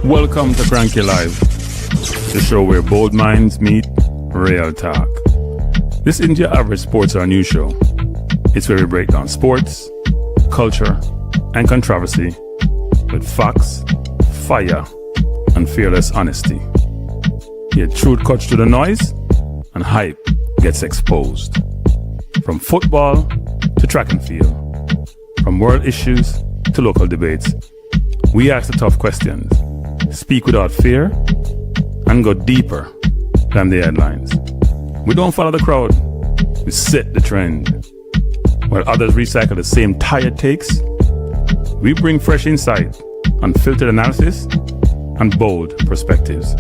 Welcome to Kranky Live, the show where bold minds meet real talk. This isn't your average sports or news show. It's where we break down sports, culture, and controversy with facts, fire, and fearless honesty. Here, truth cuts through the noise, and hype gets exposed. From football to track and field, from world issues to local debates, we ask the tough questions, speak without fear, and go deeper than the headlines. We don't follow the crowd, we set the trend. While others recycle the same tired takes, we bring fresh insight, unfiltered analysis, and bold perspectives.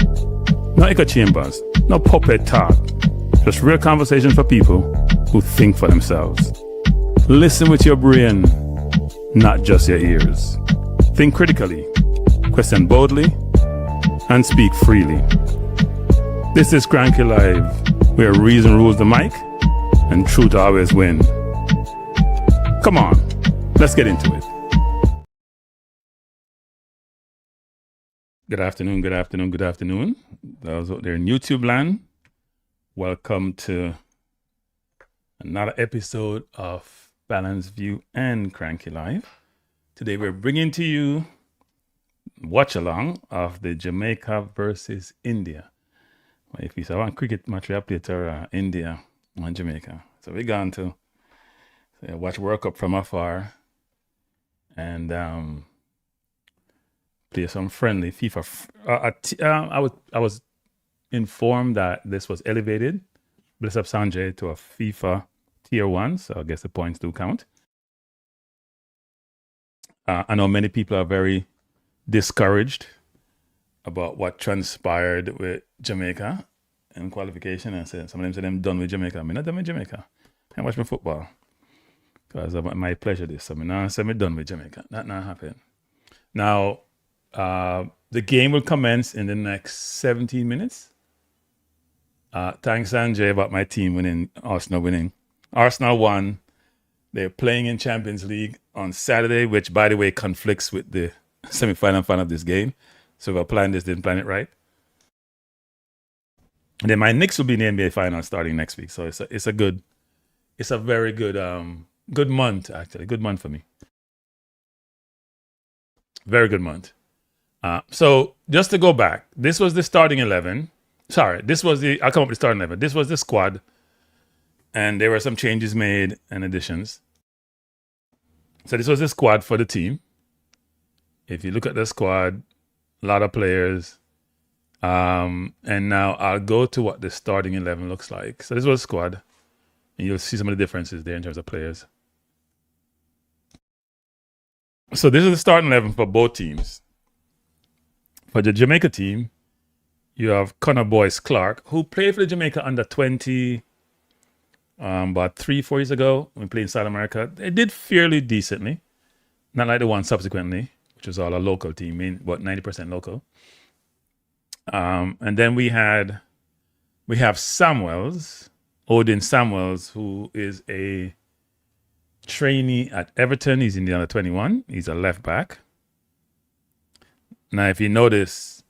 No echo chambers, no puppet talk, just real conversation for people who think for themselves. Listen with your brain, not just your ears. Think critically, question boldly, and speak freely. This is Kranky Live, where reason rules the mic and truth always win. Come on, let's get into it. Good afternoon, good afternoon, good afternoon. Those out there in YouTube land, welcome to another episode of Balanced View and Kranky Live. Today we're bringing to you Watchalong of the Jamaica versus India. If you saw one cricket match we have played to India and Jamaica. So we're going to watch World Cup from afar and play some friendly FIFA. I was informed that this was elevated, bless up Sanjay, to a FIFA Tier 1, so I guess the points do count. I know many people are very discouraged about what transpired with Jamaica in qualification. And some of them say I'm done with Jamaica. I'm not done with Jamaica. I watch my football because of my pleasure this. So I'm done with Jamaica. That not happen. Now, the game will commence in the next 17 minutes. Thanks, Sanjay, about my team winning, Arsenal winning. Arsenal won. They're playing in Champions League on Saturday, which, by the way, conflicts with the semi-final and final of this game. So if I planned this, didn't plan it right. And then my Knicks will be in the NBA final starting next week. So it's a very good month, actually. Good month for me. Very good month. So just to go back, this was the starting 11. I'll come up with the starting 11. This was the squad. And there were some changes made and additions. So this was the squad for the team. If you look at the squad, a lot of players. And now I'll go to what the starting 11 looks like. So this was the squad. And you'll see some of the differences there in terms of players. So this is the starting 11 for both teams. For the Jamaica team, you have Connor Boyce Clark, who played for the Jamaica under 20 about 3-4 years ago when we played in South America. They did fairly decently. Not like the one subsequently, which was all a local team, about 90% local. And then we have Samuels, Odin Samuels, who is a trainee at Everton. He's in the under 21. He's a left back. Now, if you notice,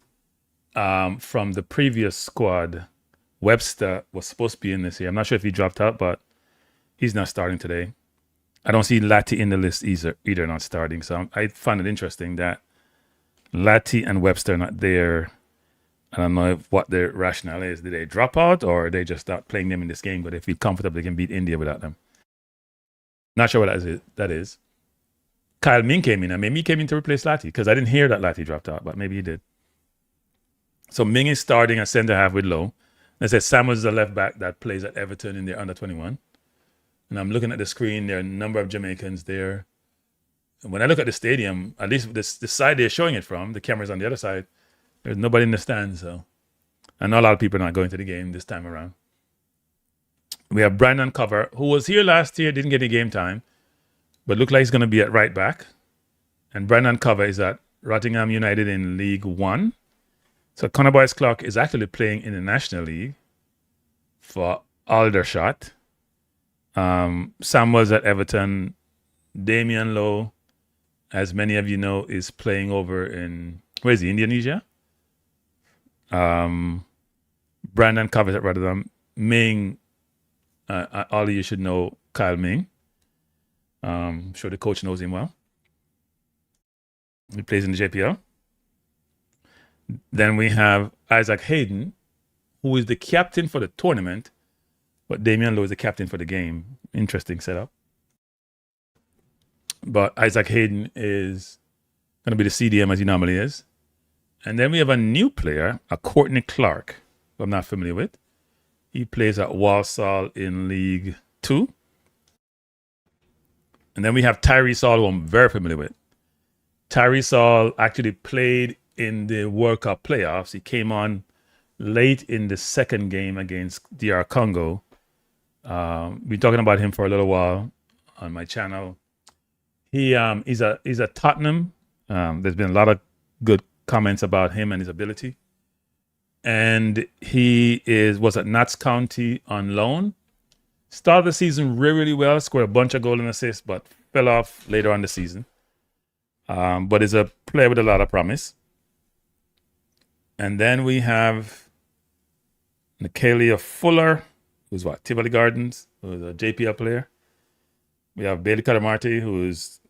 from the previous squad, Webster was supposed to be in this year. I'm not sure if he dropped out, but he's not starting today. I don't see Latti in the list either not starting. So I find it interesting that Latti and Webster are not there. I don't know what their rationale is. Did they drop out or they just start playing them in this game? But they feel comfortable they can beat India without them. Not sure what that is. Kyle Ming came in. And maybe he came in to replace Latti because I didn't hear that Latti dropped out, but maybe he did. So Ming is starting at centre half with Lowe. They said Samuels is a left back that plays at Everton in their under 21. And I'm looking at the screen, there are a number of Jamaicans there. And when I look at the stadium, at least the side they're showing it from, the camera's on the other side, there's nobody in the stands. So I know a lot of people are not going to the game this time around. We have Brandon Cover, who was here last year, didn't get any game time, but looked like he's going to be at right back. And Brandon Cover is at Rottingham United in League One. So Connor Boyce Clark is actually playing in the National League for Aldershot. Samuels at Everton. Damian Lowe, as many of you know, is playing over in Where is he? Indonesia? Brandon Covett rather than Ming. All of you should know Kyle Ming. I'm sure the coach knows him well. He plays in the JPL. Then we have Isaac Hayden, who is the captain for the tournament, but Damian Lowe is the captain for the game. Interesting setup. But Isaac Hayden is going to be the CDM as he normally is. And then we have a new player, a Courtney Clark, who I'm not familiar with. He plays at Walsall in League 2. And then we have Tyree Saul, who I'm very familiar with. Tyree Saul actually played in the World Cup playoffs. He came on late in the second game against DR Congo. Been talking about him for a little while on my channel. He's a Tottenham. There's been a lot of good comments about him and his ability. And he was at Notts County on loan. Started the season really well, scored a bunch of goals and assists, but fell off later on the season. But is a player with a lot of promise. And then we have Nicalia Fuller, who's Tivoli Gardens, who's a JPL player. We have Bailey Calamarti, who is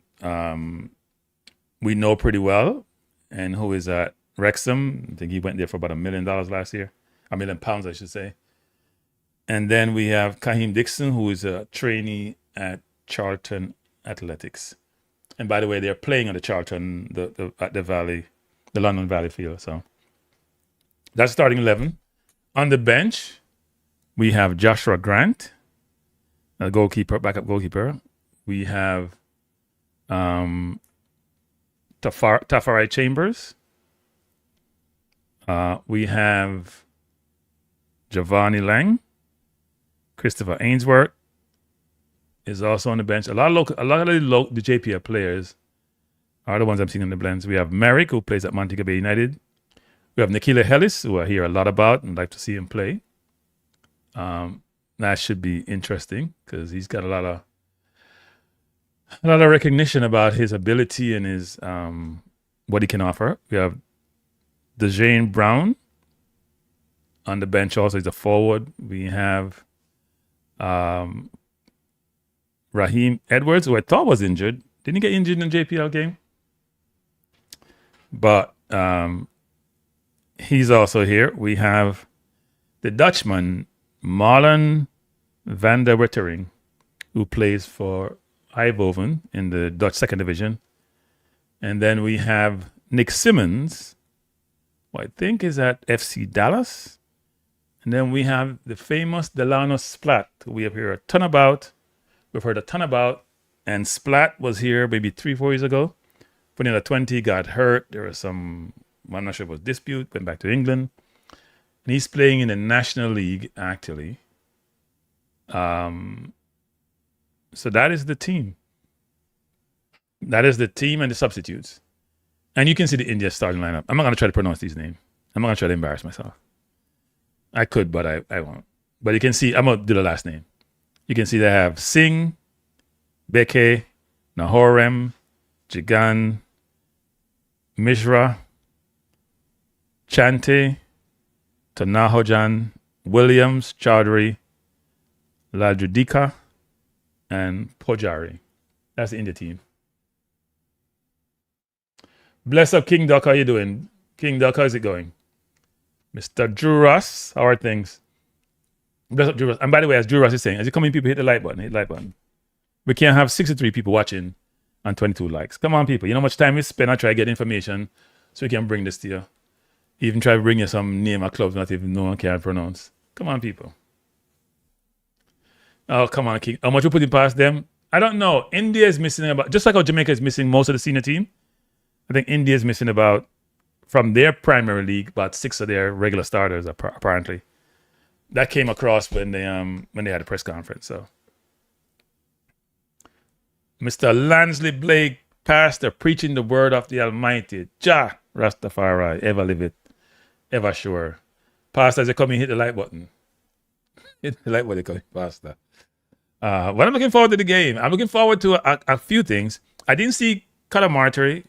we know pretty well, and who is at Wrexham. I think he went there for about $1 million last year. £1 million, I should say. And then we have Kahim Dixon, who is a trainee at Charlton Athletics. And by the way, they're playing at the Charlton, at the London Valley field. So that's starting 11. On the bench, we have Joshua Grant, a goalkeeper, backup goalkeeper. We have Tafari Chambers. We have Giovanni Lang. Christopher Ainsworth is also on the bench. A lot of the JPL players are the ones I'm seeing on the blends. We have Merrick, who plays at Montego Bay United. We have Nikila Hellis, who I hear a lot about and like to see him play. That should be interesting because he's got a lot of recognition about his ability and his what he can offer. We have DeJane Brown on the bench also. He's a forward. We have Raheem Edwards, who I thought was injured. Didn't he get injured in the JPL game? But he's also here. We have the Dutchman, Marlon van der Wettering, who plays for Eindhoven in the Dutch second division. And then we have Nick Simmons, who I think is at FC Dallas. And then we have the famous Delano Splat, who we have heard a ton about. We've heard a ton about. And Splat was here maybe 3-4 years ago. When he was 20, got hurt. There was some, I'm not sure if it was dispute, went back to England. And he's playing in the National League, actually. So that is the team. That is the team and the substitutes. And you can see the India starting lineup. I'm not going to try to pronounce these names. I'm not going to try to embarrass myself. I could, but I won't. But you can see, I'm going to do the last name. You can see they have Singh, Beke, Nahorem, Jigan, Mishra, Chante, Tanahojan, Williams, Chaudhary, Lajudika, and Pojari. That's the India team. Bless up, King Duck. How you doing? King Duck, how's it going? Mr. Drew Ross, how are things? Bless up, Drew Ross. And by the way, as Drew Ross is saying, as you come in, people hit the like button. Hit the like button. We can't have 63 people watching and 22 likes. Come on, people. You know how much time we spend? I try to get information so we can bring this to you. Even try to bring you some name of clubs not even no one can pronounce. Come on, people. Oh, come on, King. How much we put it past them? I don't know. India is missing about, just like how Jamaica is missing most of the senior team. I think India is missing about, from their primary league, about 6 of their regular starters, apparently. That came across when they had a press conference. So, Mr. Lansley Blake, pastor, preaching the word of the Almighty. Jah Rastafari, ever live it, ever sure. Pastor, as they come in, hit the like button. Hit the like button, come in, Pastor. Well, I'm looking forward to the game. I'm looking forward to a few things. I didn't see Calamartry,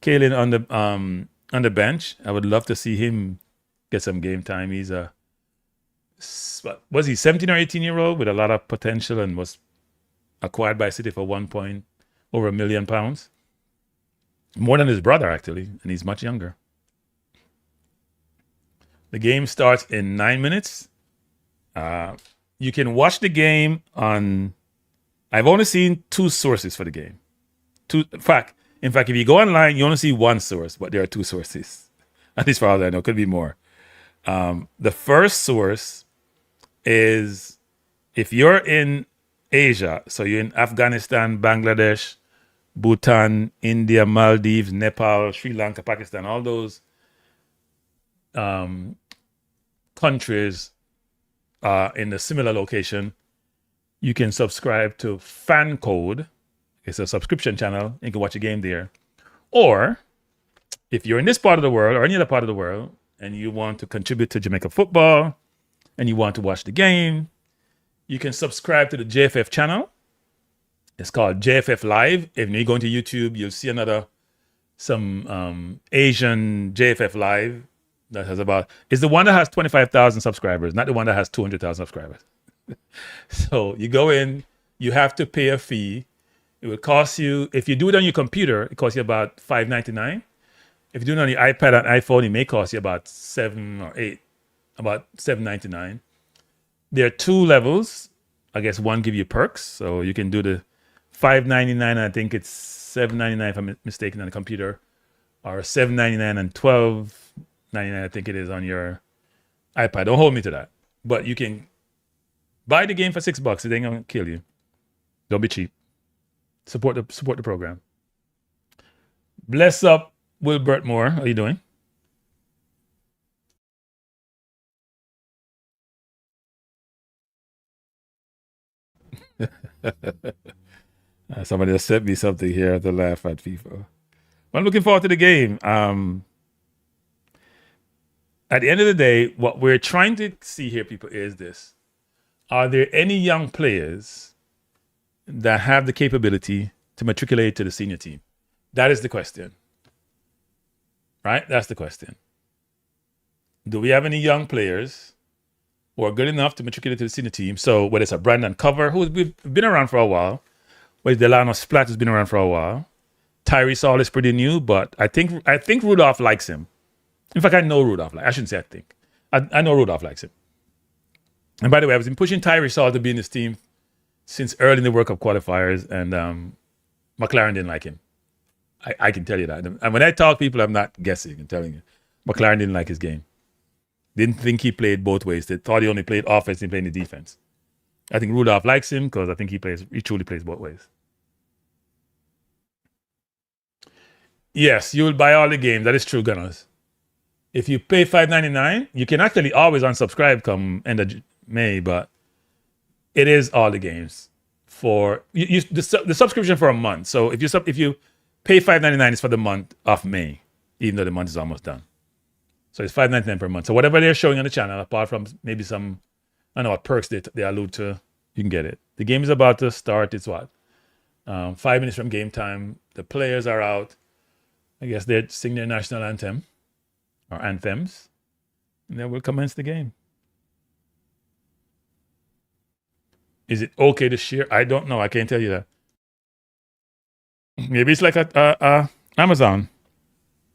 Kaylin on the bench. I would love to see him get some game time. He's was he 17 or 18-year-old with a lot of potential and was acquired by City for over £1 million. More than his brother, actually, and he's much younger. The game starts in 9 minutes. You can watch the game on... I've only seen 2 sources for the game. In fact, if you go online, you only see 1 source, but there are 2 sources. At least for all I know, could be more. The first source is if you're in Asia, so you're in Afghanistan, Bangladesh, Bhutan, India, Maldives, Nepal, Sri Lanka, Pakistan, all those countries in a similar location, you can subscribe to Fan Code. It's a subscription channel. You can watch a game there. Or if you're in this part of the world or any other part of the world and you want to contribute to Jamaica football and you want to watch the game, you can subscribe to the JFF channel. It's called JFF Live. If you go into YouTube, you'll see some Asian JFF Live that has it's the one that has 25,000 subscribers, not the one that has 200,000 subscribers. So you go in, you have to pay a fee. It will cost you, if you do it on your computer, it costs you about $5.99. If you do it on your iPad and iPhone, it may cost you about $7 or $8, about $7.99. There are 2 levels. I guess one give you perks, so you can do the $5.99. I think it's $7.99 if I'm not mistaken on the computer, or $7.99 and $12.99. I think it is on your iPad. Don't hold me to that, but you can buy the game for $6. It ain't gonna kill you. Don't be cheap. Support the program. Bless up, Wilbert Moore. How you doing? Somebody just sent me something here to laugh at FIFA. I'm looking forward to the game. At the end of the day, what we're trying to see here, people, is this. Are there any young players that have the capability to matriculate to the senior team? That is the question. Right? That's the question. Do we have any young players who are good enough to matriculate to the senior team? So whether it's a Brandon Cover, who's been around for a while, whether Delano Splat has been around for a while, Tyrese Hall is pretty new, but I think Rudolph likes him. In fact, I know Rudolph. I shouldn't say I think. I know Rudolph likes him. And by the way, I've been pushing Tyrese Hall to be in this team since early in the World Cup qualifiers, and McLaren didn't like him. I can tell you that. And when I talk to people, I'm not guessing. I'm telling you. McLaren didn't like his game. Didn't think he played both ways. They thought he only played offense and played the defense. I think Rudolph likes him because I think he truly plays both ways. Yes, you will buy all the games. That is true, Gunners. If you pay $5.99, you can actually always unsubscribe come end of May, but it is all the games for the subscription for a month. So if you pay $5.99, it's for the month of May, even though the month is almost done. So it's $5.99 per month. So whatever they're showing on the channel, apart from maybe some, I don't know what perks they allude to, you can get it. The game is about to start. It's 5 minutes from game time. The players are out. I guess they're singing their national anthem or anthems, and then we'll commence the game. Is it okay to share? I don't know. I can't tell you that. Maybe it's like a Amazon.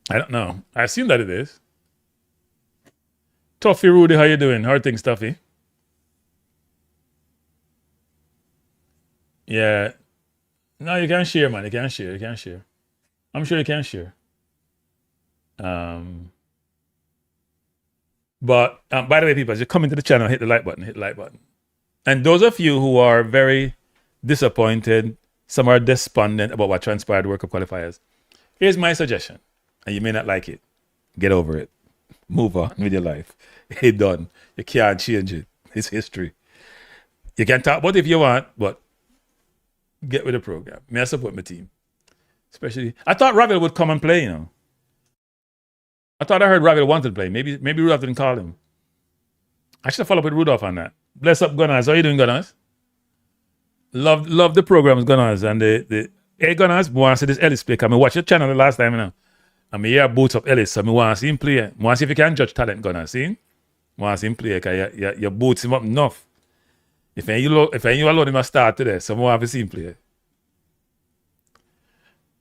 I don't know. I assume that it is. Tuffy Rudy, how you doing? How are things, Tuffy? Yeah. No, you can't share, man. You can't share. I'm sure you can share. But by the way, people, as you come into the channel, hit the like button. And those of you who are very disappointed, some are despondent about what transpired World Cup qualifiers, here's my suggestion. And you may not like it. Get over it. Move on with your life. It's done. You can't change it. It's history. You can talk about it if you want, but get with the program. May I support my team? Especially, I thought Ravel would come and play, I thought I heard Ravel wanted to play. Maybe Rudolph didn't call him. I should have followed up with Rudolph on that. Bless up, Gunners. How you doing, Gunners? Love the programs, Gunners. And the hey, Gunners, want to see this Ellis play. I watched your channel the last time, I mean, yeah, boots up Ellis, so I want to see him play. I want to see if he can judge talent, gonna see him. I want to see him play, because you boots him up enough. If you alone him a start today, so I want to see him play.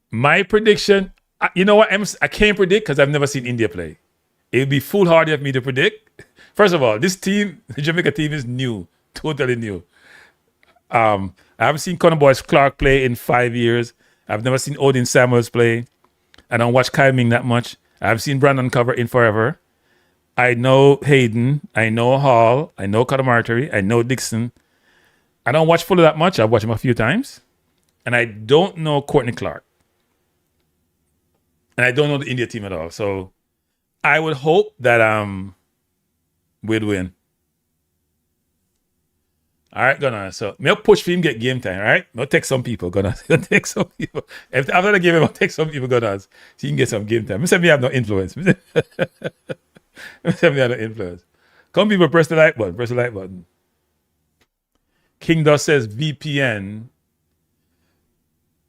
My prediction, you know what, I can't predict because I've never seen India play. It would be foolhardy of me to predict. First of all, this team, the Jamaica team, is new, totally new. I haven't seen Conor Boyce Clark play in 5 years. I've never seen Odin Samuels play. I don't watch Kyle Ming that much. I've seen Brandon Cover in forever. I know Hayden. I know Hall. I know Conor Martery. I know Dixon. I don't watch Fuller that much. I've watched him a few times. And I don't know Courtney Clark. And I don't know the India team at all. So I would hope that we'd win. All right, gonna. So I'll push for him get game time. All right, I'll take some people. Gonna take some people. If after the game, I'll take some people. Gonna so he can get some game time. Me have no influence. Me have no influence. Come people, press the like button. Press the like button. King Dust says VPN.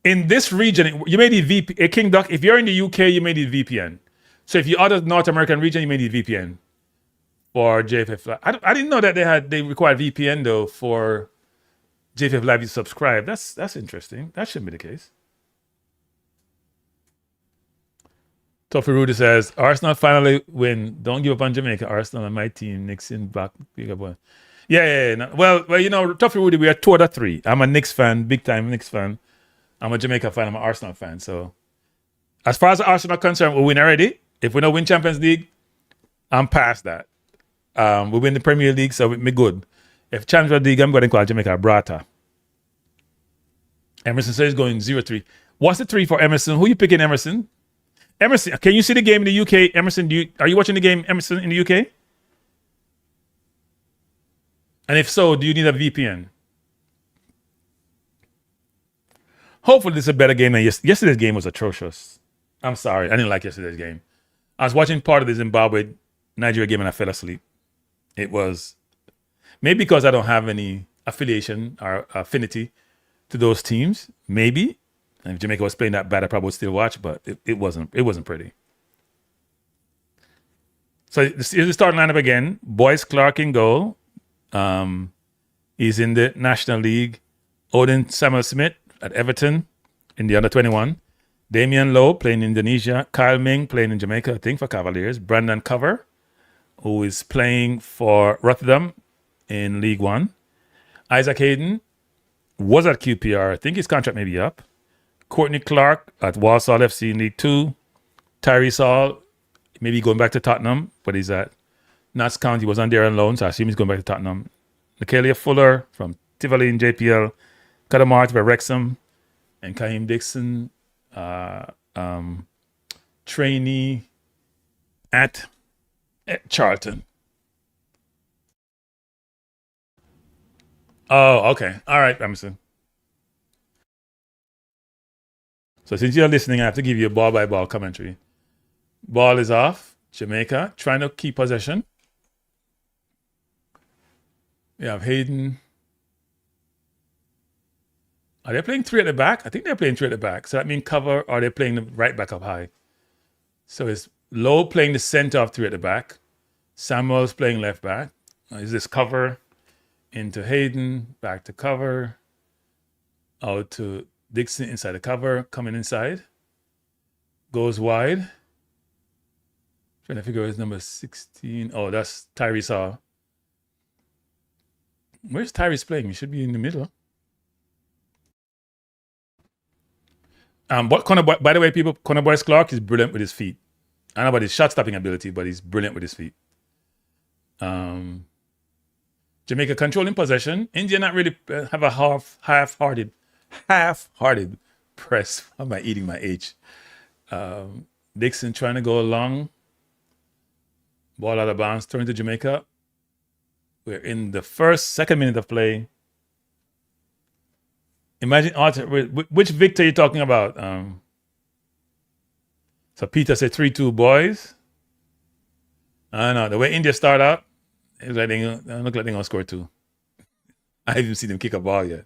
In this region, you may need VPN. King Duck, if you're in the UK, you may need VPN. So if you're out of North American region, you may need VPN. For JFF Live. I didn't know that they required VPN though for JFF Live to subscribe. That's interesting. That shouldn't be the case. Toffee Rudy says, Arsenal finally win. Don't give up on Jamaica. Arsenal and my team. Nixon back. Bigger boy. Yeah. No. Well, you know, Toffee Rudy, we are 2 out of 3. I'm a Knicks fan, big time Knicks fan. I'm a Jamaica fan. I'm an Arsenal fan. So as far as Arsenal are concerned, we win already. If we don't win Champions League, I'm past that. We win the Premier League, so we're good. If Champions League, I'm going to call Jamaica Brata. Emerson says going 0-3. What's the 3 for Emerson? Who you picking, Emerson? Emerson, can you see the game in the UK? Emerson, are you watching the game, Emerson, in the UK? And if so, do you need a VPN? Hopefully this is a better game than yesterday's game was atrocious. I'm sorry, I didn't like yesterday's game. I was watching part of the Zimbabwe-Nigeria game and I fell asleep. It was maybe because I don't have any affiliation or affinity to those teams. Maybe. And if Jamaica was playing that bad, I probably would still watch, but it wasn't pretty. So here's the starting lineup again. Boyce Clark in goal. He's in the National League. Odin Samuel Smith at Everton in the under-21. Damian Lowe playing in Indonesia. Kyle Ming playing in Jamaica, I think, for Cavaliers. Brandon Cover, who is playing for Rotterdam in League One. Isaac Hayden was at QPR. I think his contract may be up. Courtney Clark at Walsall FC in League Two. Tyrese Hall, maybe going back to Tottenham, but he's at Notts County. Was on there on loan, so I assume he's going back to Tottenham. Nicalia Fuller from Tivoli in JPL. Kadamart for Wrexham. And Kaheem Dixon, trainee at Charlton. Oh, okay. All right, Emerson. So since you're listening, I have to give you a ball-by-ball commentary. Ball is off. Jamaica trying to keep possession. We have Hayden. Are they playing 3 at the back? I think they're playing 3 at the back. So that means cover, or they're playing the right back up high. So it's Lowe playing the center of 3 at the back. Samuel's playing left back. Is this cover into Hayden, back to cover, out to Dixon inside the cover, coming inside. Goes wide. Trying to figure out his number 16. Oh, that's Tyrese Hall. Where's Tyrese playing? He should be in the middle. By the way, people, Conor Boyce Clark is brilliant with his feet. I don't know about his shot stopping ability, but he's brilliant with his feet. Jamaica controlling possession. India not really have a half-hearted press. How am I eating my H? Dixon trying to go along. Ball out of bounds, turn to Jamaica. We're in the second minute of play. Imagine, which Victor are you talking about? So Peter said 3-2 boys. I don't know. The way India start out, it look like they're going to score 2. I haven't even seen them kick a ball yet.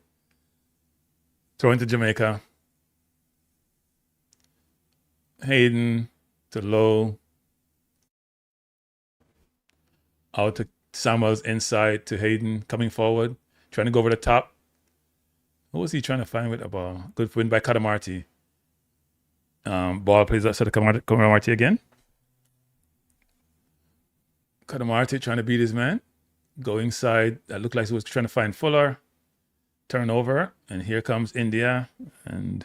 Throwing to Jamaica. Hayden. to Low. Out to Samuels inside to Hayden coming forward. Trying to go over the top. What was he trying to find with the ball? Good win by Kadamarti. Ball plays outside to Kadamarti again. Kadamarti trying to beat his man. Go inside. That looked like he was trying to find Fuller. Turnover. And here comes India. And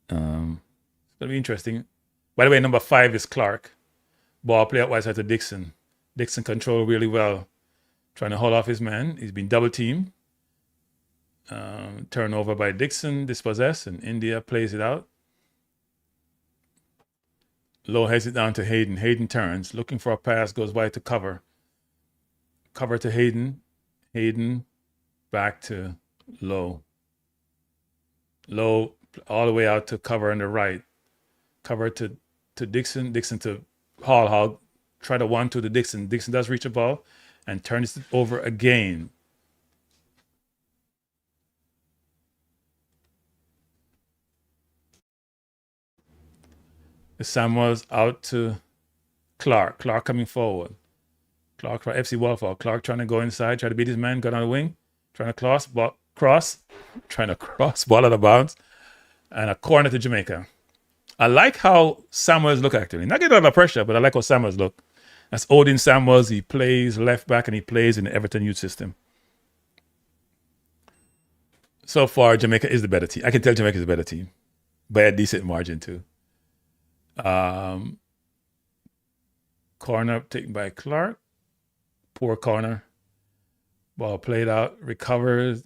it's going to be interesting. By the way, number 5 is Clark. Ball play out wide side to Dixon. Dixon control really well. Trying to hold off his man. He's been double teamed. Turnover by Dixon. Dispossessed. And India plays it out. Low heads it down to Hayden. Hayden turns. Looking for a pass. Goes wide to cover. Cover to Hayden. Hayden back to Low. Low all the way out to cover on the right. Cover to Dixon. Dixon to Hall. Try to 1-2 to Dixon. Dixon does reach a ball and turns it over again. Samuels out to Clark. Clark coming forward. Clark for FC Walfall. Clark trying to go inside, try to beat his man, got on the wing, trying to trying to cross ball out of bounds, and a corner to Jamaica. I like how Samuels look actually. Not getting a lot of pressure, but I like how Samuels look. That's Odin Samuels. He plays left back and he plays in the Everton youth system. So far, Jamaica is the better team. I can tell Jamaica is the better team by a decent margin too. Corner taken by Clark. Poor corner. Ball played out. Recovers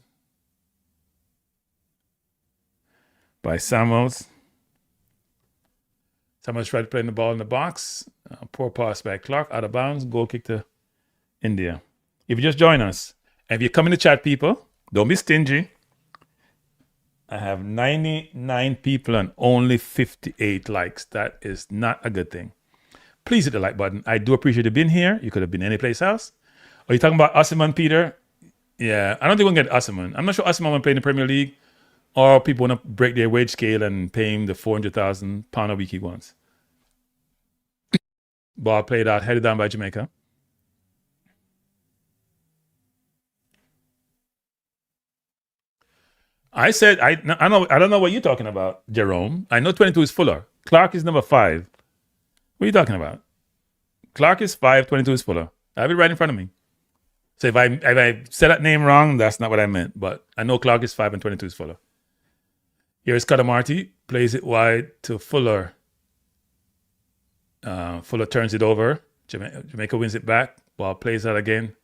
by Samuels. Samuels tried to play the ball in the box. Poor pass by Clark. Out of bounds. Goal kick to India. If you just join us, and if you come in the chat, people, don't be stingy. I have 99 people and only 58 likes. That is not a good thing. Please hit the like button. I do appreciate you being here. You could have been anyplace else. Are you talking about Osimhen, Peter? Yeah, I don't think we'll get Osimhen. I'm not sure Osimhen will play in the Premier League or people want to break their wage scale and pay him the £400,000 a week he wants. Ball played out, headed down by Jamaica. I said, I don't know what you're talking about, Jerome. I know 22 is Fuller. Clark is number 5. What are you talking about? Clark is 5, 22 is Fuller. I have it right in front of me. So if I said that name wrong, that's not what I meant. But I know Clark is 5 and 22 is Fuller. Here's Kadamarti. Plays it wide to Fuller. Fuller turns it over. Jamaica wins it back. Ball plays out again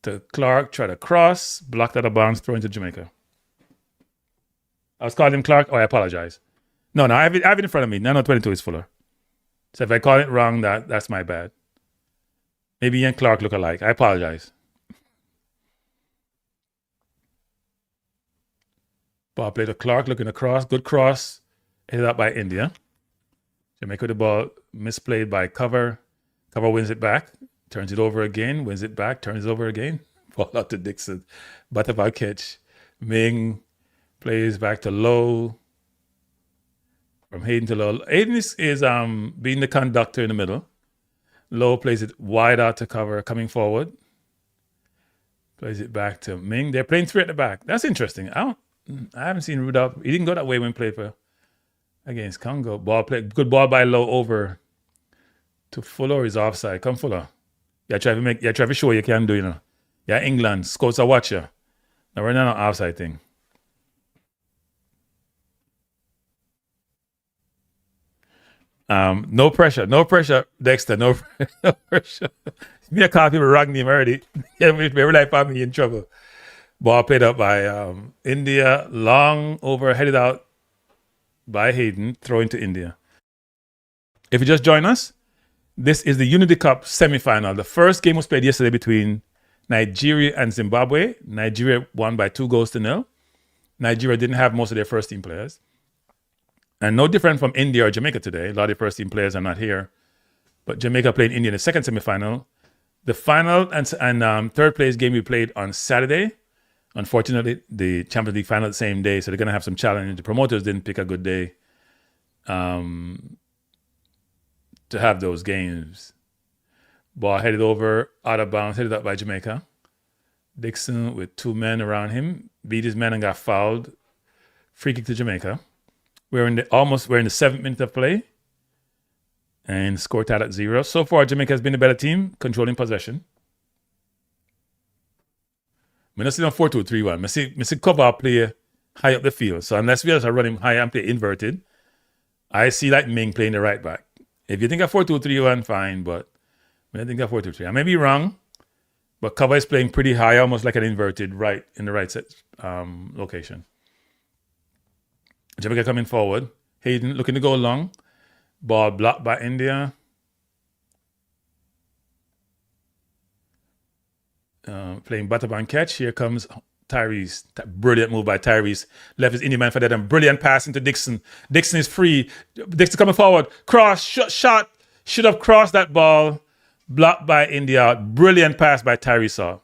to Clark. Try to cross. Blocked out of bounds. Throw into Jamaica. I was calling him Clark. Oh, I apologize. No, I have it in front of me. No, 22 is Fuller. So if I call it wrong, that's my bad. Maybe Ian Clark look alike. I apologize. Ball play to Clark, looking across. Good cross. Headed up by India. Jamaica with the ball misplayed by Cover. Cover wins it back. Turns it over again. Wins it back. Turns it over again. Ball out to Dixon. Butterfly catch. Ming plays back to Low. From Hayden to Low. Hayden is being the conductor in the middle. Low plays it wide out to Cover, coming forward. Plays it back to Ming. They're playing 3 at the back. That's interesting. I haven't seen Rudolph. He didn't go that way when he played for against Congo. Good ball by Low over to Fuller. Is offside. Come Fuller. Try to show you can do, Yeah, England. Scouts are watcher. Now we're not an offside thing. No pressure, Dexter. No pressure. Me a call people wrong name already. Every life family in trouble. Ball played up by India. Long over, headed out by Hayden. Throw into India. If you just join us, this is the Unity Cup semi-final. The first game was played yesterday between Nigeria and Zimbabwe. Nigeria won by 2-0. Nigeria didn't have most of their first team players. And no different from India or Jamaica today. A lot of the first team players are not here. But Jamaica played India in the second semifinal. The final and third place game we played on Saturday. Unfortunately, the Champions League final the same day, so they're going to have some challenge. The promoters didn't pick a good day. to have those games. Ball headed over, out of bounds, headed up by Jamaica. Dixon with 2 men around him, beat his man and got fouled. Free kick to Jamaica. We're in the 7th minute of play. And score tied at 0. So far, Jamaica has been the better team, controlling possession. I don't see no 4-2-3-1. I see cover play high up the field. So unless we are running high and play inverted, I see like Ming playing the right back. If you think of 4-2-3-1, fine, but I think of 4-2-3. I may be wrong, but cover is playing pretty high, almost like an inverted right in the right set location. Jamaica coming forward. Hayden looking to go long. Ball blocked by India. Playing butterband catch. Here comes Tyrese. Brilliant move by Tyrese. Left his Indian man for that and brilliant pass into Dixon. Dixon is free. Dixon coming forward. Cross. Shot. Should have crossed that ball. Blocked by India. Brilliant pass by Tyrese.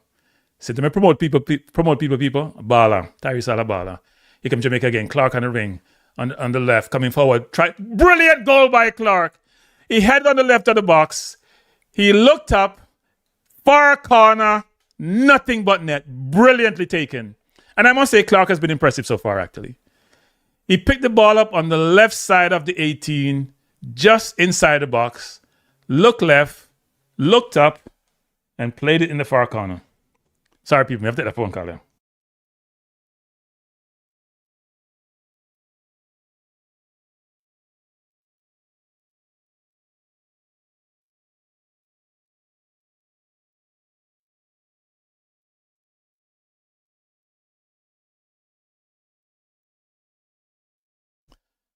So to me, promote people. Baller. Tyrese a baller. Here comes Jamaica again. Clark on the ring. On the left, coming forward. Brilliant goal by Clark. He headed on the left of the box. He looked up. Far corner. Nothing but net. Brilliantly taken. And I must say Clark has been impressive so far, actually. He picked the ball up on the left side of the 18, just inside the box. Looked left, looked up, and played it in the far corner. Sorry, people. We have to take that phone call there.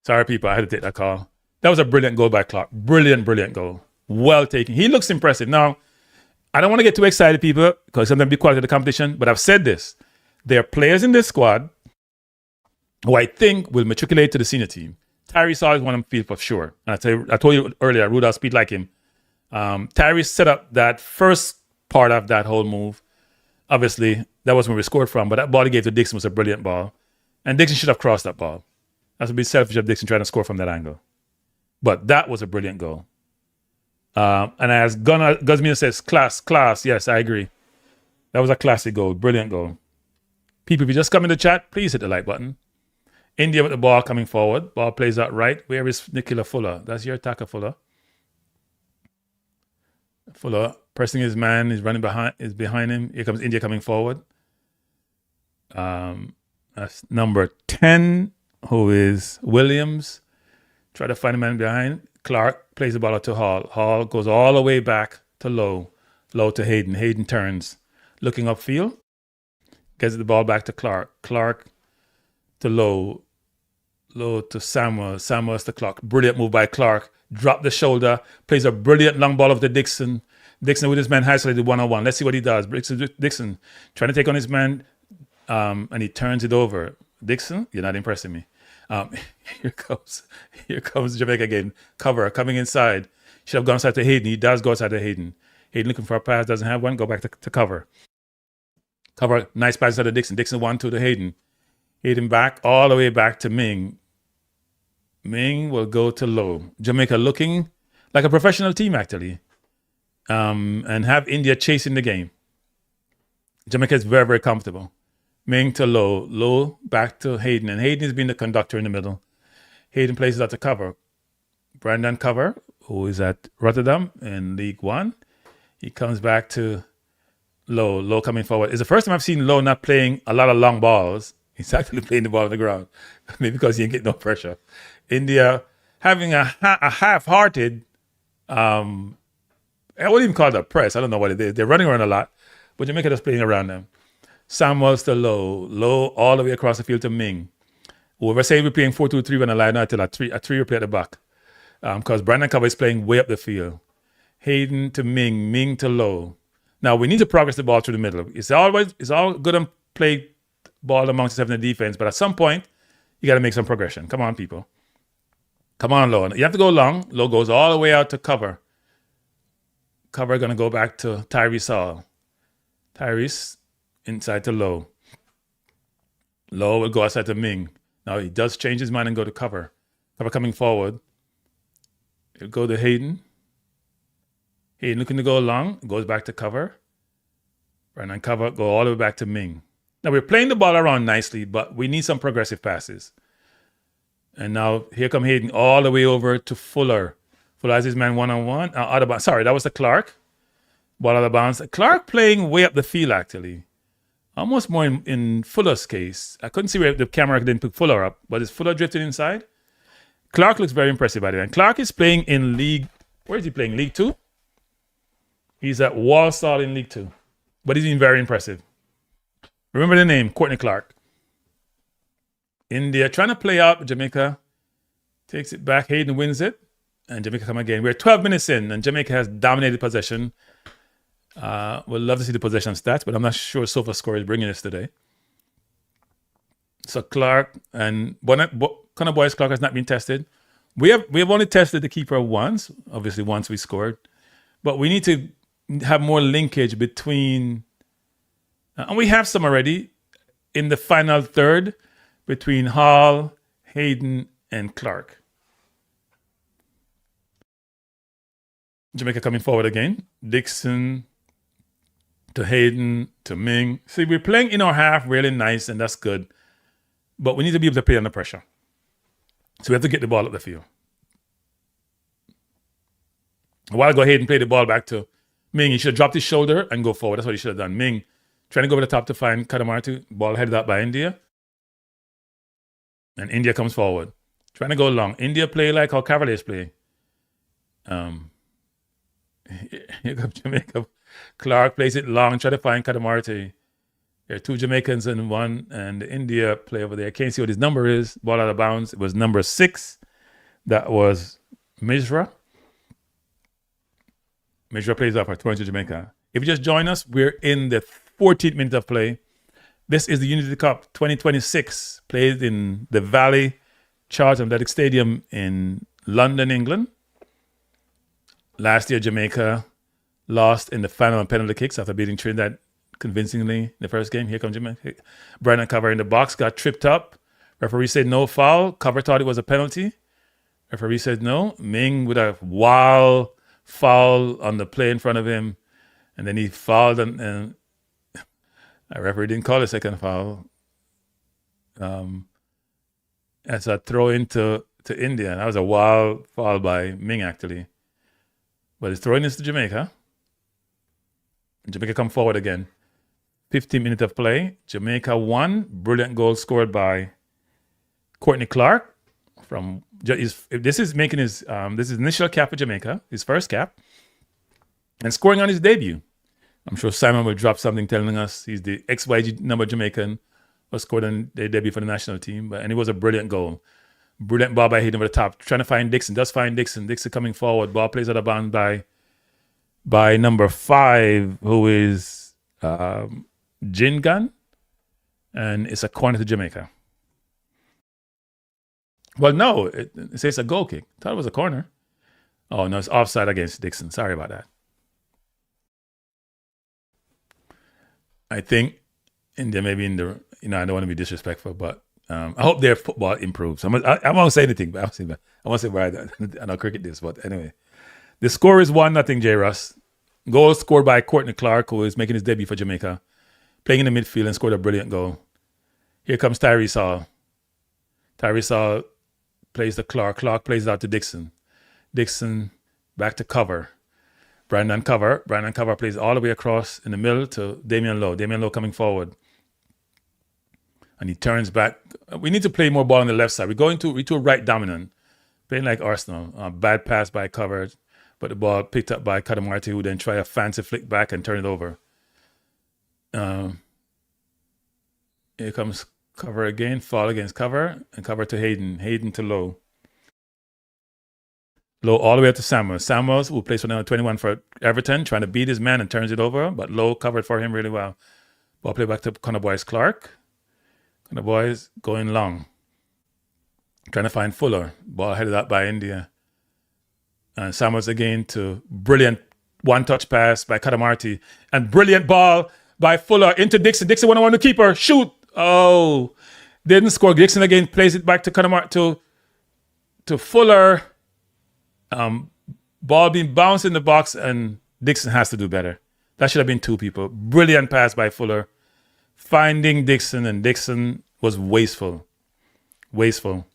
Sorry, people, I had to take that call. That was a brilliant goal by Clark. Brilliant goal. Well taken. He looks impressive. Now, I don't want to get too excited, people, because sometimes be quality of the competition, but I've said this. There are players in this squad who I think will matriculate to the senior team. Tyrese is one of them, feel for sure. And I told you earlier, Rudolph speed like him. Tyrese set up that first part of that whole move. Obviously, that was where we scored from, but that ball he gave to Dixon was a brilliant ball. And Dixon should have crossed that ball. That's a bit selfish of Dixon trying to score from that angle. But that was a brilliant goal. And as Guzmina says, class. Yes, I agree. That was a classic goal. Brilliant goal. People, if you just come in the chat, please hit the like button. India with the ball coming forward. Ball plays out right. Where is Nicola Fuller? That's your attacker, Fuller. Fuller pressing his man. He's running behind him. Here comes India coming forward. That's number 10. Who is Williams. Try to find a man behind. Clark plays the ball out to Hall. Hall goes all the way back to Lowe. Lowe to Hayden. Hayden turns. Looking upfield. Gets the ball back to Clark. Clark to Lowe. Lowe to Samuel. Samuel to Clark. Brilliant move by Clark. Drop the shoulder. Plays a brilliant long ball of the Dixon. Dixon with his man isolated one-on-one. Let's see what he does. Dixon trying to take on his man. And he turns it over. Dixon, you're not impressing me. Here comes Jamaica again. Cover coming inside. Should have gone outside to Hayden. He does go outside to Hayden. Hayden looking for a pass, doesn't have one. Go back to cover. Cover, nice pass inside to Dixon. Dixon 1-2 to Hayden. Hayden back all the way back to Ming. Ming will go to Lowe. Jamaica looking like a professional team actually, and have India chasing the game. Jamaica is very, very comfortable. Ming to Lowe. Lowe back to Hayden. And Hayden has been the conductor in the middle. Hayden places out to cover. Brandon Cover, who is at Rotterdam in League One. He comes back to Lowe. Lowe coming forward. It's the first time I've seen Lowe not playing a lot of long balls. He's actually playing the ball on the ground. Maybe because he ain't getting no pressure. India having a half-hearted, I wouldn't even call it a press. I don't know what it is. They're running around a lot. But Jamaica is playing around them. Samuels to Lowe. Lowe all the way across the field to Ming. Whoever say we're playing 4-2-3 when I line out till a three will play at the back. Because Brandon Cover is playing way up the field. Hayden to Ming. Ming to Lowe. Now we need to progress the ball through the middle. It's all good and play ball amongst yourself in the defense, but at some point you got to make some progression. Come on, people. Come on, Lowe. You have to go long. Lowe goes all the way out to Cover. Cover going to go back to Tyrese Hall. Tyrese inside to Lowe. Lowe will go outside to Ming. Now he does change his mind and go to Cover. Cover coming forward. He'll go to Hayden. Hayden looking to go long, goes back to cover. And cover, go all the way back to Ming. Now we're playing the ball around nicely, but we need some progressive passes. And now here come Hayden all the way over to Fuller. Fuller has his man one-on-one. Out of bounds. Sorry, that was the Clark. Ball out of bounds. Clark playing way up the field, actually. Almost more in Fuller's case. I couldn't see where the camera didn't pick Fuller up, but is Fuller drifting inside? Clark looks very impressive by the way. And Clark is playing in League, where is he playing? League 2? He's at Walsall in League 2. But he's been very impressive. Remember the name, Courtney Clark. India trying to play out, Jamaica takes it back. Hayden wins it, and Jamaica come again. We're 12 minutes in, and Jamaica has dominated possession. We'll love to see the possession stats, but I'm not sure Sofa Score is bringing us today. So Clark and Connor Boy's Clark has not been tested. We have only tested the keeper once, obviously once we scored, but we need to have more linkage between, and we have some already in the final third between Hall, Hayden, and Clark. Jamaica coming forward again. Dixon to Hayden to Ming. See, we're playing in our half really nice, and that's good. But we need to be able to play under pressure. So we have to get the ball up the field. A while ago, Hayden played the ball back to Ming. He should have dropped his shoulder and go forward. That's what he should have done. Ming trying to go over the top to find Kadamartu. Ball headed up by India. And India comes forward. Trying to go long. India play like how Cavaliers play. Here comes Jamaica. Clark plays it long. Try to find Kadamartu. There are two Jamaicans and one. And the India play over there. Can't see what his number is. Ball out of bounds. It was number 6. That was Mishra. Mishra plays off for 20 to Jamaica. If you just join us, we're in the 14th minute of play. This is the Unity Cup 2026, played in the Valley Charlton Athletic Stadium in London, England. Last year, Jamaica lost in the final on penalty kicks after beating Trinidad convincingly in the first game. Here comes Jamaica. Brandon Cover in the box, got tripped up. Referee said no foul. Cover thought it was a penalty. Referee said no. Ming with a wild foul on the play in front of him. And then he fouled and a referee didn't call a second foul. As a throw into India. That was a wild foul by Ming, actually. But it's throwing this to Jamaica. Jamaica come forward again. 15 minutes of play. Jamaica won. Brilliant goal scored by Courtney Clark. This is making his initial cap for Jamaica, his first cap, and scoring on his debut. I'm sure Simon will drop something telling us he's the XYG number Jamaican who scored on their debut for the national team. And it was a brilliant goal. Brilliant ball by Hayden over the top. Trying to find Dixon. Does find Dixon. Dixon coming forward. Ball plays out of bounds by number 5, who is Jingan. And it's a corner to Jamaica. Well, no. It says it's a goal kick. I thought it was a corner. Oh, no. It's offside against Dixon. Sorry about that. I think India maybe I don't want to be disrespectful, but I hope their football improves. I won't say anything, but I won't say why I know cricket this, but anyway. The score is 1-0, J. Russ. Goal scored by Courtney Clark, who is making his debut for Jamaica, playing in the midfield and scored a brilliant goal. Here comes Tyrese Hall. Tyrese Hall plays to Clark. Clark plays out to Dixon. Dixon back to Cover. Brandon Cover plays all the way across in the middle to Damian Lowe. Damian Lowe coming forward. And he turns back. We need to play more ball on the left side. We're to a right dominant, playing like Arsenal. Bad pass by Cover, but the ball picked up by Kadamartu, who then try a fancy flick back and turn it over. Here comes Cover again, fall against Cover, and Cover to Hayden. Hayden to Lowe. Lowe all the way up to Samuels. Samuels, who plays for number 21 for Everton, trying to beat his man and turns it over, but Lowe covered for him really well. Ball play back to Connor Boyz Clark. Connor Boyz going long. Trying to find Fuller. Ball headed up by India. And Samuels again to brilliant one-touch pass by Kadamartu. And brilliant ball by Fuller into Dixon. Dixon one-on-one to keeper. Shoot. Oh. Didn't score. Dixon again plays it back to Kadamartu to Fuller. Ball being bounced in the box, and Dixon has to do better. That should have been two people. Brilliant pass by Fuller. Finding Dixon, and Dixon was wasteful. Wasteful.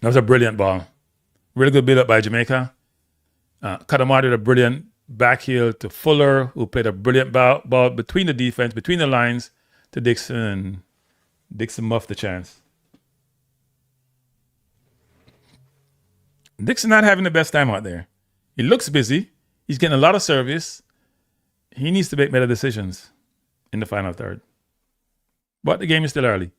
That was a brilliant ball. Really good build-up by Jamaica. Kadamar did a brilliant back heel to Fuller, who played a brilliant ball between the defense, between the lines to Dixon, and Dixon muffed the chance. Dixon not having the best time out there. He looks busy. He's getting a lot of service. He needs to make better decisions in the final third. But the game is still early.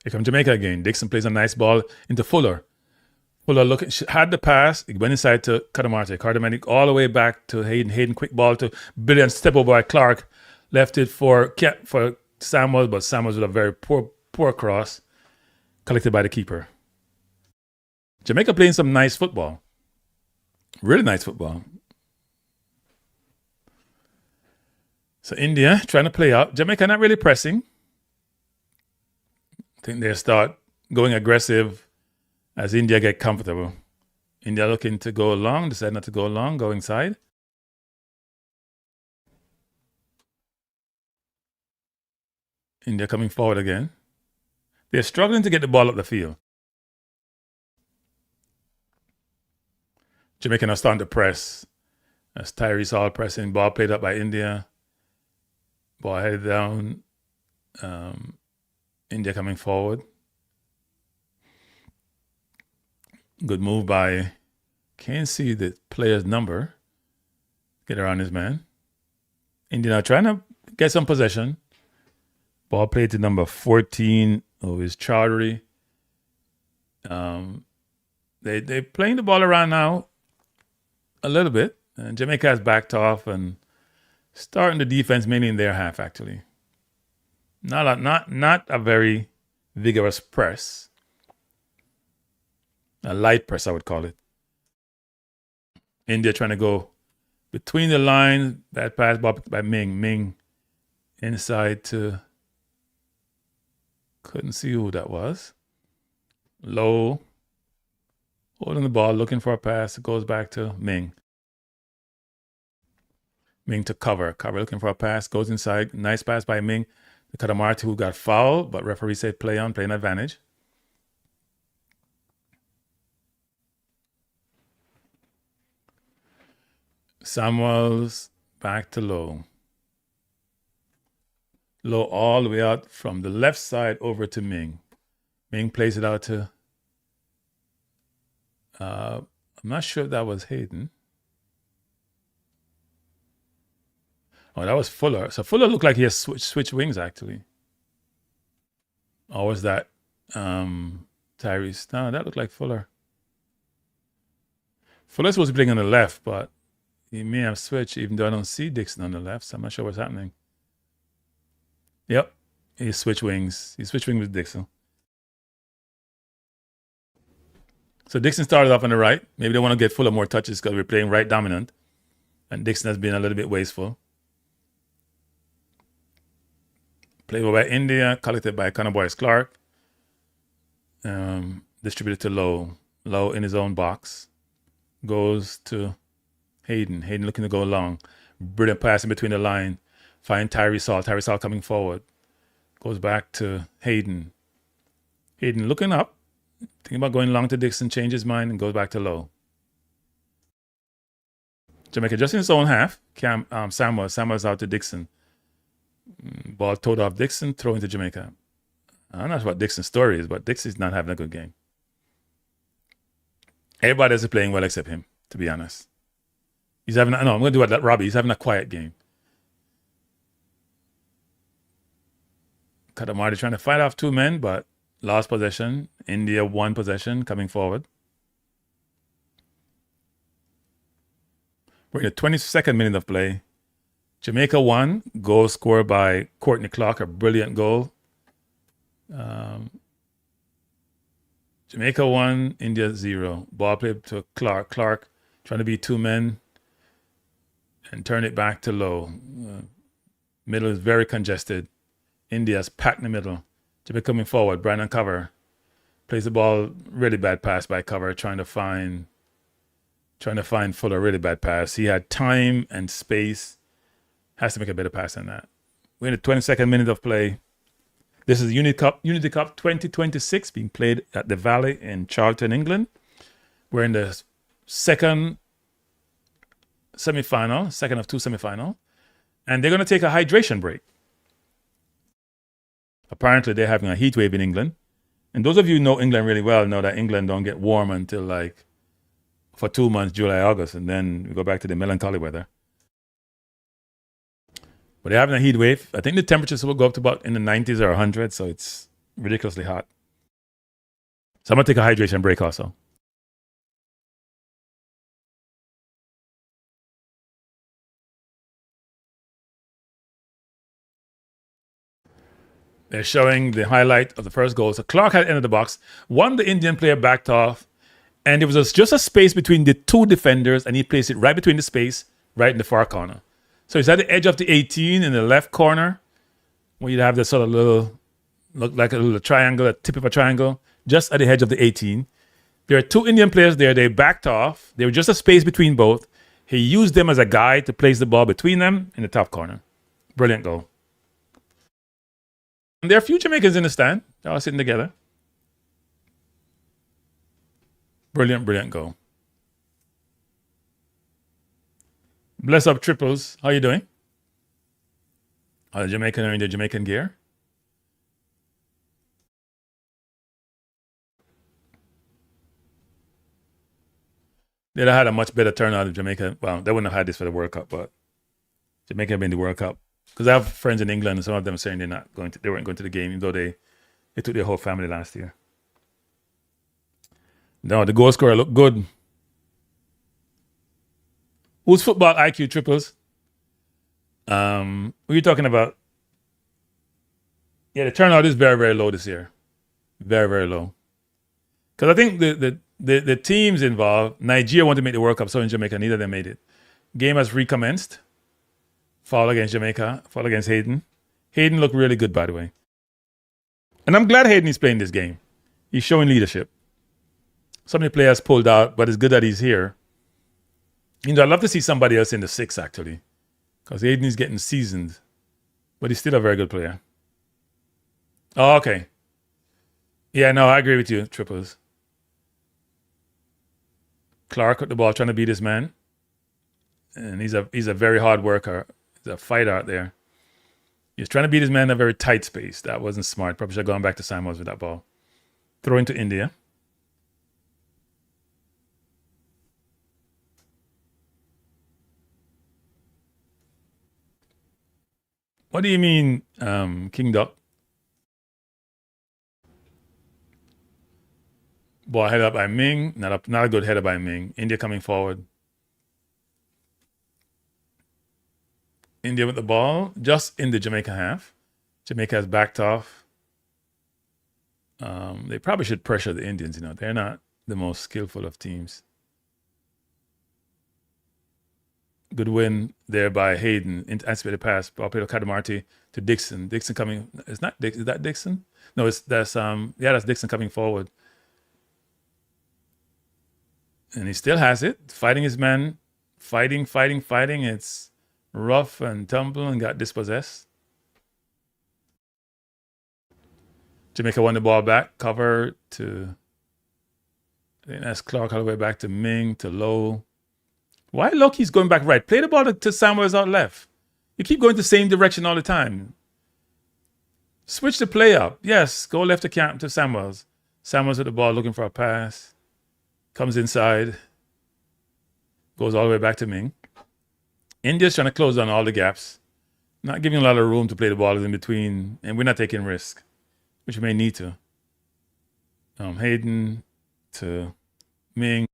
Here comes Jamaica again. Dixon plays a nice ball into Fuller. Fuller had the pass. It went inside to Kadamarte. Kadamarte all the way back to Hayden. Hayden, quick ball to brilliant step over by Clark. Left it for Samuels, but Samuels with a very poor cross. Collected by the keeper. Jamaica playing some nice football. Really nice football. So India trying to play out. Jamaica not really pressing. I think they start going aggressive as India get comfortable. India looking to go long, decide not to go long, go inside. India coming forward again. They're struggling to get the ball up the field. Jamaica now starting to press. As Tyrese all pressing, ball played up by India. Ball headed down. India coming forward. Good move by, can't see the player's number. Get around his man. India now trying to get some possession. Ball played to number 14. Oh, is Chaudhary. They playing the ball around now a little bit. And Jamaica has backed off and starting the defense mainly in their half, actually. Not a very vigorous press. A light press, I would call it. India trying to go between the lines. Bad pass by Ming. Ming inside to... Couldn't see who that was. Low. Holding the ball, looking for a pass. It goes back to Ming. Ming to cover. Cover looking for a pass. Goes inside. Nice pass by Ming. The Kadamarte who got fouled, but referee said play on, playing advantage. Samuels back to Low. Low all the way out from the left side over to Ming. Ming plays it out to... I'm not sure if that was Hayden. Oh, that was Fuller. So Fuller looked like he has switched wings, actually. Or was that Tyrese? No, that looked like Fuller. Fuller's supposed to be playing on the left, but he may have switched, even though I don't see Dixon on the left, so I'm not sure what's happening. Yep, he switched wings. He switched wings with Dixon. So Dixon started off on the right. Maybe they want to get Fuller more touches because we're playing right dominant. And Dixon has been a little bit wasteful. Played by India, collected by Connor Boyce Clark. Distributed to Low. Low in his own box. Goes to Hayden. Hayden looking to go long. Brilliant pass in between the line. Find Tyrese Hall. Tyrese Hall coming forward. Goes back to Hayden. Hayden looking up. Thinking about going long to Dixon. Changes his mind and goes back to Low. Jamaica just in his own half. Samuels out to Dixon. Ball towed off Dixon, throw into Jamaica. I don't know what Dixon's story is, but Dixon's not having a good game. Everybody else is playing well except him, to be honest. I'm going to do it like Robbie. He's having a quiet game. Kadamarte trying to fight off two men, but lost possession. India won possession, coming forward. We're in the 22nd minute of play. Jamaica won. Goal scored by Courtney Clark, a brilliant goal. Jamaica 1, India 0. Ball played to Clark. Clark trying to beat two men and turn it back to Low. Middle is very congested. India's packed in the middle. Jamaica coming forward. Brandon cover. Plays the ball, really bad pass by cover, trying to find Fuller, really bad pass. He had time and space. Has to make a better pass than that. We're in the 22nd minute of play. This is Unity Cup 2026 being played at the Valley in Charlton, England. We're in the second of two semifinal. And they're going to take a hydration break. Apparently, they're having a heat wave in England. And those of you who know England really well know that England don't get warm until like for 2 months, July, August, and then we go back to the melancholy weather. But they're having a heat wave. I think the temperatures will go up to about in the 90s or 100, so it's ridiculously hot. So I'm going to take a hydration break also. They're showing the highlight of the first goal. So Clark had entered the box. One, the Indian player backed off, and there was just a space between the two defenders, and he placed it right between the space, right in the far corner. So he's at the edge of the 18 in the left corner, where you'd have this sort of little, look like a little triangle, a tip of a triangle, just at the edge of the 18. There are two Indian players there. They backed off. There was just a space between both. He used them as a guide to place the ball between them in the top corner. Brilliant goal. And there are a few Jamaicans in the stand. They're all sitting together. Brilliant, brilliant goal. Bless up Triples. How you doing? Are the Jamaican are in the Jamaican gear? They'd have had a much better turnout in Jamaica. Well, they wouldn't have had this for the World Cup, but Jamaica have been in the World Cup. Because I have friends in England, and some of them are saying they weren't going to the game, even though they took their whole family last year. No, the goal scorer looked good. Who's football IQ Triples? What are you talking about? Yeah, the turnout is very, very low this year. Very, very low. Because I think the teams involved, Nigeria wanted to make the World Cup, so in Jamaica, neither of them made it. Game has recommenced. Foul against Jamaica, foul against Hayden. Hayden looked really good, by the way. And I'm glad Hayden is playing this game. He's showing leadership. Some of the players pulled out, but it's good that he's here. You know, I'd love to see somebody else in the six, actually. Because Hayden is getting seasoned. But he's still a very good player. Oh, okay. Yeah, no, I agree with you, Triples. Clark with the ball trying to beat his man. And he's a very hard worker. He's a fighter out there. He was trying to beat his man in a very tight space. That wasn't smart. Probably should have gone back to Samuels with that ball. Throw into India. What do you mean, King Duck? Ball headed up by Ming. Not a good header by Ming. India coming forward. India with the ball, just in the Jamaica half. Jamaica has backed off. They probably should pressure the Indians, you know. They're not the most skillful of teams. Good win there by Hayden. Anticipated pass. Ball played to Kadamarti to Dixon. Dixon coming. It's not Dixon. Is that Dixon? No, that's Dixon coming forward. And he still has it. Fighting his man. Fighting. It's rough and tumble and got dispossessed. Jamaica won the ball back. Cover to, I think that's Clark all the way back to Ming, to Lowe. Why Loki's going back right? Play the ball to Samuels out left. You keep going the same direction all the time. Switch the play up. Yes, go left to Samuels. Samuels with the ball looking for a pass. Comes inside. Goes all the way back to Ming. India's trying to close down all the gaps. Not giving a lot of room to play the ball in between. And we're not taking risk, which we may need to. Hayden to Ming.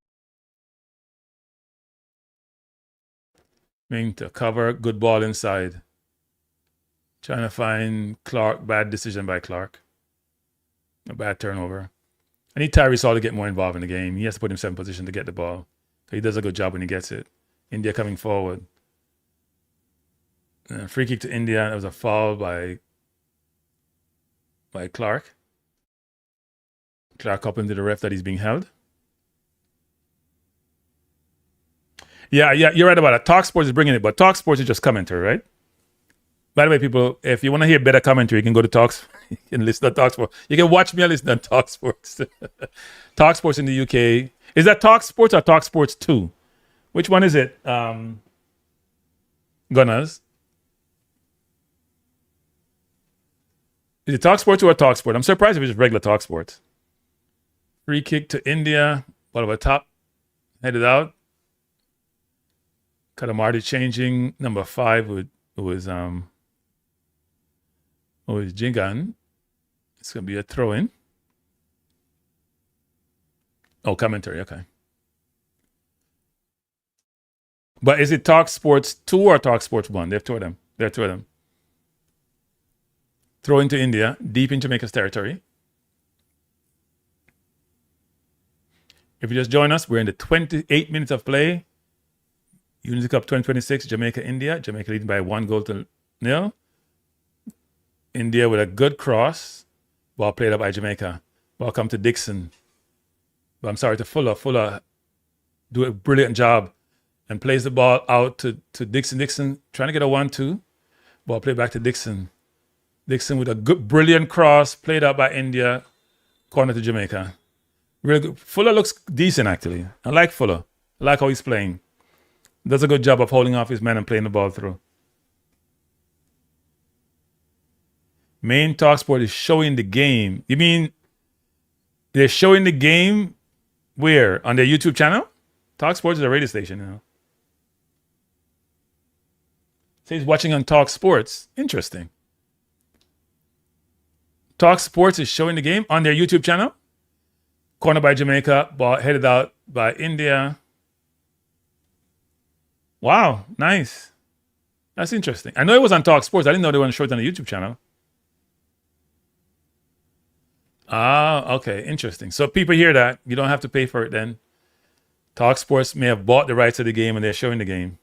Ming to cover. Good ball inside. Trying to find Clark. Bad decision by Clark. A bad turnover. I need Tyrese Hall to get more involved in the game. He has to put himself in position to get the ball. He does a good job when he gets it. India coming forward. Free kick to India. That was a foul by Clark. Clark up into the ref that he's being held. Yeah, you're right about it. Talk Sports is bringing it, but Talk Sports is just commentary, right? By the way, people, if you want to hear better commentary, you can go to Talks. You can listen to Talk Sports. You can watch me and listen to Talk Sports. Talk Sports in the UK. Is that Talk Sports or Talk Sports 2? Which one is it? Gunners. Is it Talk Sports or Talk Sport? I'm surprised if it's just regular Talk Sports. Free kick to India. Ball over top. Headed out. Kadamardi changing. Number 5 was Jingan. It's going to be a throw-in. Oh, commentary. Okay. But is it Talk Sports 2 or Talk Sports 1? They have two of them. There are two of them. Throw into India, deep in Jamaica's territory. If you just join us, we're in the 28 minutes of play. Unity Cup 2026, Jamaica, India. Jamaica leading by 1-0. India with a good cross. Ball played up by Jamaica. Ball come to Dixon. But I'm sorry, to Fuller. Fuller do a brilliant job and plays the ball out to Dixon. Dixon trying to get a 1-2. Ball played back to Dixon. Dixon with a good, brilliant cross played out by India. Corner to Jamaica. Really good. Fuller looks decent, actually. I like Fuller. I like how he's playing. Does a good job of holding off his man and playing the ball through. Main Talk Sport is showing the game. You mean they're showing the game where? On their YouTube channel? Talk Sports is a radio station now. So he's watching on Talk Sports. Interesting. Talk Sports is showing the game on their YouTube channel. Corner by Jamaica. Ball headed out by India. Wow, nice. That's interesting. I know it was on Talk Sports. I didn't know they were showing it on the YouTube channel. Ah, okay, interesting. So people hear that. You don't have to pay for it then. Talk Sports may have bought the rights to the game and they're showing the game.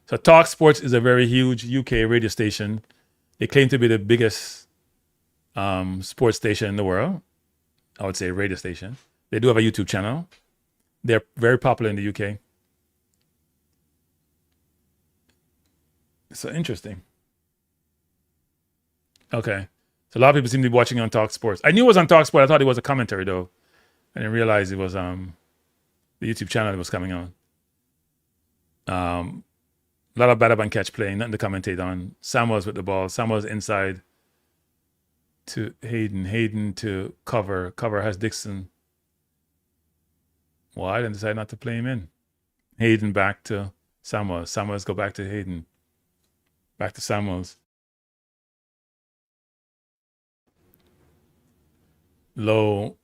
So Talk Sports is a very huge UK radio station. They claim to be the biggest sports station in the world. I would say radio station. They do have a YouTube channel. They're very popular in the UK. So interesting. Okay. So a lot of people seem to be watching on Talk Sports. I knew it was on Talk Sports. I thought it was a commentary though. I didn't realize it was the YouTube channel that was coming on. A lot of bad up and catch playing, nothing to commentate on. Samuels with the ball. Samuels inside to Hayden. Hayden to cover. Cover has Dixon. Why? Then decide not to play him in. Hayden back to Samuels. Samuels go back to Hayden. Back to Samuels. Low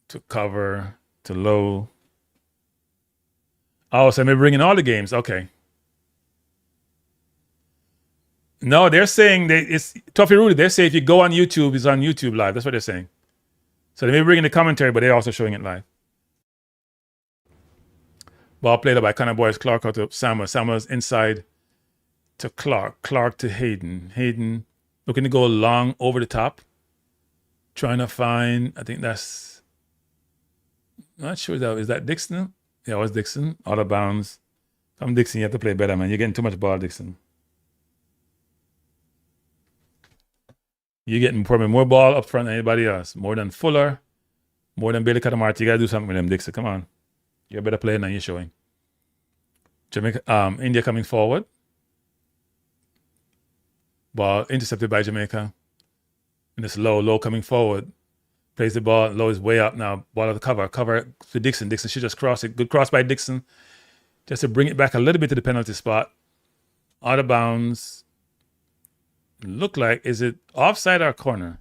to cover to low. Oh, so they're bringing all the games. Okay. No, they're saying it's Tuffy Rudy. They say if you go on YouTube, it's on YouTube live. That's what they're saying. So they may bring in the commentary, but they're also showing it live. Ball played up by Connor Boyce. Clark out to Samuels. Samuels inside to Clark. Clark to Hayden. Hayden looking to go long over the top. Trying to find, I think that's, not sure though. Is that Dixon? Yeah, it was Dixon. Out of bounds. Come Dixon, you have to play better, man. You're getting too much ball, Dixon. You're getting probably more ball up front than anybody else. More than Fuller. More than Billy Catamarti. You got to do something with him, Dixon. Come on. You're a better player than you're showing. Jamaica, India coming forward. Ball intercepted by Jamaica. And it's low coming forward. Plays the ball. Low is way up now. Ball at the cover. Cover to Dixon. Dixon should just cross it. Good cross by Dixon. Just to bring it back a little bit to the penalty spot. Out of bounds. Look like, is it offside or corner?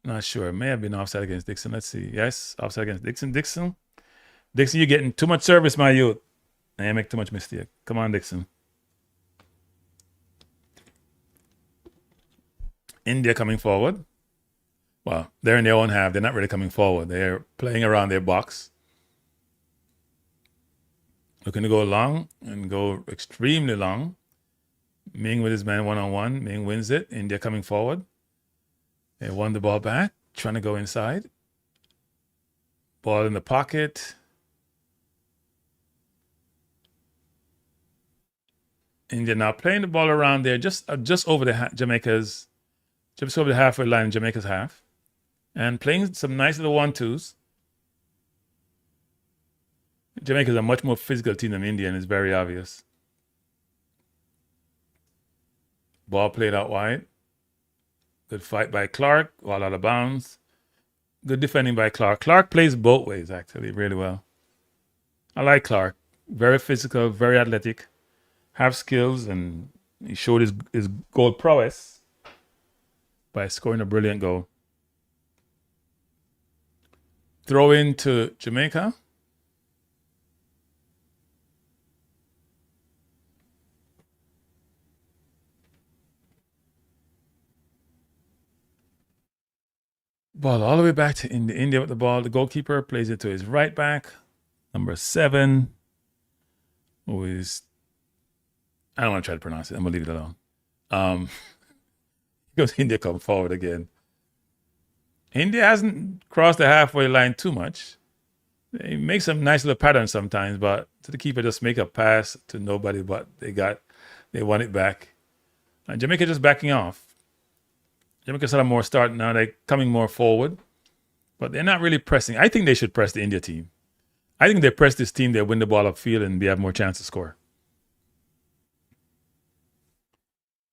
Not sure. It may have been offside against Dixon. Let's see. Yes, offside against Dixon. Dixon, you're getting too much service, my youth. You make too much mistake. Come on, Dixon. India coming forward. Well, they're in their own half. They're not really coming forward. They're playing around their box. Looking to go long and go extremely long. Ming with his man one-on-one. Ming wins it. India coming forward. They won the ball back. Trying to go inside. Ball in the pocket. India now playing the ball around there, just over the Jamaica's, just over the halfway line in Jamaica's half, and playing some nice little 1-2s. Jamaica is a much more physical team than India, and it's very obvious. Ball played out wide. Good fight by Clark, all out of bounds. Good defending by Clark. Clark plays both ways, actually, really well. I like Clark. Very physical, very athletic, have skills, and he showed his goal prowess by scoring a brilliant goal. Throw in to Jamaica. Ball all the way back to India with the ball. The goalkeeper plays it to his right back, number 7, who is, I don't want to try to pronounce it. I'm going to leave it alone. Because India come forward again. India hasn't crossed the halfway line too much. They make some nice little patterns sometimes, but to the keeper just make a pass to nobody, but they won it back. And Jamaica just backing off. Jamaica's had a more start now. They're coming more forward, but they're not really pressing. I think they should press the India team. I think they press this team, they win the ball upfield, and they have more chance to score.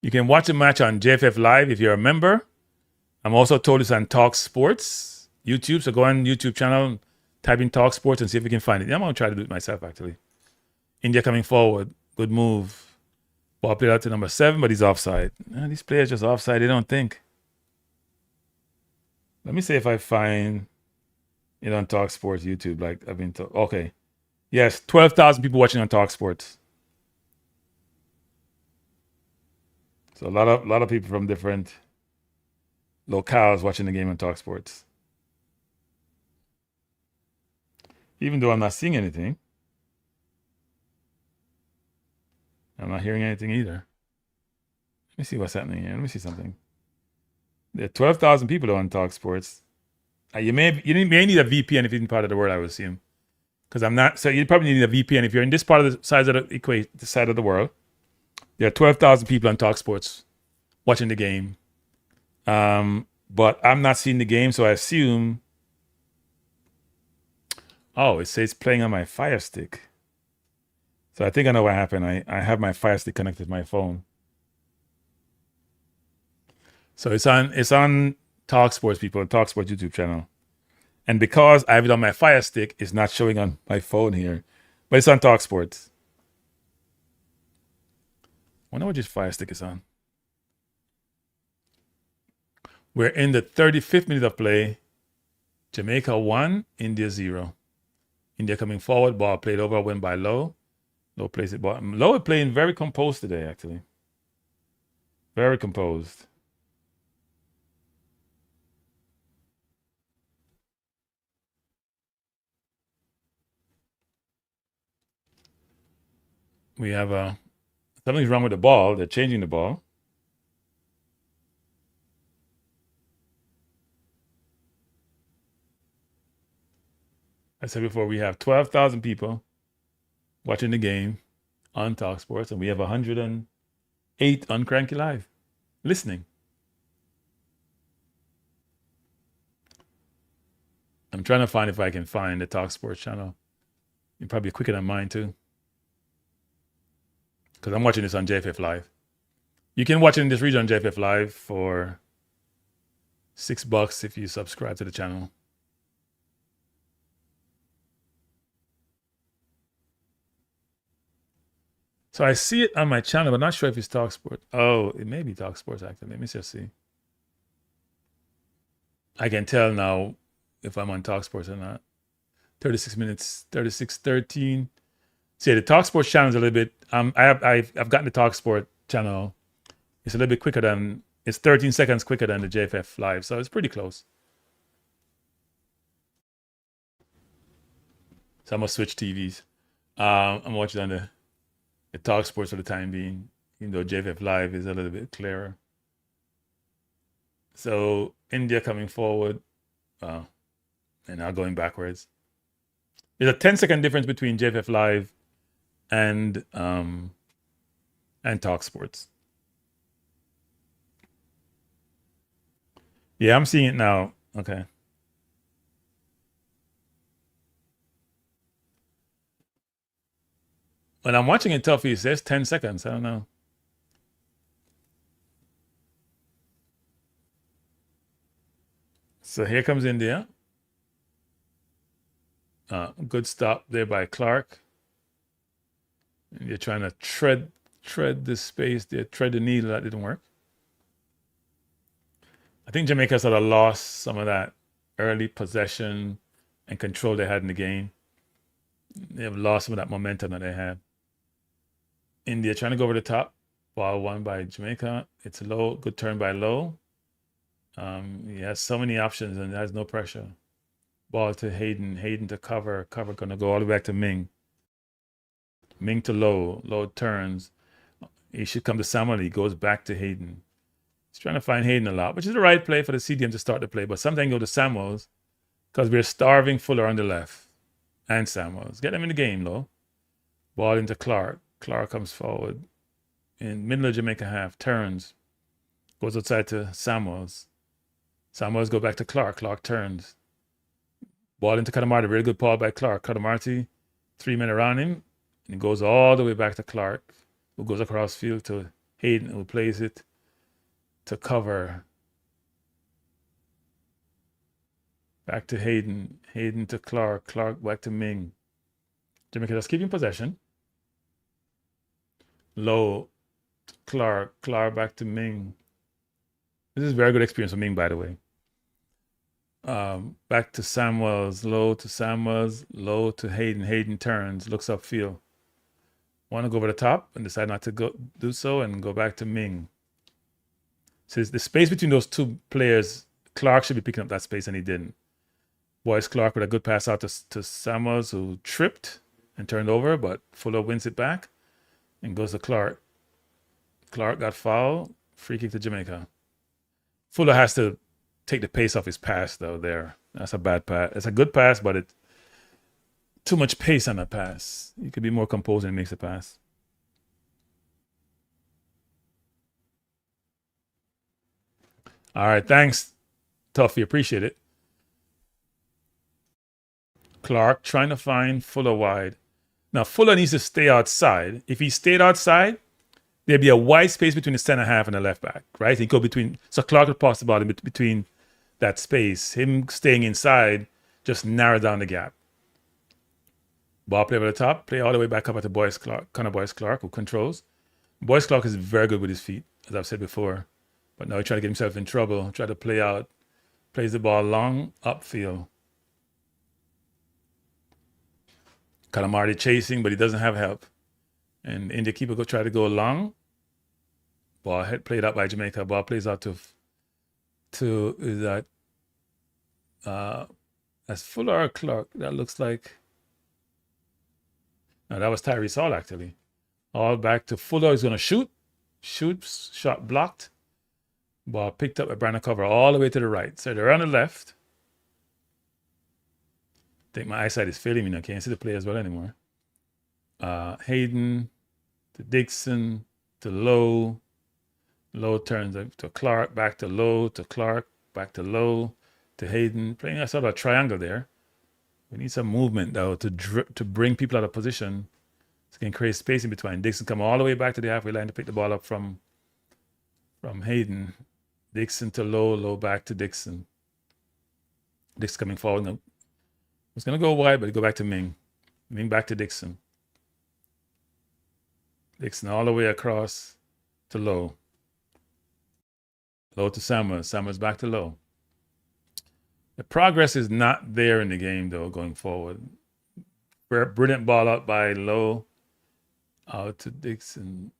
You can watch the match on JFF Live if you're a member. I'm also told it's on Talk Sports YouTube, so go on YouTube channel, type in Talk Sports, and see if you can find it. I'm going to try to do it myself, actually. India coming forward. Good move. Ball played out to number 7, but he's offside. These players just offside. They don't think. Let me see if I find it on Talk Sports YouTube. Like I've been told. Okay. Yes, 12,000 people watching on Talk Sports. So a lot of people from different locales watching the game on Talk Sports. Even though I'm not seeing anything. I'm not hearing anything either. Let me see what's happening here. Let me see something. There are 12,000 people on Talk Sports. You may need a VPN if you're in part of the world, I would assume. Because I'm not, so you probably need a VPN if you're in this part of the side of the equation, the side of the world. There are 12,000 people on Talk Sports watching the game. But I'm not seeing the game, so I assume. Oh, it says playing on my Fire Stick. So I think I know what happened. I have my Fire Stick connected to my phone. So it's on Talk Sports, people, Talk Sports YouTube channel. And because I have it on my Fire Stick, it's not showing on my phone here. But it's on Talk Sports. I wonder what this Fire Stick is on. We're in the 35th minute of play. Jamaica 1, India 0. India coming forward, ball played over, went by Low. Low plays it bottom. Low is playing very composed today, actually. Very composed. We have something's wrong with the ball. They're changing the ball. I said before, we have 12,000 people watching the game on Talk Sports, and we have 108 on Kranky Live listening. I'm trying to find if I can find the Talk Sports channel. You're probably quicker than mine, too. Because I'm watching this on JFF Live. You can watch it in this region on JFF Live for $6 if you subscribe to the channel. So I see it on my channel, but I'm not sure if it's Talk Sports. Oh, it may be Talk Sports, actually. Let me just see. I can tell now if I'm on Talk Sports or not. 36 minutes, 36:13. See, the Talk Sports channel is a little bit. I've gotten the Talk Sport channel. It's a little bit quicker than. It's 13 seconds quicker than the JFF Live, so it's pretty close. So I'm gonna switch TVs. I'm watching on the Talk Sports for the time being, even though JFF Live is a little bit clearer. So India coming forward, and now going backwards. There's a 10-second difference between JFF Live and Talk Sports. Yeah, I'm seeing it now. Okay. When I'm watching it tough, it says 10 seconds. I don't know. So here comes India. Good stop there by Clark. And you're trying to tread this space there, tread the needle. That didn't work. I think Jamaica sort of lost some of that early possession and control they had in the game. They have lost some of that momentum that they had. India trying to go over the top. Ball won by Jamaica. It's low. Good turn by Low. He has so many options and has no pressure. Ball to Hayden. Hayden to cover. Cover going to go all the way back to Ming. Ming to Low. Low turns. He should come to Samuel. He goes back to Hayden. He's trying to find Hayden a lot, which is the right play for the CDM to start the play. But sometimes go to Samuels because we're starving Fuller on the left and Samuels. Get them in the game, Low. Ball into Clark. Clark comes forward. In middle of Jamaica half. Turns. Goes outside to Samuels. Samuels go back to Clark. Clark turns. Ball into Kadamarti. Very good ball by Clark. Kadamarti, 3 men around him. And he goes all the way back to Clark, who goes across field to Hayden, who plays it to cover. Back to Hayden. Hayden to Clark. Clark back to Ming. Jamaica just keeping possession. Low. Clark. Clark back to Ming. This is a very good experience for Ming, by the way. Back to Samuels. Low to Samuels. Low to Hayden. Hayden turns. Looks upfield. Want to go over the top and decide not to do so and go back to Ming. So the space between those two players, Clark should be picking up that space and he didn't. Boyce Clark with a good pass out to Samuels, who tripped and turned over, but Fuller wins it back and goes to Clark. Clark got fouled. Free kick to Jamaica. Fuller has to take the pace off his pass, though, there. That's a bad pass. It's a good pass, but it's too much pace on the pass. He could be more composed and makes the pass. All right, thanks, Tuffy. Appreciate it. Clark trying to find Fuller wide. Now, Fuller needs to stay outside. If he stayed outside, there'd be a wide space between the center half and the left back, right? He'd go between. So Clark would pass the ball in between that space. Him staying inside just narrow down the gap. Ball play over the top, play all the way back up at the Boyce Clark, Connor Boyce Clark, who controls. Boyce Clark is very good with his feet, as I've said before. But now he's trying to get himself in trouble, try to play out, plays the ball long, upfield. Kalamardi chasing, but he doesn't have help. And India keeper try to go long. Ball head played out by Jamaica. Ball plays out to is that that's Fuller or Clark? That looks like. No, that was Tyrese Hall, actually. All back to Fuller. He's going to shoot. Shoots. Shot blocked. Ball picked up by Brandon Cover all the way to the right. So they're on the left. I think my eyesight is failing me now. Can't see the players well anymore. Hayden to Dixon to Low. Low turns to Clark. Back to Low to Clark. Back to Low to Hayden. Playing a sort of a triangle there. We need some movement, though, to bring people out of position so they can create space in between. Dixon come all the way back to the halfway line to pick the ball up from Hayden. Dixon to Low, Low back to Dixon. Dixon coming forward. It's going to go wide, but go back to Ming. Ming back to Dixon. Dixon all the way across to Low. Low to Samuels. Samuels back to Low. The progress is not there in the game, though, going forward. Brilliant ball out by Low. Out to Dixon.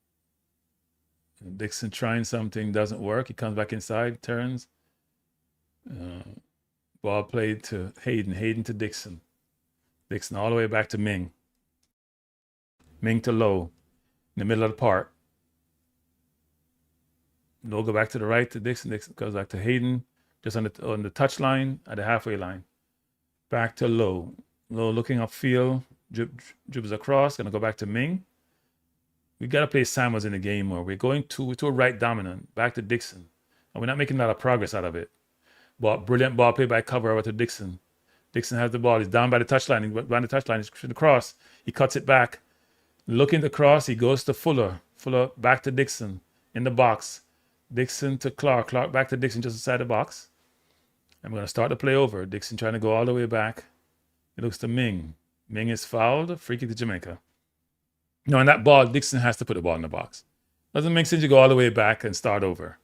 Dixon trying something, doesn't work. He comes back inside, turns. Ball played to Hayden. Hayden to Dixon. Dixon all the way back to Ming. Ming to Low. In the middle of the park. Low go back to the right to Dixon. Dixon goes back to Hayden. Just on the touch line at the halfway line. Back to Low. Low looking upfield, dribbles across, gonna go back to Ming. We gotta play Samuels in the game more. We're going to a right dominant, back to Dixon. And we're not making a lot of progress out of it. But brilliant ball play by cover over to Dixon. Dixon has the ball. He's down by the touchline. He's by the touchline. He's trying to cross. He cuts it back. Looking to cross. He goes to Fuller. Fuller back to Dixon in the box. Dixon to Clark. Clark back to Dixon just inside the box. I'm going to start the play over. Dixon trying to go all the way back. It looks to Ming. Ming is fouled. Free kick to Jamaica. No, on that ball, Dixon has to put the ball in the box. Doesn't make sense to go all the way back and start over.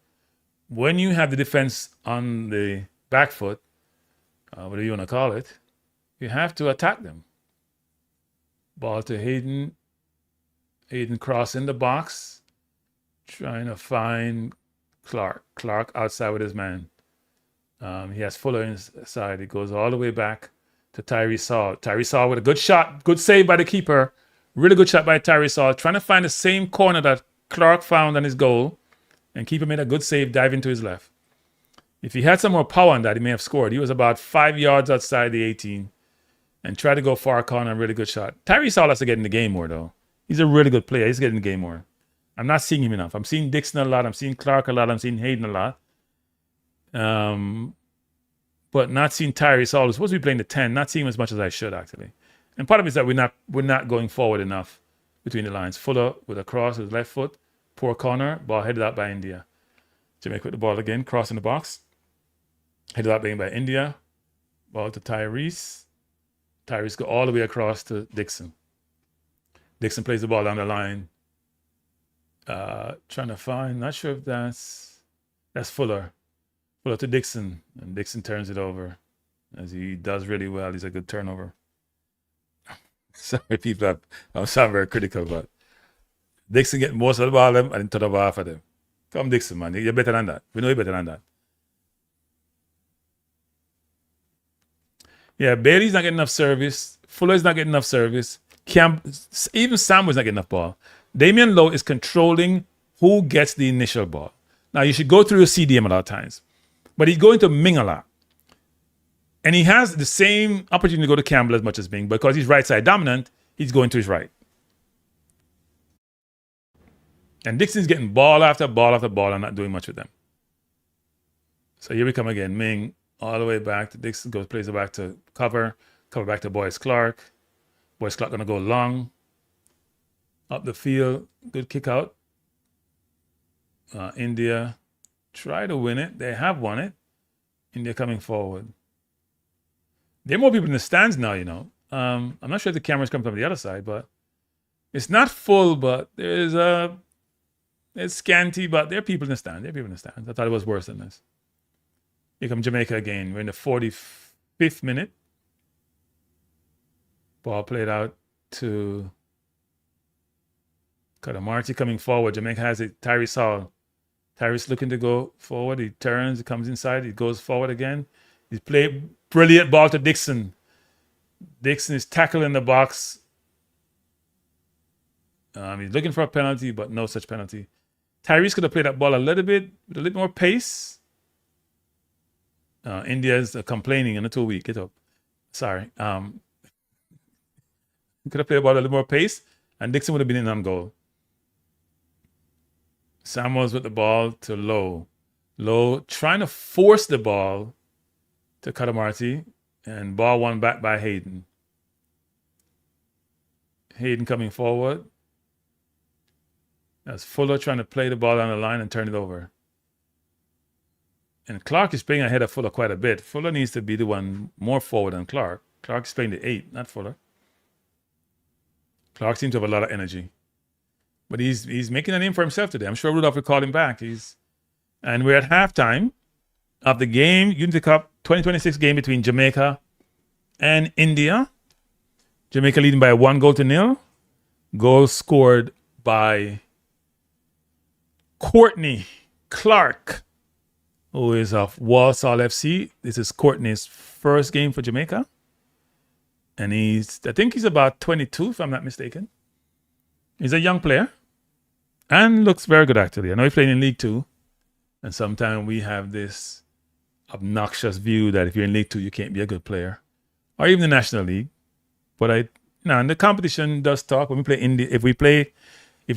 When you have the defense on the back foot, whatever you want to call it, you have to attack them. Ball to Hayden. Hayden cross in the box. Trying to find Clark. Clark outside with his man. He has Fuller inside. He goes all the way back to Tyree Saul. Tyree Saul with a good shot. Good save by the keeper. Really good shot by Tyree Saul. Trying to find the same corner that Clark found on his goal. And keeper made a good save, diving to his left. If he had some more power on that, he may have scored. He was about 5 yards outside the 18 and tried to go far corner. Really good shot. Tyree Saul has to get in the game more, though. He's a really good player. He's getting in the game more. I'm not seeing him enough. I'm seeing Dixon a lot. I'm seeing Clark a lot. I'm seeing Hayden a lot. But not seeing Tyree Saul. We're supposed to be playing the 10. Not seeing him as much as I should, actually. And part of it is that we're not going forward enough between the lines. Fuller with a cross with his left foot. Poor corner. Ball headed out by India. Jamaica with the ball again. Cross in the box. Headed out by India. Ball to Tyrese. Tyrese go all the way across to Dixon. Dixon plays the ball down the line. Trying to find, not sure if that's Fuller. Fuller to Dixon. And Dixon turns it over. As he does really well. He's a good turnover. Sorry, people, I'm sounding very critical, but Dixon getting most of the ball and then turn the ball for them. Come Dixon, man. You're better than that. We know you're better than that. Yeah, Bailey's not getting enough service. Fuller's not getting enough service. Even Samuel's not getting enough ball. Damian Lowe is controlling who gets the initial ball. Now, you should go through your CDM a lot of times. But he's going to Ming a lot. And he has the same opportunity to go to Campbell as much as Ming. Because he's right side dominant, he's going to his right. And Dixon's getting ball after ball after ball and not doing much with them. So here we come again. Ming all the way back to Dixon. Plays it back to cover. Cover back to Boyce Clark. Boyce Clark going to go long. Up the field. Good kick out. India try to win it. They have won it. India coming forward. There are more people in the stands now, you know. I'm not sure if the camera's coming from the other side, but it's not full, but it's scanty, but there are people in the stand. I thought it was worse than this. Here comes Jamaica again. We're in the 45th minute. Ball played out to Marty coming forward. Jamaica has it. Tyrese Saul. Tyrese looking to go forward. He turns. He comes inside. He goes forward again. He's played brilliant ball to Dixon. Dixon is tackling the box. He's looking for a penalty, but no such penalty. Tyrese could have played that ball a little bit with a little more pace. India's complaining in a 2 week. Get up. Sorry. Could have played the ball a little more pace, and Dixon would have been in on goal. Samuels with the ball to Lowe. Lowe trying to force the ball to Katamarti, and ball won back by Hayden. Hayden coming forward. That's Fuller trying to play the ball down the line and turn it over. And Clark is playing ahead of Fuller quite a bit. Fuller needs to be the one more forward than Clark. Clark is playing the 8, not Fuller. Clark seems to have a lot of energy. But he's making a name for himself today. I'm sure Rudolph will call him back. And we're at halftime of the game, Unity Cup 2026 game between Jamaica and India. Jamaica leading by 1-0. Goal scored by Courtney Clark, who is of Walsall FC. This is Courtney's first game for Jamaica. And I think he's about 22, if I'm not mistaken. He's a young player and looks very good, actually. I know he's playing in League 2. And sometimes we have this obnoxious view that if you're in League 2, you can't be a good player. Or even the National League. but and the competition does talk. When we play India, if we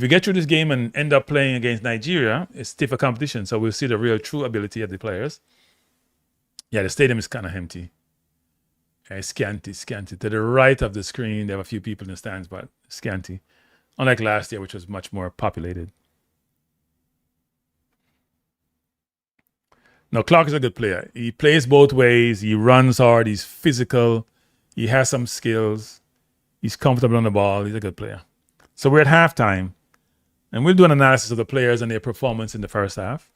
get through this game and end up playing against Nigeria, it's stiffer competition. So we'll see the real true ability of the players. Yeah, the stadium is kind of empty. Scanty. To the right of the screen, there have a few people in the stands, but scanty. Unlike last year, which was much more populated. Now, Clark is a good player. He plays both ways. He runs hard. He's physical. He has some skills. He's comfortable on the ball. He's a good player. So we're at halftime, and we'll do an analysis of the players and their performance in the first half.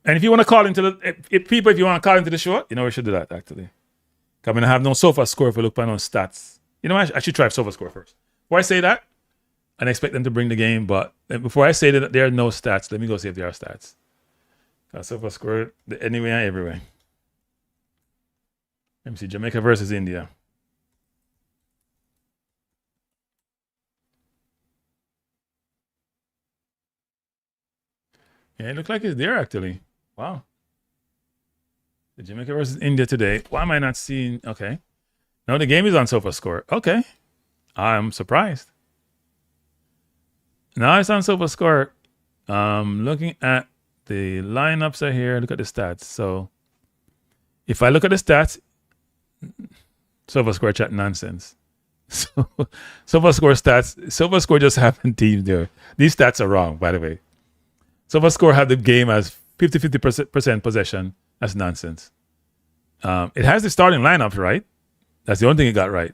And if you want to call into if you want to call into the show, we should do that, actually. I'm going to have no sofa score if we look on stats. I should try sofa score first. Before I say that, and I expect them to bring the game, but before I say that there are no stats, let me go see if there are stats. Sofa score anyway and everywhere. Let me see, Jamaica versus India. Yeah, it looks like it's there, actually. Wow. The Jamaica versus India today. Why am I not seeing? Okay. No, the game is on SofaScore. Okay. I'm surprised. Now it's on SofaScore. Looking at the lineups are here. Look at the stats. So if I look at the stats, SofaScore chat nonsense. So SofaScore stats, SofaScore just happened teams there. These stats are wrong, by the way. SofaScore had the game as 50% possession. That's nonsense. It has the starting lineups, right? That's the only thing it got right.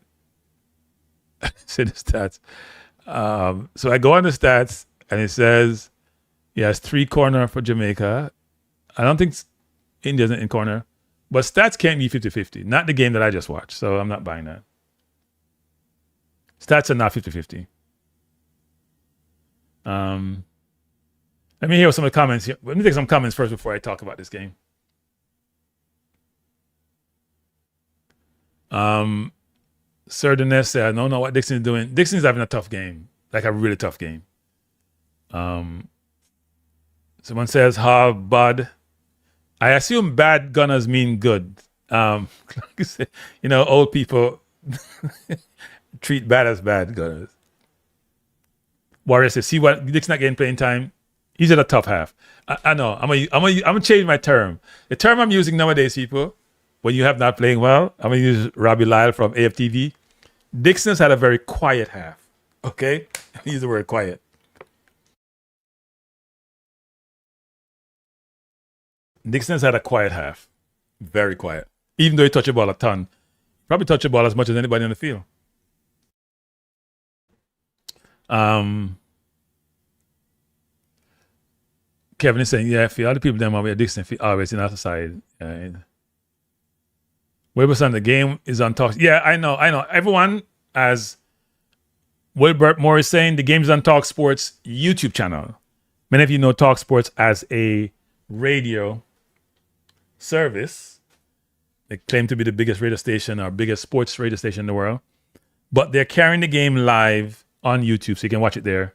Say the stats. So I go on the stats, and it says he has 3 corner for Jamaica. I don't think India's in corner. But stats can't be 50-50. Not the game that I just watched, so I'm not buying that. Stats are not 50-50. Let me hear some of the comments here. Let me take some comments first before I talk about this game. Sir Dinesh said, I don't know what Dixon is doing. Dixon's having a tough game, like a really tough game. Someone says, how bad? I assume bad gunners mean good. Old people treat bad as bad gunners. Warrior says, see what Dixon not getting playing time. He's at a tough half. I know. I'm gonna change my term. The term I'm using nowadays, people, when you have not playing well, I'm gonna use Robbie Lyle from AFTV. Dixon's had a very quiet half. Okay, I use the word quiet. Dixon's had a quiet half, very quiet. Even though he touched the ball a ton, probably touched the ball as much as anybody on the field. Kevin is saying, yeah, for all the people them away, Dixon always in our side. Wilbur, the game is on Talk. Yeah, I know. Everyone, as Wilbert Moore is saying, the game is on Talk Sports YouTube channel. Many of you know Talk Sports as a radio service. They claim to be the biggest radio station or biggest sports radio station in the world. But they're carrying the game live on YouTube, so you can watch it there.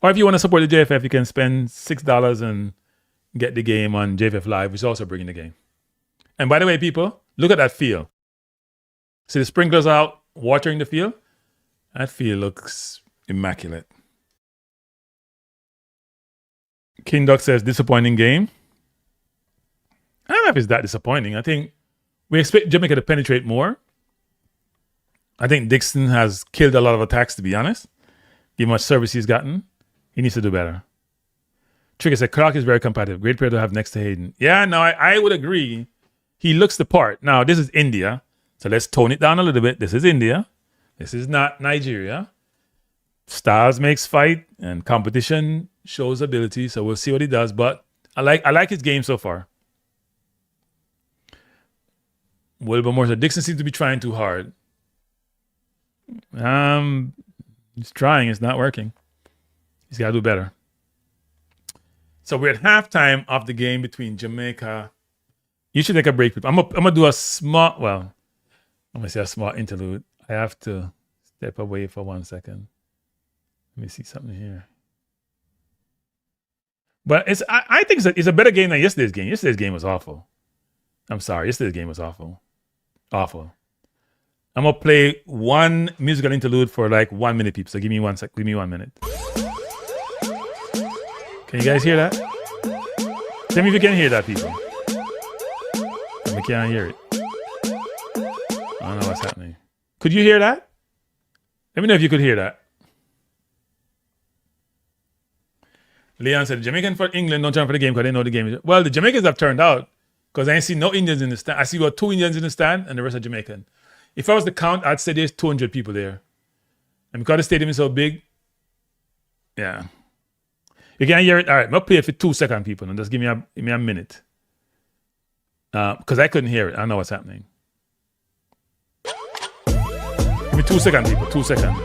Or if you want to support the JFF, you can spend $6 and get the game on JFF Live, which is also bringing the game. And by the way, people, look at that field. See the sprinklers out watering the field? That field looks immaculate. King Duck says, disappointing game. I don't know if it's that disappointing. I think we expect Jamaica to penetrate more. I think Dixon has killed a lot of attacks, to be honest. Given how much service he's gotten. He needs to do better. Trigger said, Clark is very competitive. Great player to have next to Hayden. Yeah, no, I would agree. He looks the part. Now, this is India. So let's tone it down a little bit. This is India. This is not Nigeria. Styles makes fight and competition shows ability. So we'll see what he does. But I like his game so far. Wilbur Moore said, Dixon seems to be trying too hard. He's trying. It's not working. He's got to do better. So we're at halftime of the game between Jamaica. You should take a break, people. I'm gonna do a small, I'm gonna say a small interlude. I have to step away for 1 second. Let me see something here. But I think it's a better game than yesterday's game. Yesterday's game was awful. I'm sorry. Yesterday's game was awful. Awful. I'm gonna play one musical interlude for like 1 minute, people. So give me 1 sec. Give me 1 minute. Can you guys hear that? Tell me if you can hear that, people. I can't hear it. I don't know what's happening. Could you hear that? Let me know if you could hear that. Leon said, Jamaican for England don't jump for the game because they know the game. Well, the Jamaicans have turned out because I ain't see no Indians in the stand. I see about 2 Indians in the stand and the rest are Jamaican. If I was to count, I'd say there's 200 people there. And because the stadium is so big, yeah. You can hear it? All right, I'm going to play it for 2 seconds, people. And just give me a minute. Because I couldn't hear it. I don't know what's happening. Give me 2 seconds, people. 2 seconds.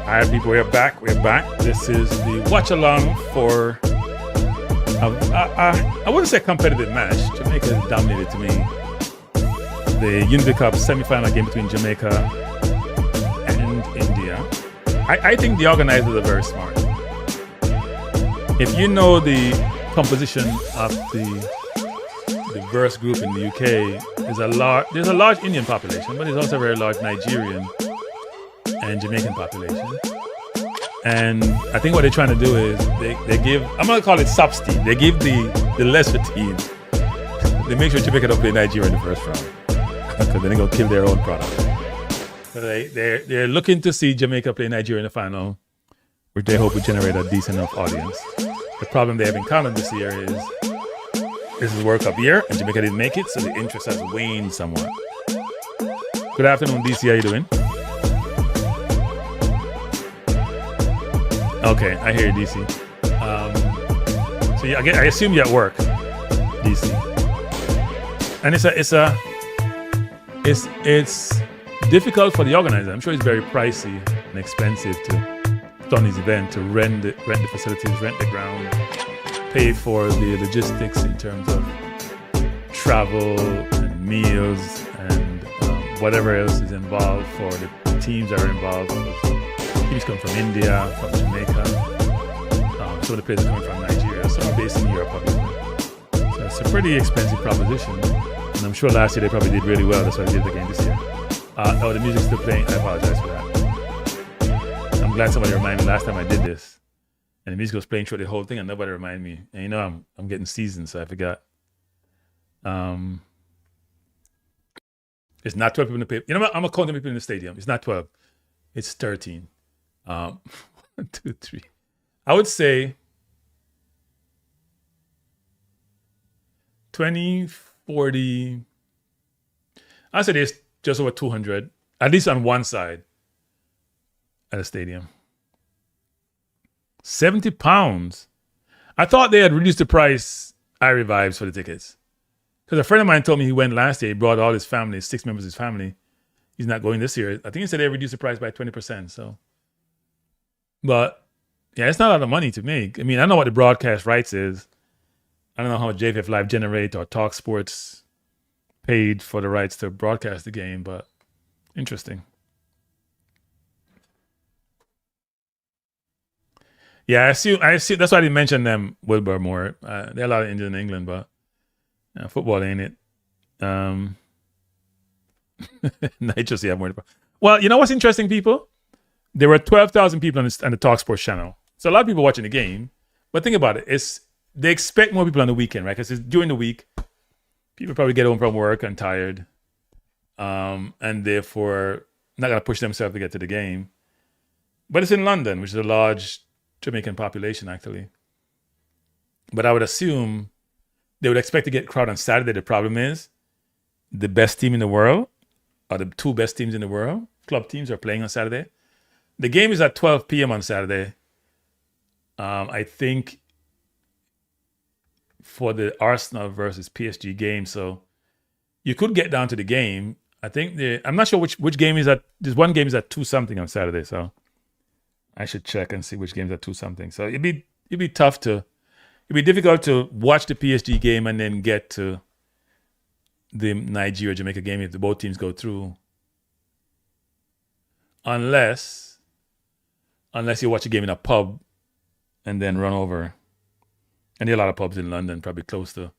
All right, people, we're back. This is the Watchalong for, I wouldn't say competitive match. Jamaica dominated to me. The Unity Cup semi-final game between Jamaica and India. I think the organizers are very smart. If you know the composition of the diverse group in the UK, there's a large Indian population, but there's also a very large Nigerian and Jamaican population. And I think what they're trying to do is they give, I'm going to call it substitute. They give the lesser team, they make sure Jamaica don't play Nigeria in the first round because then they're going to kill their own product. So they're looking to see Jamaica play Nigeria in the final, which they hope will generate a decent enough audience. The problem they have encountered this year is this is World Cup year and Jamaica didn't make it, so the interest has waned somewhat. Good afternoon, DC. How you doing? Okay, I hear you, DC. So yeah, I assume you're at work, DC. And it's difficult for the organizer. I'm sure it's very pricey and expensive to run this event, to rent the facilities, rent the ground, pay for the logistics in terms of travel and meals and whatever else is involved for the teams that are involved. Teams come from India, from Jamaica. Some of the players are coming from Nigeria. Some are based in Europe, obviously. So it's a pretty expensive proposition. And I'm sure last year they probably did really well. That's why they did it again this year. The music's still playing. I apologize for that. I'm glad somebody reminded me last time I did this. And the music was playing through the whole thing and nobody reminded me. And you know I'm getting seasoned, so I forgot. It's not 12 people in the paper. You know what? I'm going to count the people in the stadium. It's not 12. It's 13. 1, 2, 3. I would say 20, 40. I'd say there's just over 200, at least on one side at the stadium. 70 pounds. I thought they had reduced the price, Irie Vibes, for the tickets. Because a friend of mine told me he went last year. He brought all his family, 6 members of his family. He's not going this year. I think he said they reduced the price by 20%. So. But, yeah, it's not a lot of money to make. I mean, I know what the broadcast rights is. I don't know how much JFF Live Generate or Talk Sports paid for the rights to broadcast the game, but interesting. Yeah, I assume that's why I didn't mention them, Wilbur, more. There are a lot of Indians in England, but football ain't it. Night just have more. Well, you know what's interesting, people? There were 12,000 people on the Talk Sports channel. So a lot of people watching the game. But think about it. They expect more people on the weekend, right? Because it's during the week. People probably get home from work and tired. And therefore not going to push themselves to get to the game. But it's in London, which is a large Jamaican population, actually. But I would assume they would expect to get a crowd on Saturday. The problem is the best team in the world, or the two best teams in the world, club teams, are playing on Saturday. The game is at 12 p.m. on Saturday. I think for the Arsenal versus PSG game. So you could get down to the game. I think I'm not sure which game is at. This one game is at 2 something on Saturday. So I should check and see which game's at 2 something. So it'd be difficult to watch the PSG game and then get to the Nigeria Jamaica game if both teams go through. Unless you watch a game in a pub and then run over. And there are a lot of pubs in London, probably close to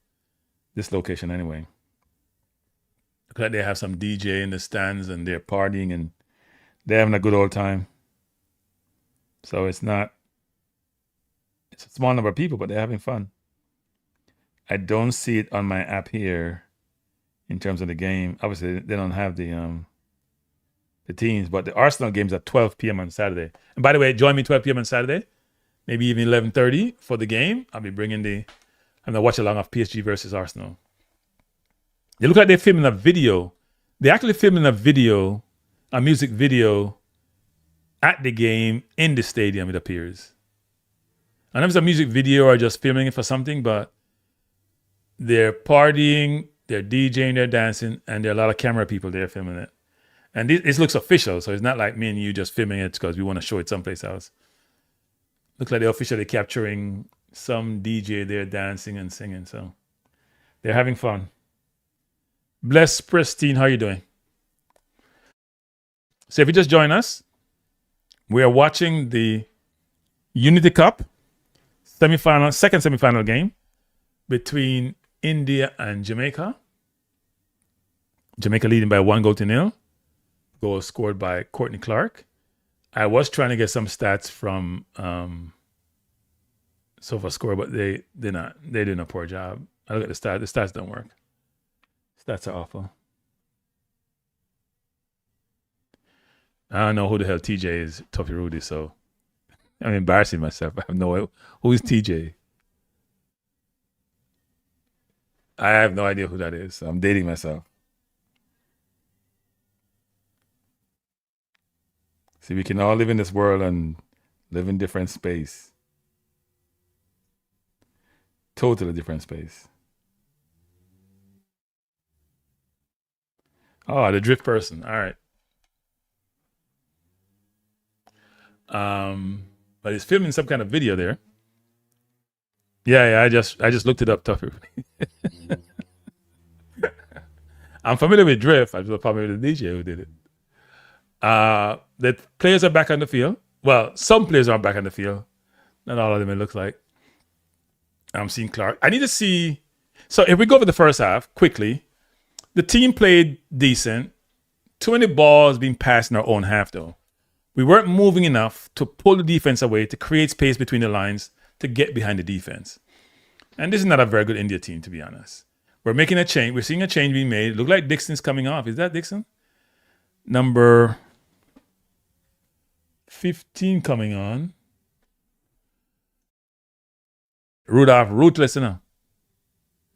this location anyway. Look like they have some DJ in the stands and they're partying and they're having a good old time. So it's a small number of people, but they're having fun. I don't see it on my app here in terms of the game. Obviously, they don't have the teams, but the Arsenal game's at 12 p.m. on Saturday. And by the way, join me 12 p.m. on Saturday, maybe even 11:30 for the game. I'll be bringing the watch-along of PSG versus Arsenal. They look like they're filming a video. They're actually filming a music video at the game in the stadium, it appears. I don't know if it's a music video or just filming it for something, but they're partying, they're DJing, they're dancing, and there are a lot of camera people there filming it. And this looks official, so it's not like me and you just filming it because we want to show it someplace else. Looks like they're officially capturing some DJ there dancing and singing, so they're having fun. Bless Pristine, how are you doing? So if you just join us, we are watching the Unity Cup second semifinal game between India and Jamaica. Jamaica leading by 1-0. Goal scored by Courtney Clark. I was trying to get some stats from SofaScore, but they're not. They're doing a poor job. I look at the stats. The stats don't work. Stats are awful. I don't know who the hell TJ is, Tuffy Rudy, so I'm embarrassing myself. I have no idea. Who is TJ? I have no idea who that is. So I'm dating myself. See, we can all live in this world and live in different space. Totally different space. Oh, the drift person. All right. But he's filming some kind of video there. Yeah. I just looked it up, Tuffy. I'm familiar with drift. I'm just familiar with the DJ who did it. The players are back on the field. Well, some players are back on the field. Not all of them, it looks like. I'm seeing Clark. I need to see. So if we go over the first half quickly, the team played decent. Too many balls being passed in our own half, though. We weren't moving enough to pull the defense away, to create space between the lines, to get behind the defense. And this is not a very good India team, to be honest. We're making a change. We're seeing a change being made. It looks like Dixon's coming off. Is that Dixon? Number 15 coming on. Rudolph, ruthless enough.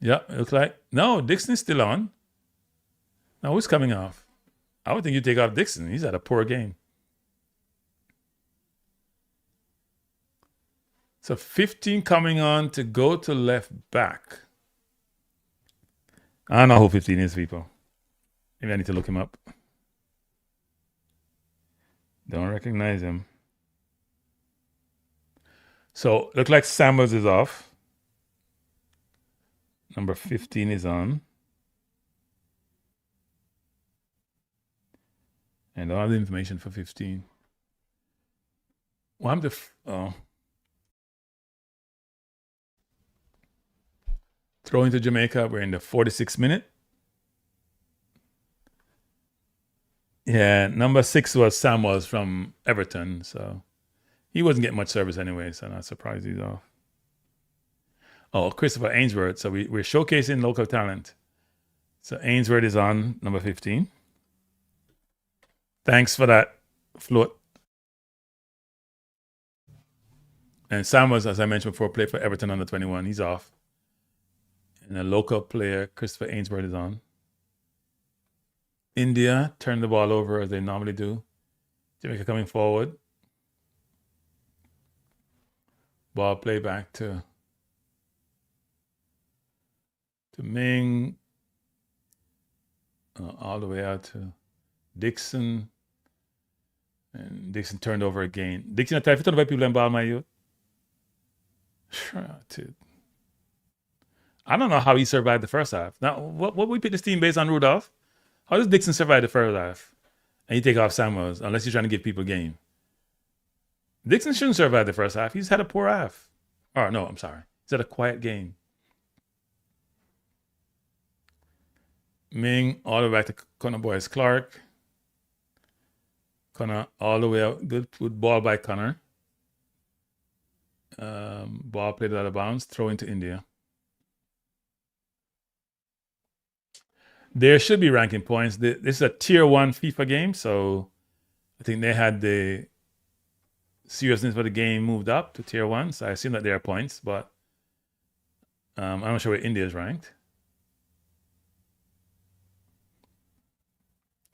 Yeah, it looks like. No, Dixon is still on. Now, who's coming off? I would think you take off Dixon. He's had a poor game. So 15 coming on to go to left back. I don't know who 15 is, people. Maybe I need to look him up. Don't recognize him. So look like Samuels is off. Number 15 is on. And I don't have the information for 15. Well, I'm throw into Jamaica. We're in the 46th minute. Yeah, number 6 was Samuels from Everton, so he wasn't getting much service anyway, so not surprised he's off. Oh, Christopher Ainsworth. So we're showcasing local talent. So Ainsworth is on number 15. Thanks for that, Float. And Samuels, as I mentioned before, played for Everton under 21. He's off. And a local player, Christopher Ainsworth, is on. India turned the ball over as they normally do. Jamaica coming forward. Ball play back to Ming. All the way out to Dixon. And Dixon turned over again. Dixon, I turned over people and ball, my youth. I don't know how he survived the first half. Now, what we pick this team based on Rudolph? How does Dixon survive the first half? And you take off Samuels, unless you're trying to give people game. Dixon shouldn't survive the first half. He's had a poor half. Oh, no, I'm sorry. He's had a quiet game. Ming all the way back to Connor Boyce Clark. Connor all the way out. Good ball by Connor. Ball played out of bounds. Throw into India. There should be ranking points. This is a tier 1 FIFA game, so I think they had the seriousness of the game moved up to tier 1, so I assume that there are points, but I'm not sure where India is ranked.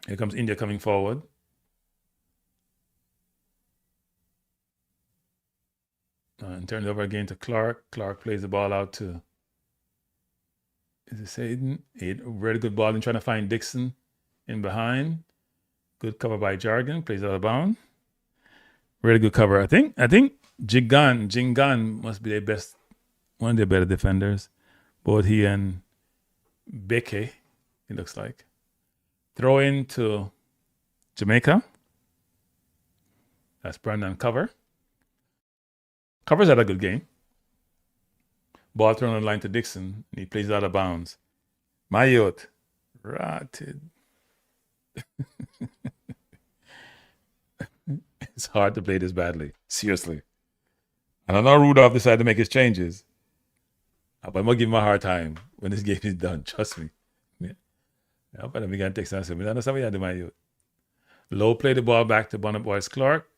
Here comes India coming forward. And turns over again to Clark. Clark plays the ball out to, is it Hayden? Really good ball and trying to find Dixon in behind. Good cover by Jargon. Plays out of bound. Really good cover. I think Jingan must be one of their better defenders. Both he and Beke, it looks like. Throw in to Jamaica. That's Brandon Cover. Cover's had a good game. Ball thrown on the line to Dixon, and he plays out of bounds. My youth, rotted. It's hard to play this badly. Seriously. And I know Rudolph decided to make his changes. But I'm going to give him a hard time when this game is done. Trust me. Yeah, but I'm going to take some. I understand what you do, my youth. Low play the ball back to Connor Boyce Clark.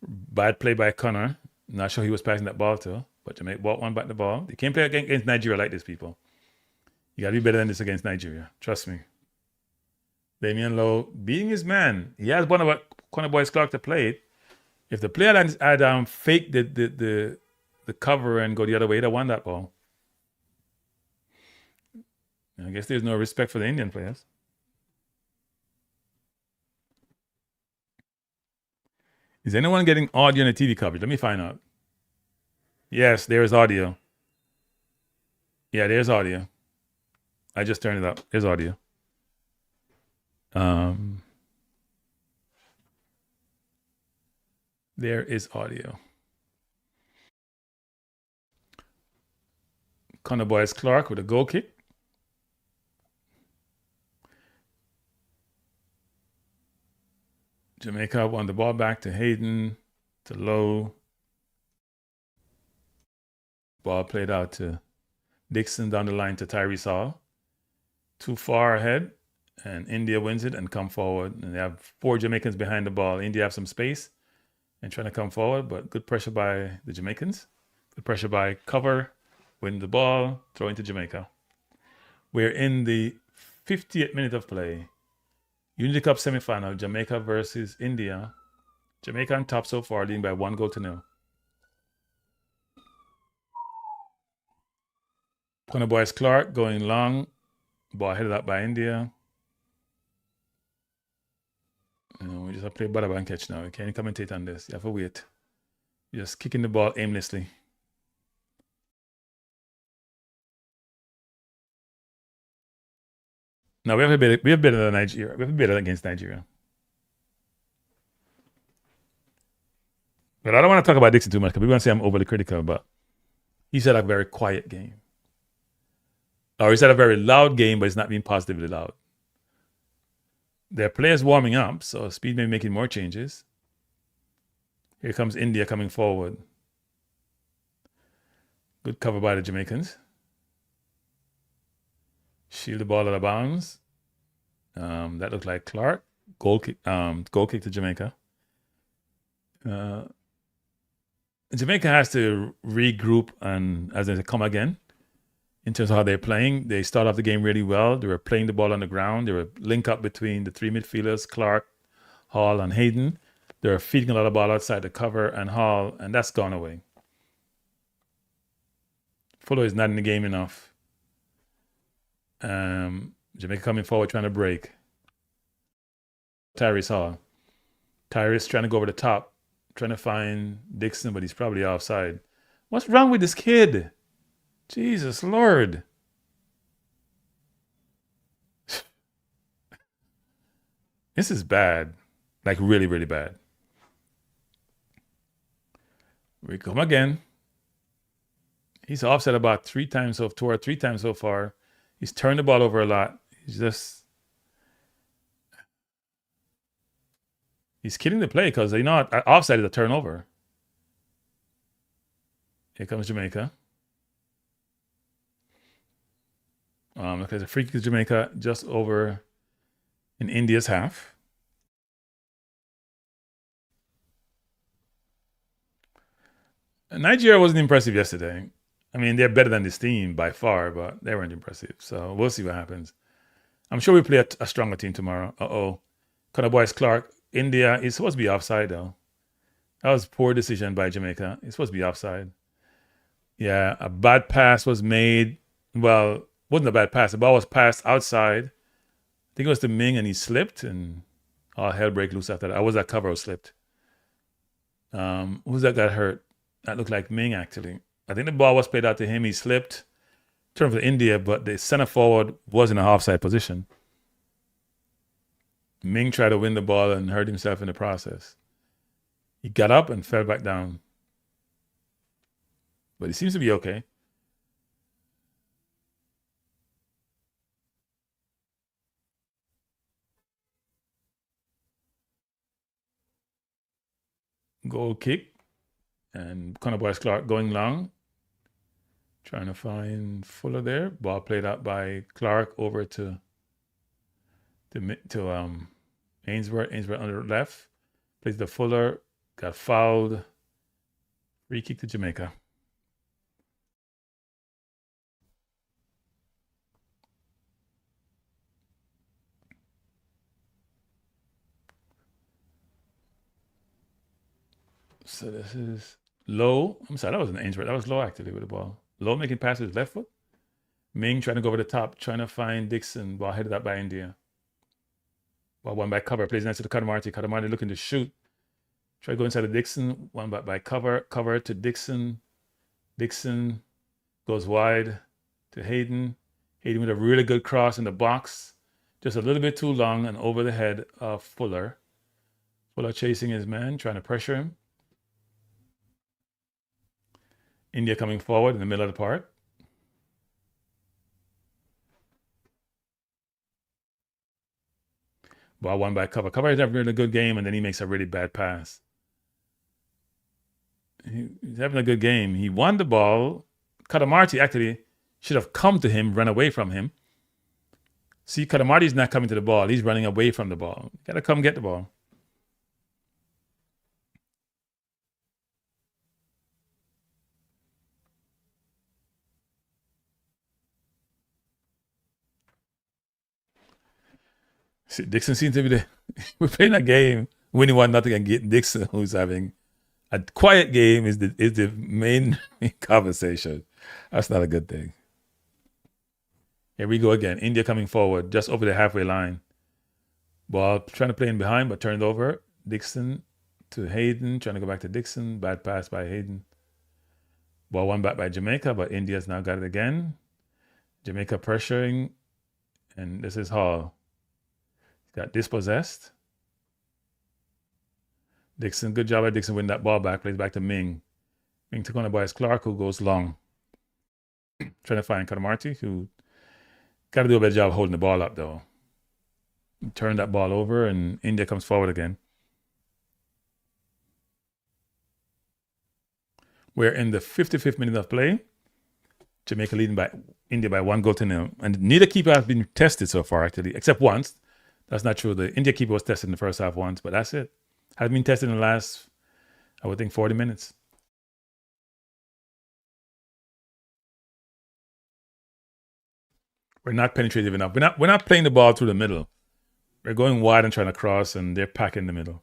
Bad play by Connor. Not sure he was passing that ball to, but Jamaica bought one back the ball. You can't play against Nigeria like this, people. You got to be better than this against Nigeria. Trust me. Damian Lowe beating his man. He has one of Connor Boyce Clark to play it. If the player had faked the cover and go the other way, he'd have won that ball. I guess there's no respect for the Indian players. Is anyone getting audio on the TV coverage? Let me find out. Yes, there is audio. Yeah, there's audio. I just turned it up. There's audio. There is audio. Connor Boyce Clark with a goal kick. Jamaica won the ball back to Hayden, to Lowe. Ball played out to Dixon down the line to Tyrese Hall. Too far ahead, and India wins it and come forward. And they have 4 Jamaicans behind the ball. India have some space and trying to come forward, but good pressure by the Jamaicans. Good pressure by Cover, win the ball, throw into Jamaica. We're in the 50th minute of play. Unity Cup semifinal, Jamaica versus India. Jamaica on top so far, leading by 1-0. Connor Boyce Clark going long. Ball headed up by India. We just have to play bada and catch now. We can't commentate on this. You have to wait. Just kicking the ball aimlessly. No, we have better than Nigeria. We have better against Nigeria. But I don't want to talk about Dixon too much because people are going to say I'm overly critical, but he's had a very quiet game. Or he's had a very loud game, but it's not being positively loud. their players warming up, so Speed may be making more changes. Here comes India coming forward. Good cover by the Jamaicans. Shield the ball out of bounds. That looked like Clark. Goal kick to Jamaica. Jamaica has to regroup and as they come again in terms of how they're playing. They start off the game really well. They were playing the ball on the ground. They were link up between the three midfielders, Clark, Hall, and Hayden. They were feeding a lot of ball outside the cover and Hall, and that's gone away. Fuller is not in the game enough. Jamaica coming forward trying to break. Tyrese Hall. Tyrese trying to go over the top, trying to find Dixon, but he's probably offside. What's wrong with this kid? Jesus Lord. This is bad. Like really, really bad. We come again. He's offset about two or three times so far. He's turned the ball over a lot. He's killing the play because they know offside is a turnover. Here comes Jamaica. Look at the free kick to Jamaica just over in India's half. Nigeria wasn't impressive yesterday. I mean, they're better than this team by far, but they weren't impressive. So we'll see what happens. I'm sure we play a stronger team tomorrow. Connor Boyce Clark. India is supposed to be offside, though. That was a poor decision by Jamaica. It's supposed to be offside. Yeah, a bad pass was made. Well, it wasn't a bad pass. The ball was passed outside. I think it was to Ming, and he slipped, and all hell break loose after that. Or was that cover was slipped? Who's that got hurt? That looked like Ming, actually. I think the ball was played out to him. He slipped. Turned for India, but the center forward was in an offside position. Ming tried to win the ball and hurt himself in the process. He got up and fell back down. But he seems to be okay. Goal kick. And Connor Boyce Clark going long. Trying to find Fuller there. Ball played out by Clark over to Ainsworth. Ainsworth under the left. Plays the Fuller. Got fouled. Free kick to Jamaica. So this is Low. I'm sorry, that wasn't Ainsworth. That was Low actually with the ball. Low making passes left foot. Ming trying to go over the top, trying to find Dixon. Ball headed up by India. Ball one by cover. Plays next to the Kadamarti. Kadamarti looking to shoot. Try to go inside the Dixon. One by cover. Cover to Dixon. Dixon goes wide to Hayden. Hayden with a really good cross in the box. Just a little bit too long and over the head of Fuller. Fuller chasing his man, trying to pressure him. India coming forward in the middle of the park. Ball one by cover. Cover is having a really good game, and then he makes a really bad pass. He's having a good game. He won the ball. Kadamarti actually should have come to him, run away from him. See, Kadamarti's not coming to the ball. He's running away from the ball. You gotta come get the ball. See, Dixon seems to be we're playing a game, winning 1-0 and getting Dixon, who's having a quiet game, is the main conversation. That's not a good thing. Here we go again. India coming forward, just over the halfway line. Ball trying to play in behind, but turned over. Dixon to Hayden, trying to go back to Dixon. Bad pass by Hayden. Ball one back by Jamaica, but India's now got it again. Jamaica pressuring, and this is Hall. Got dispossessed. Dixon, good job by Dixon winning that ball back. Plays back to Ming. Ming took on the Boyce Clark, who goes long. Trying to find Kadamarti, who got to do a better job holding the ball up, though. Turn that ball over, and India comes forward again. We're in the 55th minute of play. Jamaica leading by India by 1-0. And neither keeper has been tested so far, actually, except once. That's not true. The India keeper was tested in the first half once, but that's it. Hasn't been tested in the last, I would think, 40 minutes. We're not penetrative enough. We're not playing the ball through the middle. We're going wide and trying to cross, and they're packing the middle.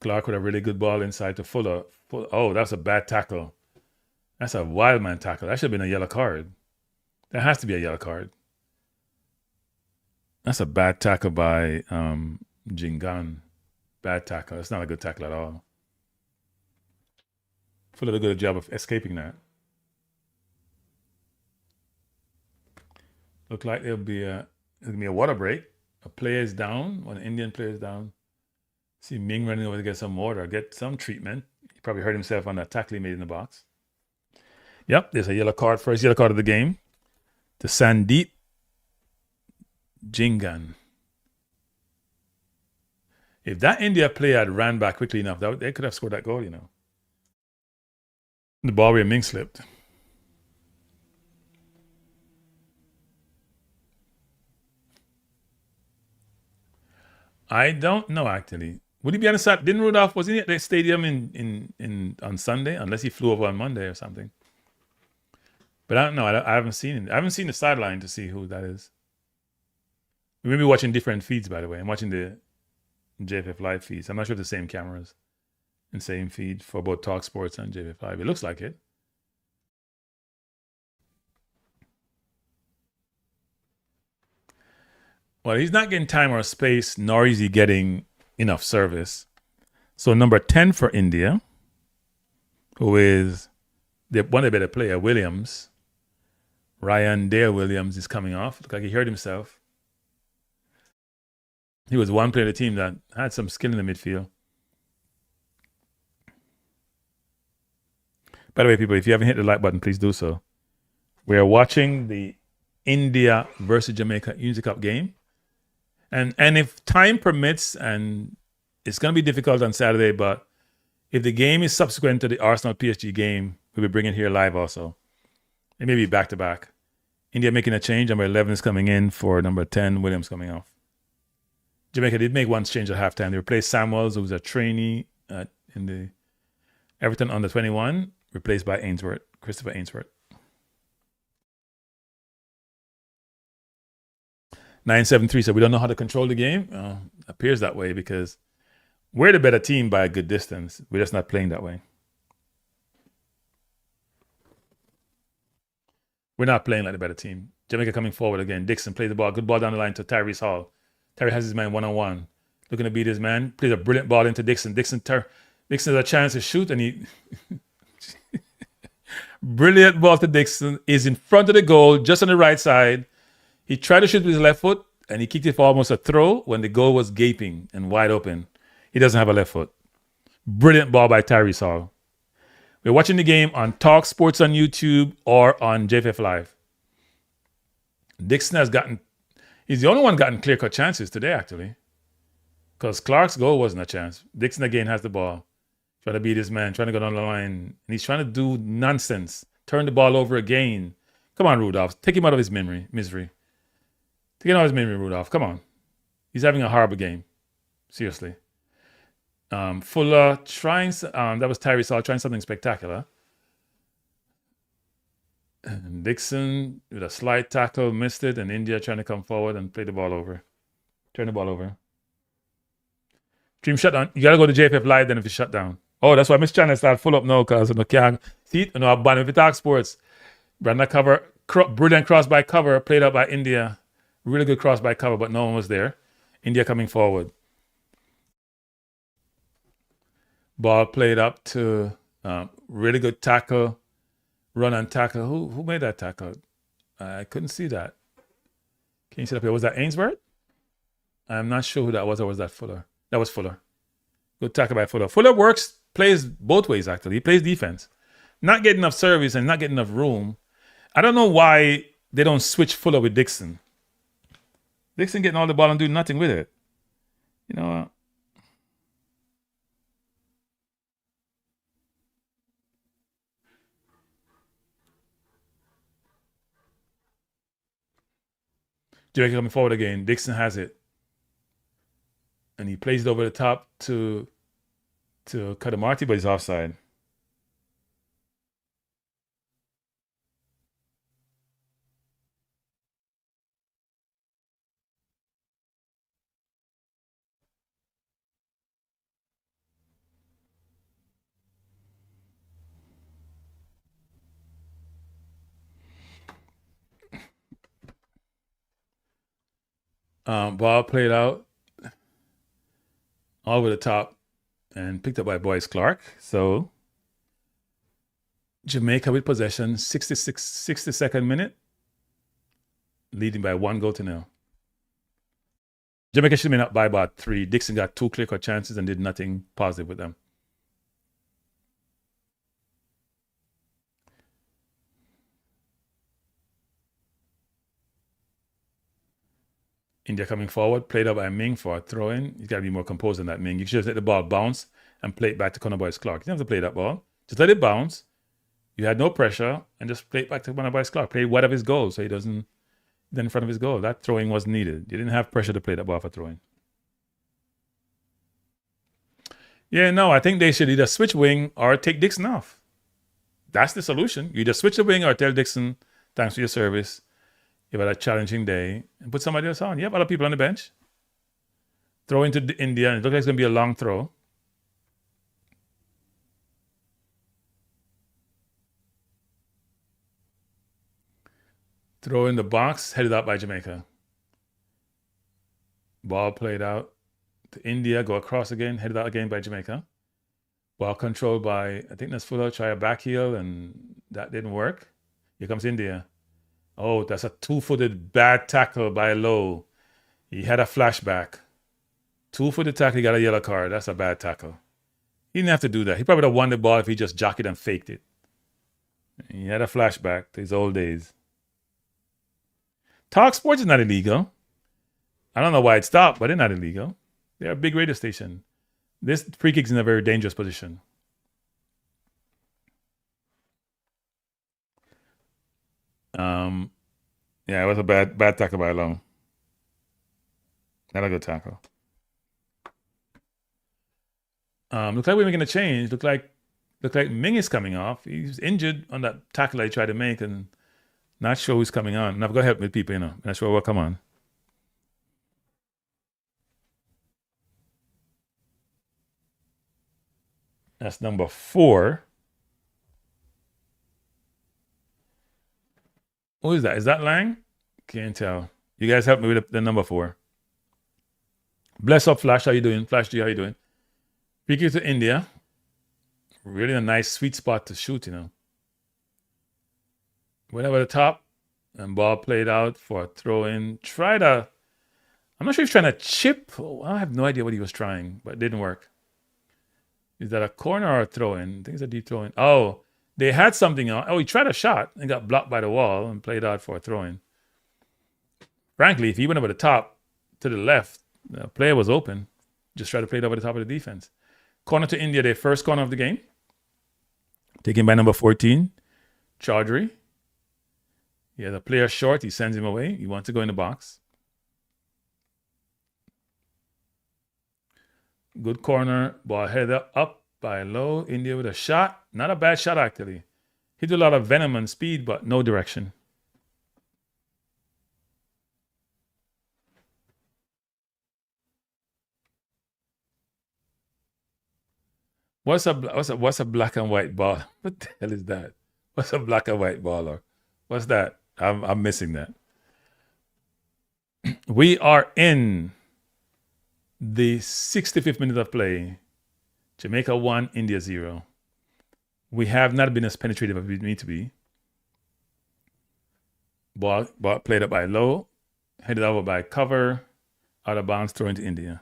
Clark with a really good ball inside to Fuller. Oh, that's a bad tackle. That's a wild man tackle. That should have been a yellow card. That has to be a yellow card. That's a bad tackle by Jingan. Bad tackle. It's not a good tackle at all. Fuller did a good job of escaping that. Look like there'll be a water break. A player is down. One Indian player is down. See Ming running over to get some water, get some treatment. He probably hurt himself on that tackle he made in the box. Yep, there's a yellow card. First yellow card of the game to Sandeep Jingan. If that India player had ran back quickly enough, they could have scored that goal, you know. The ball where Ming slipped. I don't know, actually. Would he be on the side? Didn't Rudolph, was he at the stadium on Sunday? Unless he flew over on Monday or something. But I don't know. I haven't seen him. I haven't seen the sideline to see who that is. We may be watching different feeds, by the way. I'm watching the JFF Live feeds. I'm not sure if the same cameras and same feed for both Talk Sports and JFF Live. It looks like it. Well, he's not getting time or space, nor is he getting enough service. So number 10 for India, who is one of the better player, Williams. Ryan Dare Williams is coming off. Look like he hurt himself. He was one player of the team that had some skill in the midfield. By the way, people, if you haven't hit the like button, please do so. We are watching the India versus Jamaica Unity Cup game. And if time permits, and it's going to be difficult on Saturday, but if the game is subsequent to the Arsenal PSG game, we'll be bringing it here live also. It may be back-to-back. India making a change. Number 11 is coming in for number 10, Williams coming off. Jamaica did make one change at halftime. They replaced Samuels, who was a trainee in the Everton under 21, replaced by Ainsworth, Christopher Ainsworth. 973 said, we don't know how to control the game. Appears that way because we're the better team by a good distance. We're just not playing that way. We're not playing like the better team. Jamaica coming forward again. Dixon plays the ball. Good ball down the line to Tyrese Hall. Terry has his man one-on-one. Looking to beat his man. Plays a brilliant ball into Dixon. Dixon has a chance to shoot, and he... Brilliant ball to Dixon. Is in front of the goal, just on the right side. He tried to shoot with his left foot, and he kicked it for almost a throw when the goal was gaping and wide open. He doesn't have a left foot. Brilliant ball by Tyrese Hall. We're watching the game on Talk Sports on YouTube or on JFF Live. Dixon he's the only one gotten clear-cut chances today, actually. Because Clark's goal wasn't a chance. Dixon again has the ball. Trying to beat his man, trying to go down the line. And he's trying to do nonsense. Turn the ball over again. Come on, Rudolph. Take him out of his misery. Take him out of his memory, Rudolph. Come on. He's having a horrible game. Seriously. Fuller trying, that was Tyrese Hall trying something spectacular. And Dixon with a slight tackle missed it, and India trying to come forward and play the ball over. Turn the ball over. Stream shut down. You gotta go to JFF Live then if it's shut down. Oh, that's why Miss Channel start full up now because I can't see it. I'm banning with Talk Sports. Brandon cover, brilliant cross by cover, played out by India. Really good cross by cover, but no one was there. India coming forward. Ball played up to really good tackle, run and tackle. Who made that tackle? I couldn't see that. Can you see it up here? Was that Ainsworth? I'm not sure who that was, or was that Fuller? That was Fuller. Good tackle by Fuller. Fuller plays both ways, actually. He plays defense. Not getting enough service and not getting enough room. I don't know why they don't switch Fuller with Dixon. Dixon getting all the ball and doing nothing with it. You know, Jamaica coming forward again. Dixon has it. And he plays it over the top to Kadamarti, but he's offside. Ball played out all over the top and picked up by Boyce Clark. So Jamaica with possession, 62nd minute, leading by 1-0. Jamaica should have been up by about 3. Dixon got 2 clear-cut chances and did nothing positive with them. India coming forward, played up by Ming for a throw-in. He's got to be more composed than that, Ming. You should just let the ball bounce and play it back to Connor Boyce Clark. You don't have to play that ball. Just let it bounce. You had no pressure and just play it back to Connor Boyce Clark. Play wide of his goal so he doesn't get in front of his goal. That throwing wasn't needed. You didn't have pressure to play that ball for throwing. Yeah, no, I think they should either switch wing or take Dixon off. That's the solution. You either switch the wing or tell Dixon, thanks for your service. You've had a challenging day and put somebody else on. You have other people on the bench. Throw into India, and it looks like it's going to be a long throw. Throw in the box, headed out by Jamaica. Ball played out to India, go across again, headed out again by Jamaica. Ball controlled by, I think that's Fuller, try a back heel, and that didn't work. Here comes India. Oh, that's a 2-footed bad tackle by Lowe. He had a flashback. 2-footed tackle, he got a yellow card. That's a bad tackle. He didn't have to do that. He probably would have won the ball if he just jockeyed and faked it. He had a flashback to his old days. Talk Sports is not illegal. I don't know why it stopped, but they're not illegal. They're a big radio station. This free kick's in a very dangerous position. Yeah, it was a bad tackle by Long. Not a good tackle. Looks like we're making a change. Look like Ming is coming off. He's injured on that tackle he tried to make, and not sure who's coming on. And I've got to help with people, Not sure what come on. That's number 4. Who is that? Is that Lang? Can't tell. You guys help me with the number 4. Bless up, Flash. How you doing? Flash G, how you doing? Free kick to India. Really a nice sweet spot to shoot, Went over the top and ball played out for a throw-in. I'm not sure if he's trying to chip. I have no idea what he was trying, but it didn't work. Is that a corner or a throw-in? I think it's a deep throw-in. Oh, they had something on. Oh, he tried a shot and got blocked by the wall and played out for a throw-in. Frankly, if he went over the top to the left, the player was open. Just try to play it over the top of the defense. Corner to India, their first corner of the game. Taken by number 14, Chaudhry. He has a player short. He sends him away. He wants to go in the box. Good corner. Ball headed up by Lowe. India with a shot. Not a bad shot, actually. Hit a lot of venom and speed, but no direction. What's a black and white ball? What the hell is that? What's a black and white baller? What's that? I'm missing that. We are in the 65th minute of play. Jamaica 1, India 0. We have not been as penetrative as we need to be. Ball played up by Lowe, headed over by Cover, out of bounds, thrown to India.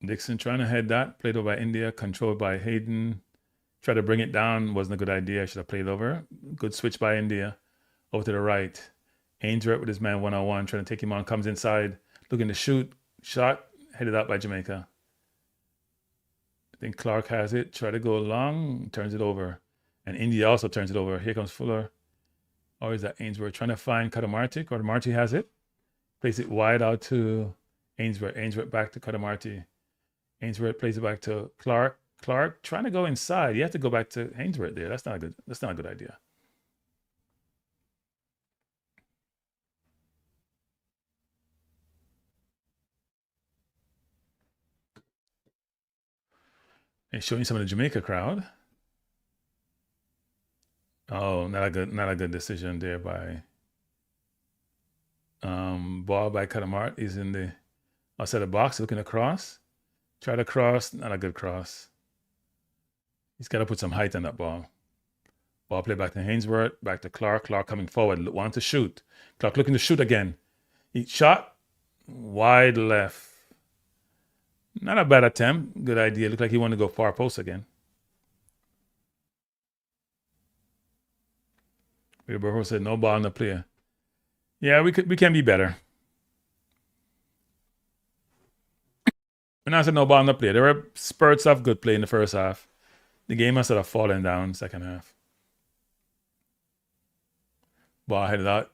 Dixon trying to head that, played over by India, controlled by Hayden. Try to bring it down. Wasn't a good idea. I should have played over. Good switch by India. Over to the right. Ainsworth with his man one-on-one, trying to take him on. Comes inside. Looking to shoot. Shot. Headed out by Jamaica. I think Clark has it. Try to go long. Turns it over. And India also turns it over. Here comes Fuller. Or is that Ainsworth? Trying to find Kadamarti. Kadamarti has it. Plays it wide out to Ainsworth. Ainsworth back to Kadamarti. Ainsworth plays it back to Clark. Clark trying to go inside. You have to go back to Ainsworth there. That's not a good idea. It's showing some of the Jamaica crowd. Oh, not a good decision there by ball by Kadamart. He's in the outside the box looking across. Try to cross, not a good cross. He's got to put some height on that ball. Ball play back to Hainsworth, back to Clark. Clark coming forward, want to shoot. Clark looking to shoot again. He shot wide left. Not a bad attempt. Good idea. Looked like he wanted to go far post again. Roberto said no ball in the player. Yeah, we can be better. When I said no ball in the play, there were spurts of good play in the first half. The game must have fallen down second half. Ball headed out.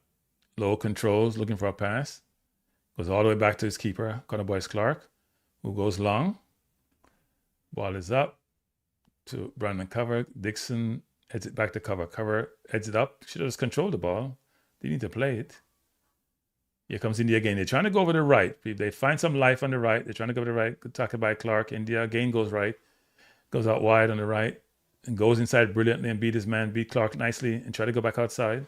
Low controls, looking for a pass. Goes all the way back to his keeper, Connor Boyce Clark, who goes long. Ball is up to Brandon Cover. Dixon heads it back to Cover. Cover heads it up. Should have just controlled the ball. They need to play it. Here comes India again. They're trying to go over the right. They find some life on the right. They're trying to go over the right. Good tackle by Clark. India again goes right. Goes out wide on the right. And goes inside brilliantly and beat his man. Beat Clark nicely and try to go back outside.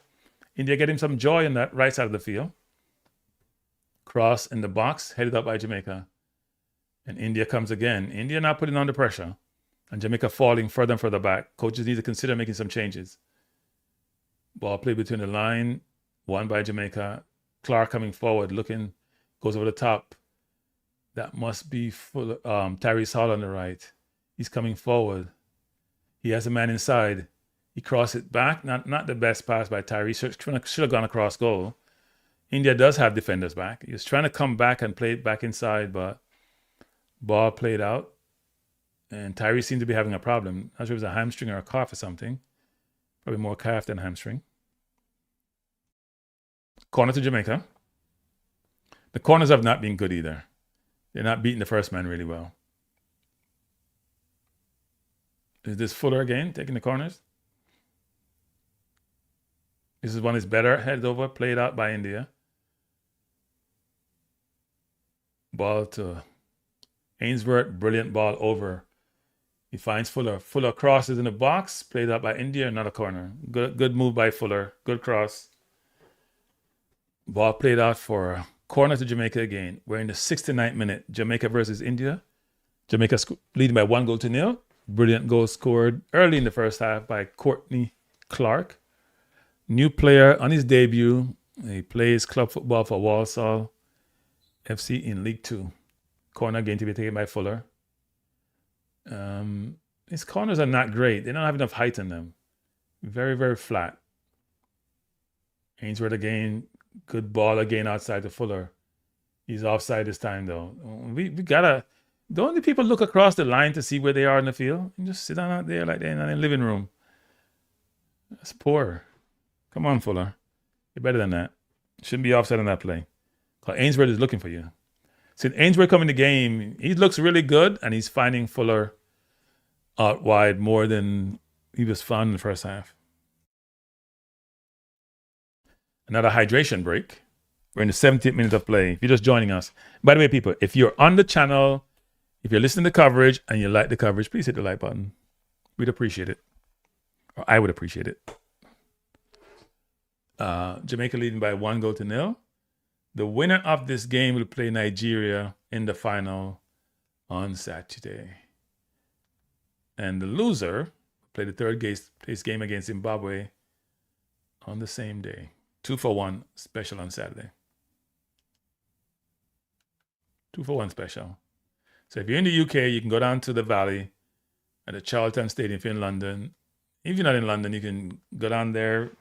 India get him some joy on that right side of the field. Cross in the box. Headed up by Jamaica. And India comes again. India not putting on the pressure. And Jamaica falling further and further back. Coaches need to consider making some changes. Ball play between the line. One by Jamaica. Clark coming forward, looking, goes over the top. That must be full. Tyrese Hall on the right. He's coming forward. He has a man inside. He crosses it back. Not the best pass by Tyrese. Should have gone across goal. India does have defenders back. He was trying to come back and play it back inside, but ball played out. And Tyrese seemed to be having a problem. Not sure if it was a hamstring or a calf or something. Probably more calf than hamstring. Corner to Jamaica. The corners have not been good either. They're not beating the first man really well. Is this Fuller again, taking the corners? This is one is better. Headed over, played out by India. Ball to Ainsworth. Brilliant ball over. He finds Fuller. Fuller crosses in the box. Played out by India, another corner. Good move by Fuller. Good cross. Ball played out for corner to Jamaica again. We're in the 69th minute. Jamaica versus India. Jamaica leading by 1-0. Brilliant goal scored early in the first half by Courtney Clark. New player on his debut. He plays club football for Walsall FC in League 2. Corner again to be taken by Fuller. His corners are not great. They don't have enough height in them. Very, very flat. Ainsworth again. Good ball again outside to Fuller. He's offside this time though. We gotta. Don't the people look across the line to see where they are in the field? And just sit down out there like they're in a living room. That's poor. Come on, Fuller. You're better than that. Shouldn't be offside on that play. Because Ainsworth is looking for you. Since Ainsworth come in the game, he looks really good and he's finding Fuller out wide more than he was found in the first half. Another hydration break. We're in the 70th minute of play. If you're just joining us. By the way, people, if you're on the channel, if you're listening to coverage and you like the coverage, please hit the like button. We'd appreciate it. Or I would appreciate it. Jamaica leading by 1-0. The winner of this game will play Nigeria in the final on Saturday. And the loser will play the third place game against Zimbabwe on the same day. 2-for-1 special on Saturday. 2-for-1 special. So if you're in the UK, you can go down to the Valley at the Charlton Stadium if you're in London. If you're not in London, you can go down there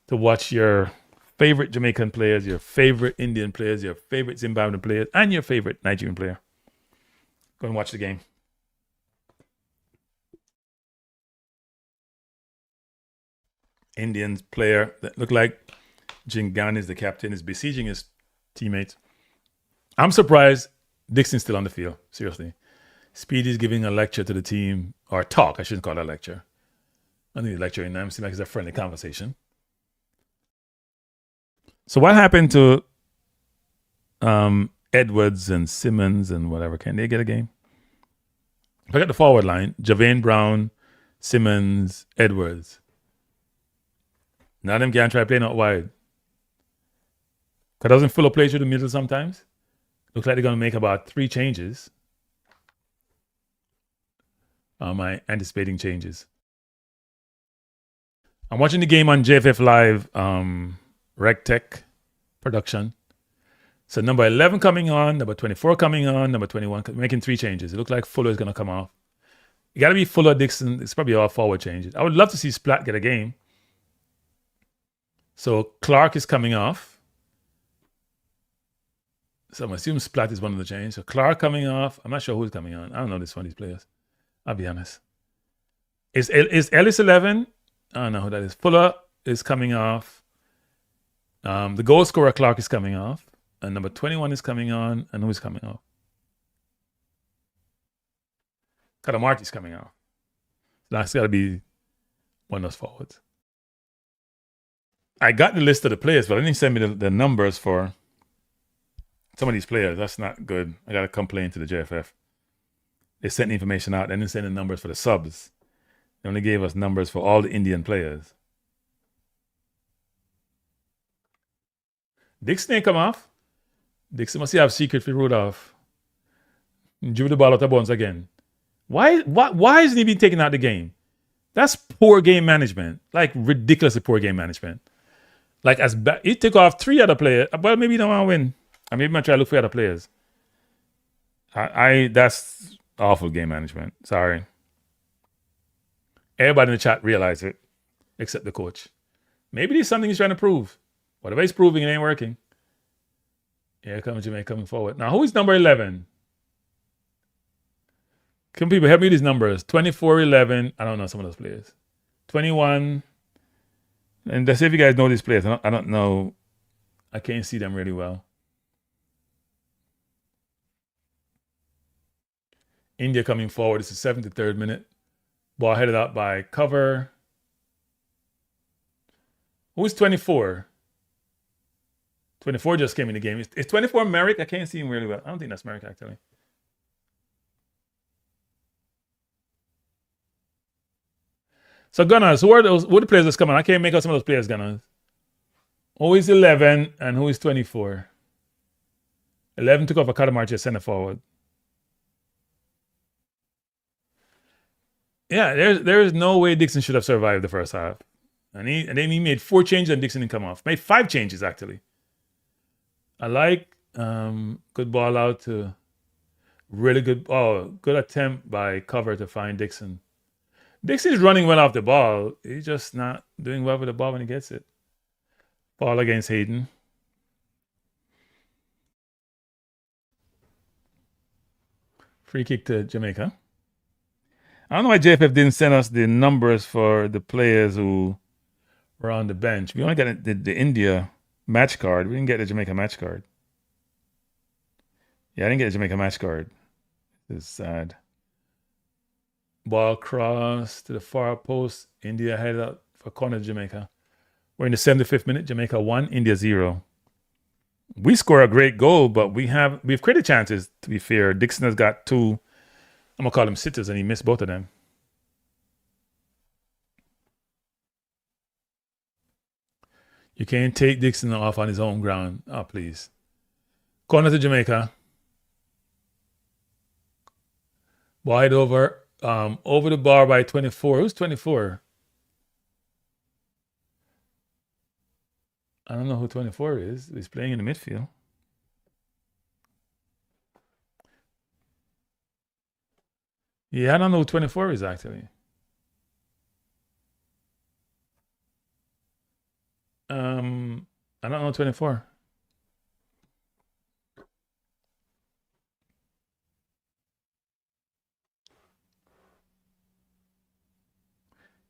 to watch your favorite Jamaican players, your favorite Indian players, your favorite Zimbabwean players, and your favorite Nigerian player. Go and watch the game. Indian player that looked like Jingan is the captain, is besieging his teammates. I'm surprised Dixon's still on the field, seriously. Speedy's giving a lecture to the team, or talk, I shouldn't call it a lecture. I think he's lecturing them, seems like it's a friendly conversation. So what happened to Edwards and Simmons and whatever? Can they get a game? Look at the forward line. Javane Brown, Simmons, Edwards. None of them can try playing out wide. Because doesn't Fuller play through the middle sometimes? Looks like they're going to make about 3 changes. My anticipating changes. I'm watching the game on JFF Live, RegTech production. So number 11 coming on, number 24 coming on, number 21 making 3 changes. It looks like Fuller is going to come off. You got to be Fuller, Dixon. It's probably all forward changes. I would love to see Splat get a game. So Clark is coming off. So I'm assuming Splat is one of the changes. So Clark coming off. I'm not sure who's coming on. I don't know this one of these players. I'll be honest. Is Ellis 11? I don't know who that is. Fuller is coming off. The goal scorer Clark is coming off. And number 21 is coming on. And who's coming off? Kadamarti's coming off. That's got to be one of those forwards. I got the list of the players, but I didn't send me the numbers for some of these players. That's not good. I got to complain to the JFF. They sent the information out. They didn't send the numbers for the subs. They only gave us numbers for all the Indian players. Dixon ain't come off. Dixon must have secret for Rudolph. Drew the ball out of bounds again. Why isn't he being taken out of the game? That's poor game management. Like ridiculously poor game management. Like he took off 3 other players. Well, maybe he don't want to win. I maybe might try to look for other players. That's awful game management. Sorry. Everybody in the chat realized it, except the coach. Maybe there's something he's trying to prove. Whatever he's proving, it ain't working. Here comes Jamaica coming forward. Now, who is number 11? Can people help me with these numbers? 24, 11. I don't know some of those players. 21. And let's see if you guys know these players. I don't know. I can't see them really well. India coming forward. It's the 73rd minute. Ball headed out by Cover. Who's 24? 24 just came in the game. Is 24 Merrick? I can't see him really well. I don't think that's Merrick, actually. So Gunners, who are the players that's coming? I can't make out some of those players, Gunners. Who is 11 and who is 24? 11 took off a Kadamarchi center forward. Yeah, there's no way Dixon should have survived the first half. And then he made 4 changes and Dixon didn't come off. Made 5 changes, actually. I like good ball out to really good attempt by Cover to find Dixon. Dixon's running well off the ball. He's just not doing well with the ball when he gets it. Ball against Hayden. Free kick to Jamaica. I don't know why JFF didn't send us the numbers for the players who were on the bench. We only got the India match card. We didn't get the Jamaica match card. Yeah, I didn't get the Jamaica match card. It's sad. Ball cross to the far post. India headed out for corner to Jamaica. We're in the 75th minute. Jamaica 1, India 0. We score a great goal, but we've created chances, to be fair. Dixon has got 2, I'm going to call them sitters, and he missed both of them. You can't take Dixon off on his own ground. Oh, please. Corner to Jamaica. Wide over the bar by 24. Who's 24? I don't know who 24 is. He's playing in the midfield. Yeah, I don't know who 24 is actually. I don't know 24.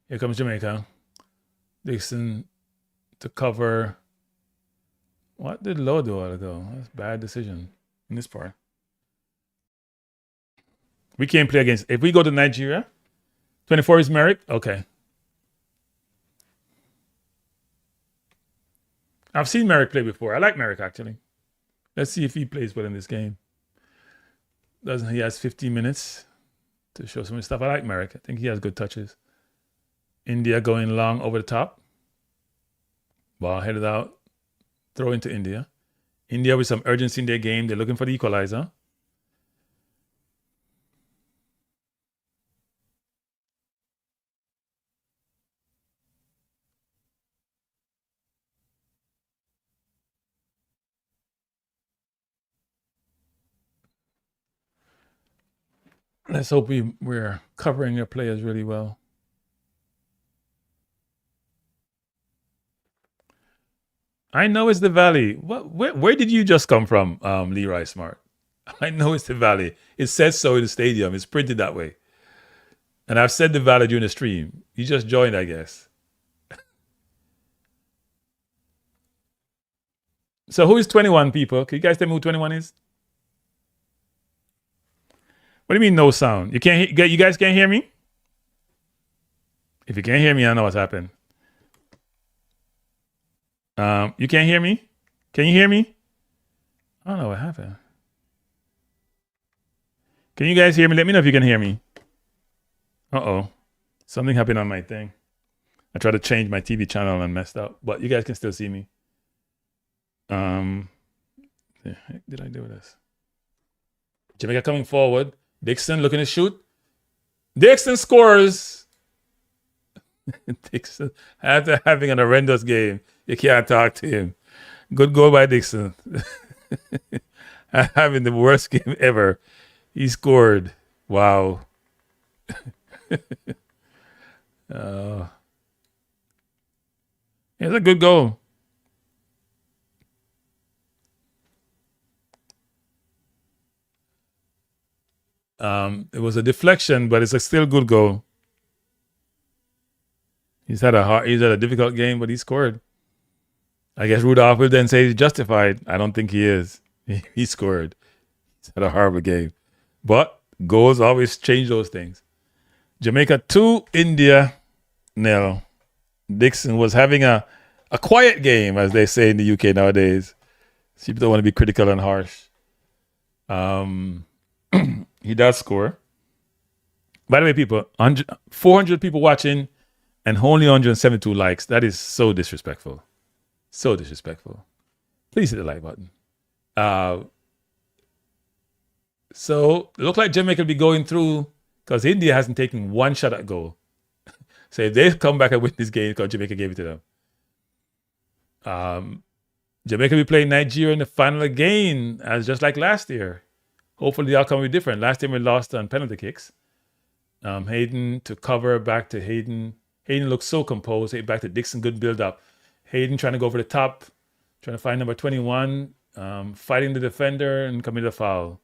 Here comes Jamaica. Dixon to cover. What did Lowe do a while ago? That's a bad decision in this part. We can't play against. If we go to Nigeria, 24 is Merrick. Okay. I've seen Merrick play before. I like Merrick actually. Let's see if he plays well in this game. Doesn't he has 15 minutes to show some stuff? I like Merrick. I think he has good touches. India going long over the top. Ball headed out. Throw into India. India with some urgency in their game. They're looking for the equalizer. Let's hope we're covering their players really well. I know it's the Valley. Where did you just come from, Leroy Smart? I know it's the Valley. It says so in the stadium. It's printed that way. And I've said the Valley during the stream. You just joined, I guess. So who is 21, people? Can you guys tell me who 21 is? What do you mean no sound? You guys can't hear me? If you can't hear me, I know what's happened. You can't hear me? Can you hear me? I don't know what happened. Can you guys hear me? Let me know if you can hear me. Uh-oh. Something happened on my thing. I tried to change my TV channel and messed up, but you guys can still see me. What the heck did I do with this? Jamaica coming forward. Dixon looking to shoot. Dixon scores. Dixon, after having an horrendous game, you can't talk to him. Good goal by Dixon. Having the worst game ever. He scored. Wow. It's a good goal. It was a deflection, but it's a still good goal. He's had a difficult game, but he scored. I guess Rudolph will then say he's justified. I don't think he is. He scored. He's had a horrible game. But goals always change those things. Jamaica 2, India 0. Dixon was having a quiet game, as they say in the UK nowadays. People don't want to be critical and harsh. He does score. By the way, people, 400 people watching and only 172 likes. That is so disrespectful. So disrespectful. Please hit the like button. So it looks like Jamaica will be going through because India hasn't taken one shot at goal. So if they come back and win this game, because Jamaica gave it to them. Jamaica will be playing Nigeria in the final again, as just like last year. Hopefully the outcome will be different. Last time we lost on penalty kicks. Hayden to cover, back to Hayden. Hayden looks so composed. Back to Dixon, good build up. Hayden trying to go over the top, trying to find number 21, fighting the defender and committing a foul.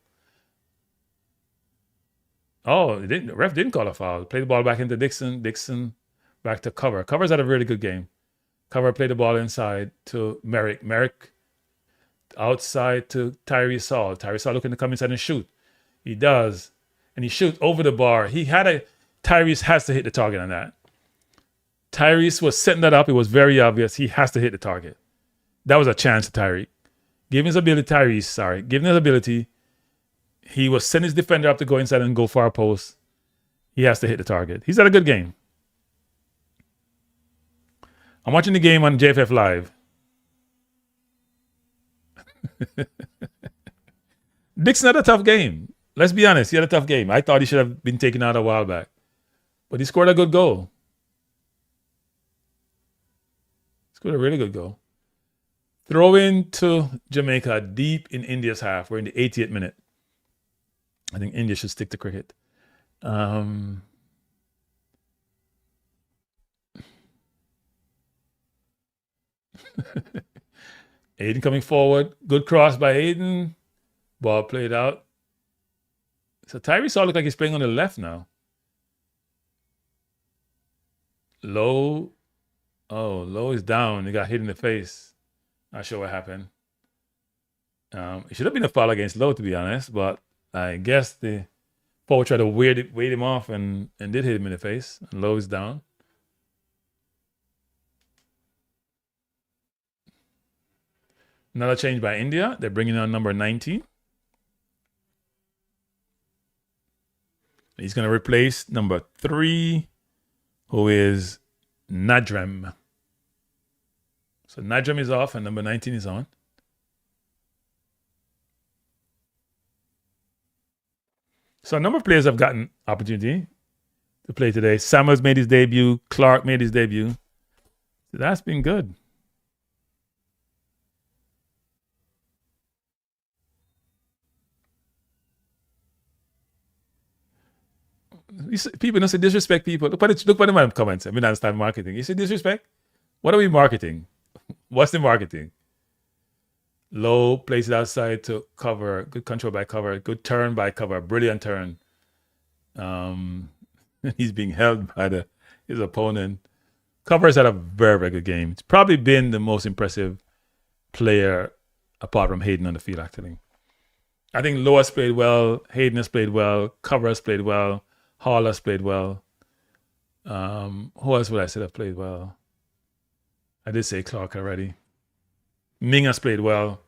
Oh, the ref didn't call a foul. Play the ball back into Dixon. Dixon back to Cover. Cover's had a really good game. Cover played the ball inside to Merrick. Merrick outside to Tyrese Hall. Tyrese Hall looking to come inside and shoot. He does. And he shoots over the bar. Tyrese has to hit the target on that. Tyrese was setting that up. It was very obvious. He has to hit the target. That was a chance to Tyreek. Given his ability, he was sending his defender up to go inside and go far post. He has to hit the target. He's had a good game. I'm watching the game on JFF Live. Dixon had a tough game. Let's be honest. He had a tough game. I thought he should have been taken out a while back. But he scored a good goal. Scored a really good goal. Throw in to Jamaica deep in India's half. We're in the 80th minute. I think India should stick to cricket. Um, Aiden coming forward. Good cross by Aiden. Ball played out. So Tyrese all look like he's playing on the left now. Low. Oh, Low is down. He got hit in the face. Not sure what happened. It should have been a foul against Low, to be honest, but I guess the forward tried to wait him off and did hit him in the face. And Low is down. Another change by India. They're bringing on number 19. He's going to replace number 3, who is Nadrem. So Nadrem is off and number 19 is on. So a number of players have gotten opportunity to play today. Samuels made his debut. Clark made his debut. So that's been good. People don't say disrespect people. Look at the my comments. I mean, I understand marketing. You say disrespect? What are we marketing? What's the marketing? Low plays it outside to cover. Good control by cover. Good turn by cover. Brilliant turn. He's being held by his opponent. Cover's had a very, very good game. It's probably been the most impressive player apart from Hayden on the field, actually. I think Low has played well. Hayden has played well. Cover has played well. Hall has played well. Who else would I say have played well? I did say Clark already. Ming has played well,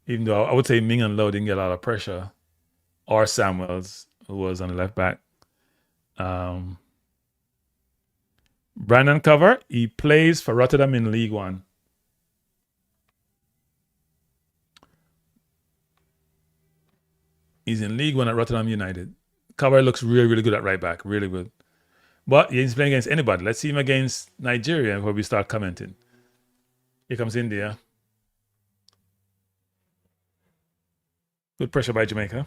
even though I would say Ming and Low didn't get a lot of pressure. Or Samuels, who was on the left back. Brandon Cover, he plays for Rotterdam in League One. He's in League One at Rotterdam United. Cover looks really, really good at right back. Really good. But he's playing against anybody. Let's see him against Nigeria before we start commenting. Here comes India. Good pressure by Jamaica.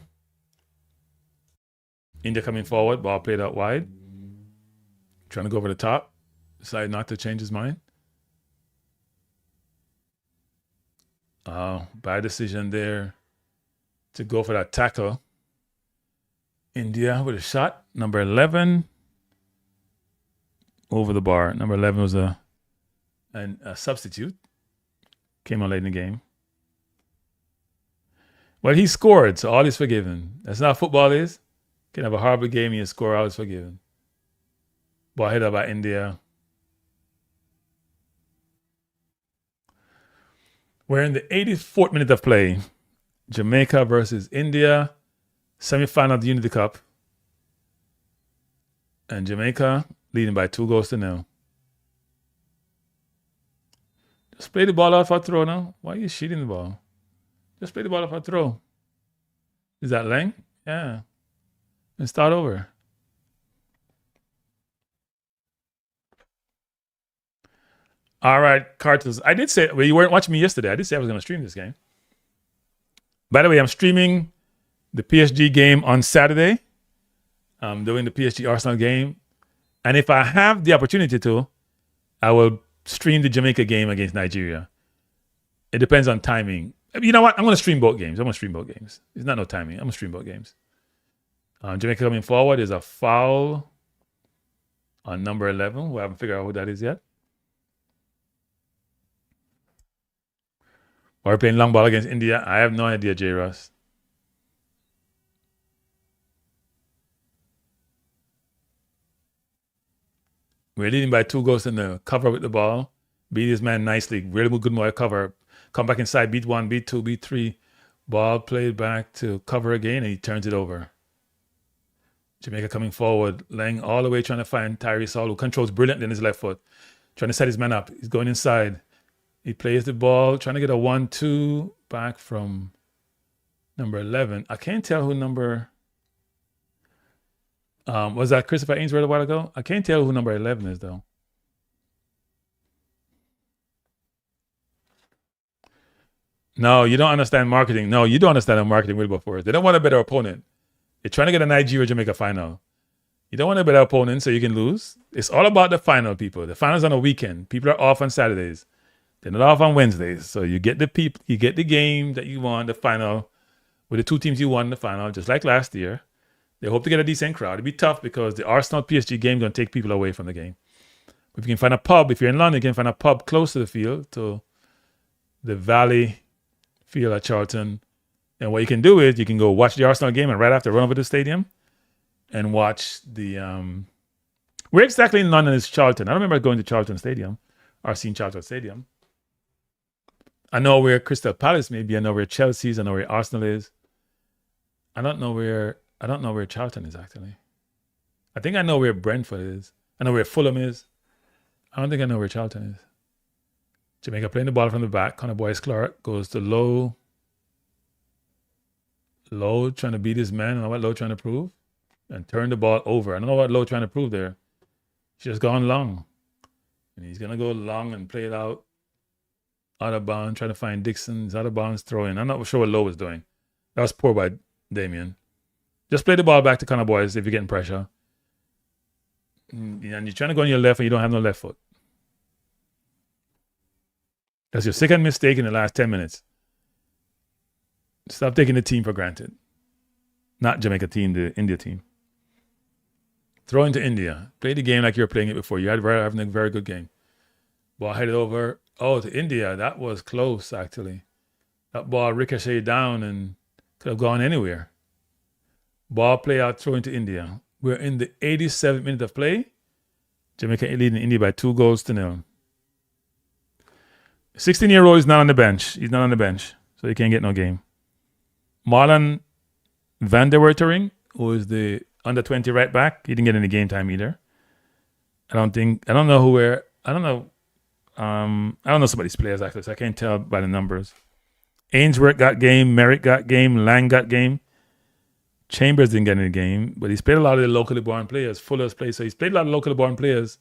India coming forward. Ball played out wide. Trying to go over the top. Decided not to change his mind. Bad decision there to go for that tackle. India with a shot. Number 11 over the bar. Number 11 was a substitute. Came on late in the game. Well, he scored, so all is forgiven. That's not how football is. Can have a horrible game and you score, all is forgiven. Ball hit up by India. We're in the 84th minute of play. Jamaica versus India. Semi-final of the Unity Cup. And Jamaica leading by 2-0. Just play the ball out for a throw now. Why are you shooting the ball? Just play the ball out for a throw. Is that Lang? Yeah. And start over. All right, Cartels. I did say, well, you weren't watching me yesterday. I did say I was going to stream this game. By the way, I'm streaming the PSG game on Saturday. I'm doing the PSG Arsenal game. And if I have the opportunity to, I will stream the Jamaica game against Nigeria. It depends on timing. You know what? I'm going to stream both games. It's not no timing. I'm going to stream both games. Jamaica coming forward is a foul on number 11. We haven't figured out who that is yet. We're playing long ball against India. I have no idea, J. Ross. We're leading by 2-0. Cover with the ball. Beat his man nicely. Really good more cover. Come back inside. Beat 1, beat 2, beat 3. Ball played back to Cover again, and he turns it over. Jamaica coming forward. Lang all the way trying to find Tyrese Hall, who controls brilliantly in his left foot. Trying to set his man up. He's going inside. He plays the ball, trying to get a 1-2 back from number 11. I can't tell who number... was that Christopher Ainsworth a while ago? I can't tell who number 11 is, though. No, you don't understand marketing. No, you don't understand how marketing will go for it. They don't want a better opponent. You're trying to get a Nigeria-Jamaica final. You don't want to bet our opponent so you can lose. It's all about the final, people. The final's on a weekend. People are off on Saturdays. They're not off on Wednesdays. So you get the game that you want, the final, with the two teams you won in the final, just like last year. They hope to get a decent crowd. It'll be tough because the Arsenal-PSG game is going to take people away from the game. If you can find a pub, if you're in London, you can find a pub close to the field, to the Valley field at Charlton. And what you can do is you can go watch the Arsenal game and right after run over to the stadium and watch the... Where exactly in London is Charlton? I don't remember going to Charlton Stadium or seeing Charlton Stadium. I know where Crystal Palace may be. I know where Chelsea is. I know where Arsenal is. I don't know where Charlton is, actually. I think I know where Brentford is. I know where Fulham is. I don't think I know where Charlton is. Jamaica playing the ball from the back. Connor Boyce Clark goes to Low. Low trying to beat his man. I don't know what Low trying to prove. And turn the ball over. I don't know what Low trying to prove there. He's just gone long. And he's going to go long and play it out of bounds, trying to find Dixon. He's out of bounds throwing. I'm not sure what Low was doing. That was poor by Damien. Just play the ball back to Connor Boyce if you're getting pressure. And you're trying to go on your left and you don't have no left foot. That's your second mistake in the last 10 minutes. Stop taking the team for granted. Not Jamaica team, the India team. Throw into India. Play the game like you're playing it before. You had having a very good game. Ball headed over. Oh, to India. That was close, actually. That ball ricocheted down and could have gone anywhere. Ball play out, throw into India. We're in the 87th minute of play. Jamaica leading India by 2-0. 16-year-old is not on the bench. He's not on the bench, so he can't get no game. Marlon Van der Wertering, who is the under 20 right back, he didn't get any game time either. I don't know some of these players actually, so I can't tell by the numbers. Ainsworth got game, Merrick got game, Lang got game. Chambers didn't get any game, but he's played a lot of the locally born players. Fuller's played, so he's played a lot of locally born players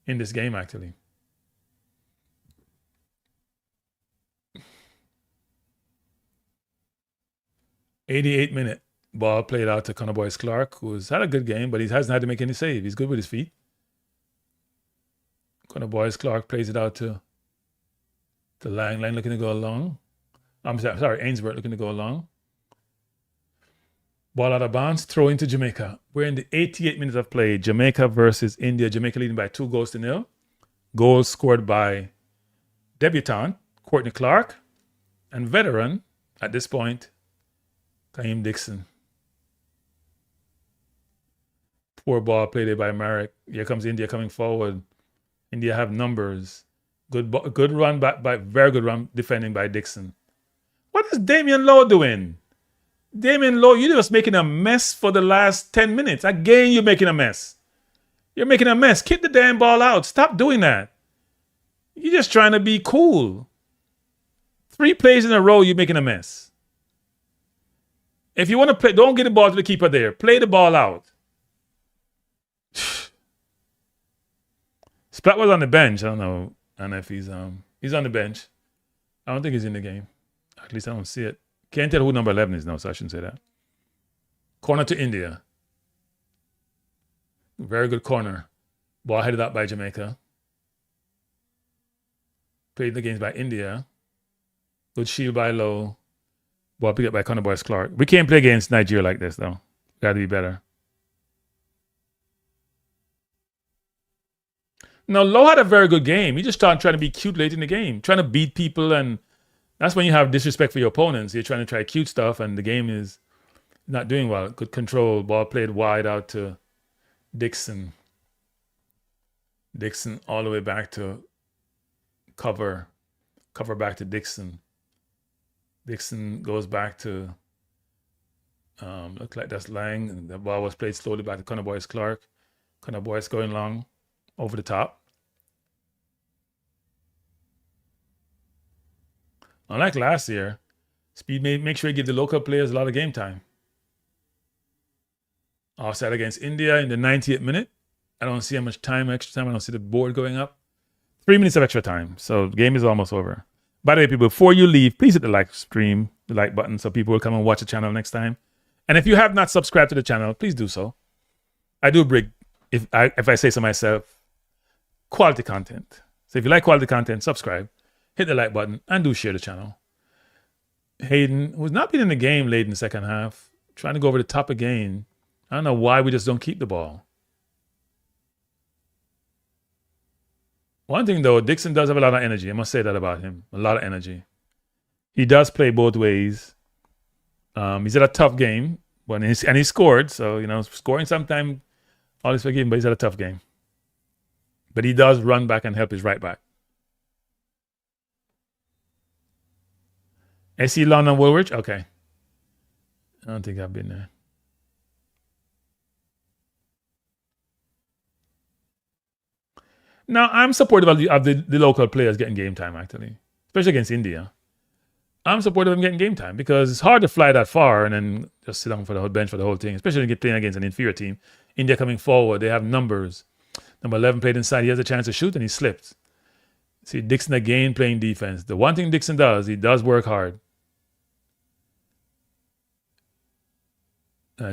in this game actually. '88-minute ball played out to Connor Boyce Clark, who's had a good game, but he hasn't had to make any save. He's good with his feet. Connor Boyce Clark plays it out to Lang. Lang looking to go along. I'm sorry, Ainsworth looking to go along. Ball out of bounds, throw into Jamaica. We're in the 88 minutes of play. Jamaica versus India. Jamaica leading by 2-0. Goals scored by debutant Courtney Clark and veteran at this point, Kaim Dixon. Poor ball played there by Merrick. Here comes India coming forward. India have numbers. Good run back by very good run defending by Dixon. What is Damian Lowe doing? Damian Lowe, you're just making a mess for the last 10 minutes. Again, you're making a mess. You're making a mess. Kick the damn ball out. Stop doing that. You're just trying to be cool. 3 plays in a row, you're making a mess. If you want to play, don't get the ball to the keeper there. Play the ball out. Splat was on the bench. I don't know if he's on the bench. I don't think he's in the game. At least I don't see it. Can't tell who number 11 is now, so I shouldn't say that. Corner to India. Very good corner. Ball headed up by Jamaica. Played the games by India. Good shield by Lowe. Ball picked up by Connor Boyce Clark. We can't play against Nigeria like this, though. Got to be better. No, Lowe had a very good game. He just started trying to be cute late in the game, trying to beat people, and that's when you have disrespect for your opponents. You're trying to try cute stuff, and the game is not doing well. Good control. Ball played wide out to Dixon. Dixon all the way back to cover. Cover back to Dixon. Dixon goes back to, look like that's Lang. And the ball was played slowly back to Connor Boyce Clark. Connor Boyce going long over the top. Unlike last year, Speed make sure you give the local players a lot of game time. Offside against India in the 90th minute. I don't see how much time, extra time. I don't see the board going up. 3 minutes of extra time. So the game is almost over. By the way, people, before you leave, please hit the like stream, the like button, so people will come and watch the channel next time. And if you have not subscribed to the channel, please do so. I do bring, if I say so myself, quality content. So if you like quality content, subscribe, hit the like button, and do share the channel. Hayden, who's not been in the game late in the second half, trying to go over the top again. I don't know why we just don't keep the ball. One thing though, Dixon does have a lot of energy. I must say that about him. A lot of energy. He does play both ways. He's had a tough game, and he scored. So, you know, scoring sometimes all is forgiven, but he's had a tough game. But he does run back and help his right back. SC London Woolwich? Okay. I don't think I've been there. Now, I'm supportive of the local players getting game time, actually, especially against India. I'm supportive of them getting game time because it's hard to fly that far and then just sit on for the whole bench for the whole thing, especially when you get playing against an inferior team. India coming forward, they have numbers. Number 11 played inside. He has a chance to shoot and he slipped. See, Dixon again playing defense. The one thing Dixon does, he does work hard.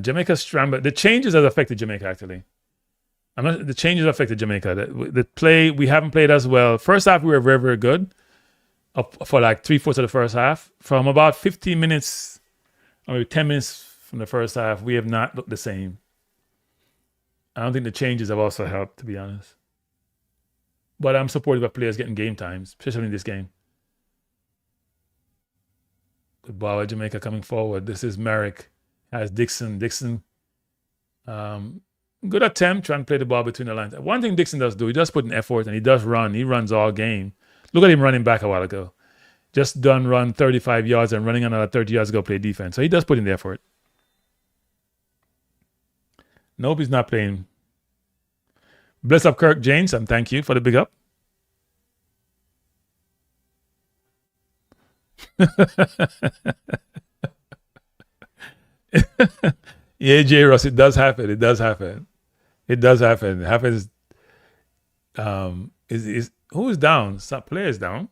Jamaica scrambled. The changes have affected Jamaica, actually. The changes affected Jamaica. The play, we haven't played as well. First half, we were very, very good. Up for like 3/4 of the first half. From about 15 minutes, or maybe 10 minutes from the first half, we have not looked the same. I don't think the changes have also helped, to be honest. But I'm supportive of players getting game times, especially in this game. Good ball, Jamaica coming forward. This is Merrick. Has Dixon. Good attempt trying to play the ball between the lines. One thing Dixon does do, he does put in effort and he does run. He runs all game. Look at him running back a while ago. Just done run 35 yards and running another 30 yards to go play defense. So he does put in the effort. Nope, he's not playing. Bless up Kirk James, and thank you for the big up. Yeah, J. Ross, it does happen. It does happen. It does happen. It happens. Who is down? Some player is down.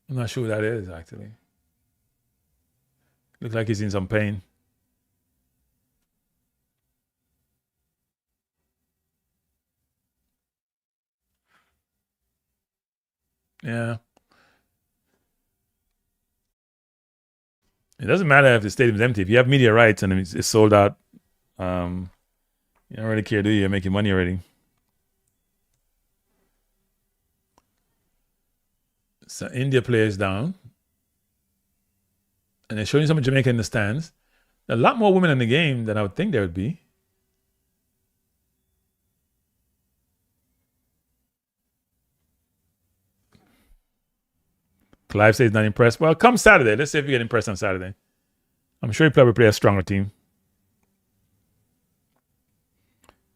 I'm not sure who that is, actually. Looks like he's in some pain. Yeah. It doesn't matter if the stadium's empty. If you have media rights and it's sold out, you don't really care, do you? You're making money already. So India players down. And they're showing some of Jamaica in the stands. There are a lot more women in the game than I would think there would be. Clive says not impressed. Well, come Saturday. Let's see if you get impressed on Saturday. I'm sure you probably play a stronger team.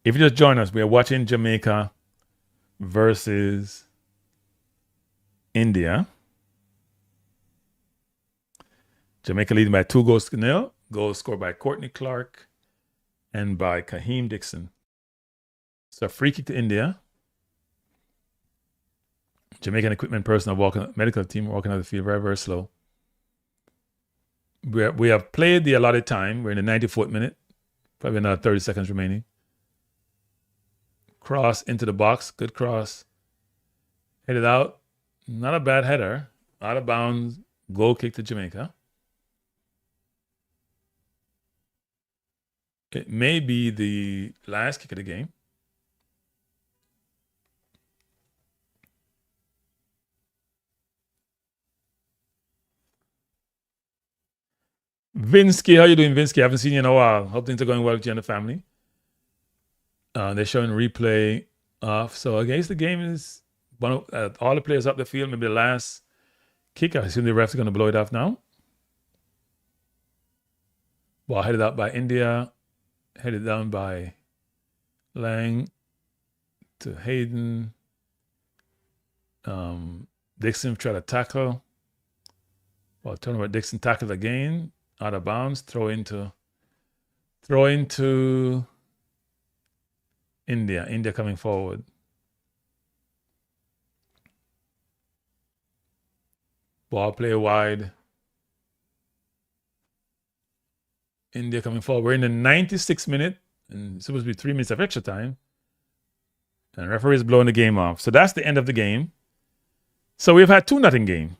If you just join us, we are watching Jamaica versus India. Jamaica leading by 2-0. Goals scored by Courtney Clark and by Kaheem Dixon. So free kick to India. Jamaican equipment personnel medical team walking out of the field very, very slow. We have played the allotted time. We're in the 94th minute. Probably another 30 seconds remaining. Cross into the box. Good cross. Headed out. Not a bad header. Out of bounds. Goal kick to Jamaica. It may be the last kick of the game. Vinsky, how you doing, Vinsky? I haven't seen you in a while. Hope things are going well with you and the family. They're showing replay off. So I guess the game is all the players up the field. Maybe the last kick. I assume the refs are going to blow it off now. Ball headed out by India. Headed down by Lang to Hayden. Dixon tried to tackle. Well, turnover. Dixon tackled again. Out of bounds. Throw into India. India coming forward. Ball play wide. India coming forward. We're in the 96th minute, and it's supposed to be 3 minutes of extra time. And the referee is blowing the game off. So that's the end of the game. So we've had 2-0 game.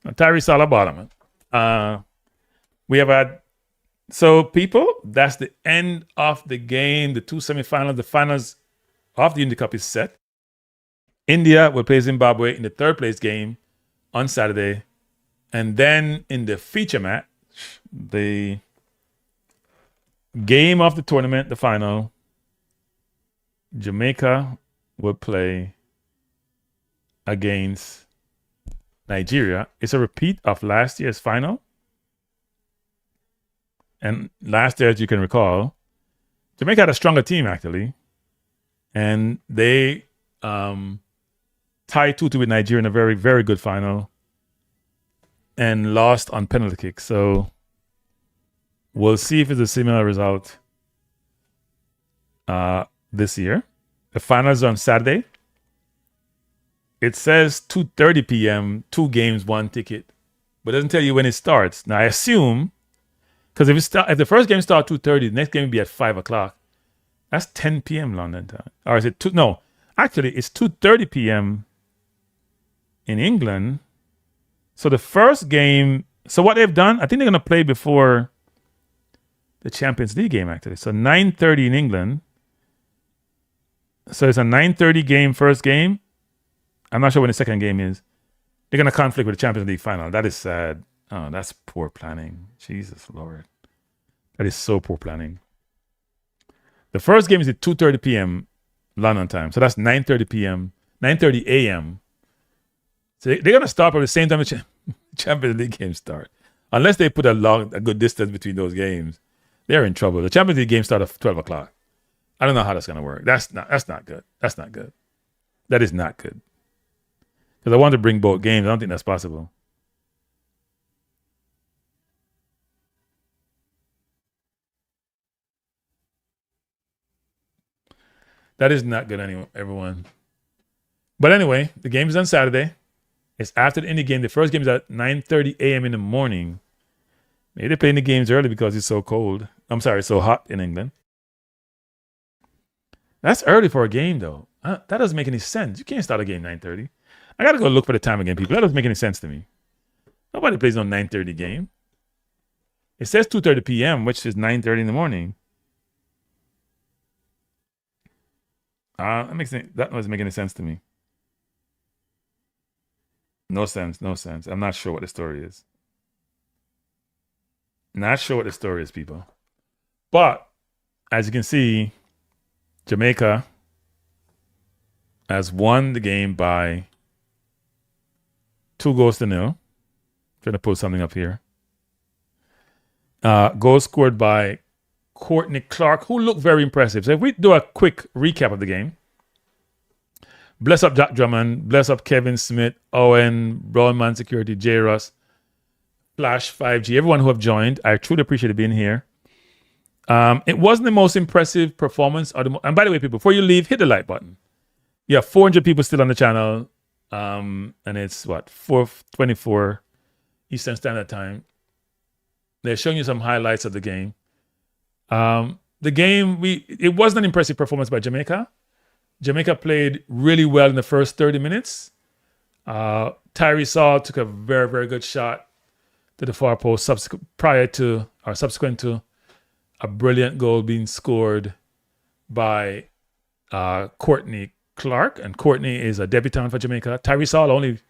Now, Tyrese Alabama. We have had, so people, that's the end of the game. The 2 semifinals, the finals of the Indy Cup is set. India will play Zimbabwe in the 3rd place game on Saturday. And then in the feature match, the game of the tournament, the final, Jamaica will play against Nigeria. It's a repeat of last year's final. And last year, as you can recall, Jamaica had a stronger team, actually. And they tied 2-2 with Nigeria in a very, very good final and lost on penalty kicks. So we'll see if it's a similar result this year. The finals are on Saturday. It says 2:30 p.m., 2 games, 1 ticket. But it doesn't tell you when it starts. Now, I assume, because if the first game starts 2:30, the next game will be at 5 o'clock. That's 10 p.m. London time. Or is it 2? No, actually, it's 2:30 p.m. in England. So the first game, so what they've done, I think they're going to play before the Champions League game, actually. So 9:30 in England. So it's a 9:30 game, first game. I'm not sure when the second game is. They're going to conflict with the Champions League final. That is sad. Oh, that's poor planning. Jesus Lord. That is so poor planning. The first game is at 2:30 p.m. London time. So that's 9:30 p.m., 9:30 a.m. So they're going to start at the same time the Champions League games start. Unless they put a good distance between those games, they're in trouble. The Champions League games start at 12 o'clock. I don't know how that's going to work. That's not good. That's not good. That is not good. Because I want to bring both games. I don't think that's possible. That is not good, everyone. But anyway, the game is on Saturday. It's after the Indy game. The first game is at 9:30 a.m. in the morning. Maybe they're playing the games early because it's so cold. I'm sorry, it's so hot in England. That's early for a game, though. That doesn't make any sense. You can't start a game 9:30. I got to go look for the time again, people. That doesn't make any sense to me. Nobody plays on 9:30 game. It says 2:30 p.m., which is 9:30 in the morning. That doesn't make any sense to me. No sense. I'm not sure what the story is. Not sure what the story is, people. But as you can see, Jamaica has won the game by 2-0. Trying to pull something up here. Goal scored by Courtney Clark, who looked very impressive. So if we do a quick recap of the game. Bless up Jack Drummond, bless up Kevin Smith, Owen, Brownman Security, J. Russ, Flash 5G, everyone who have joined. I truly appreciate being here. It wasn't the most impressive performance. And by the way, people, before you leave, hit the like button. You have 400 people still on the channel. And it's 4:24 Eastern Standard Time. They're showing you some highlights of the game. The game, it wasn't an impressive performance by Jamaica. Jamaica played really well in the first 30 minutes. Tyrese Saw took a very, very good shot to the far post subsequent to a brilliant goal being scored by Courtney Clark. And Courtney is a debutant for Jamaica. Tyrese Saw only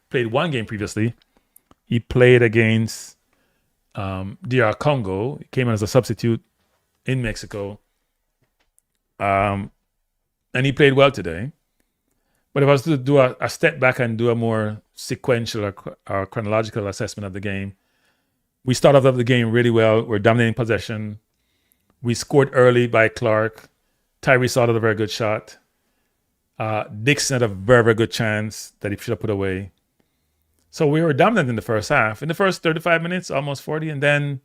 played 1 game previously. He played against DR Congo. He came in as a substitute in Mexico. And he played well today. But if I was to do a step back and do a more sequential or chronological assessment of the game, we started off the game really well. We're dominating possession. We scored early by Clark. Tyrese Saw had a very good shot. Dixon had a very, very good chance that he should have put away. So we were dominant in the first half. In the first 35 minutes, almost 40, and then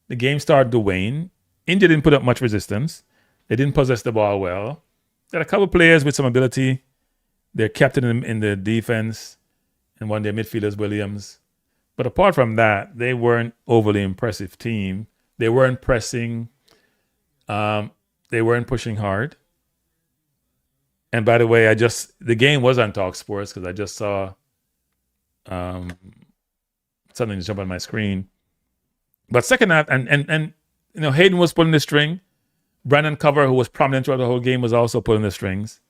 the game started to wane. India didn't put up much resistance. They didn't possess the ball well. They had a couple players with some ability. Their captain in the defense and one of their midfielders, Williams, But apart from that, they weren't overly impressive team. They weren't pressing. They weren't pushing hard. And by the way, the game was on Talk Sports because I just saw something jump on my screen. But second half, and Hayden was pulling the string. Brandon Cover, who was prominent throughout the whole game, was also pulling the strings.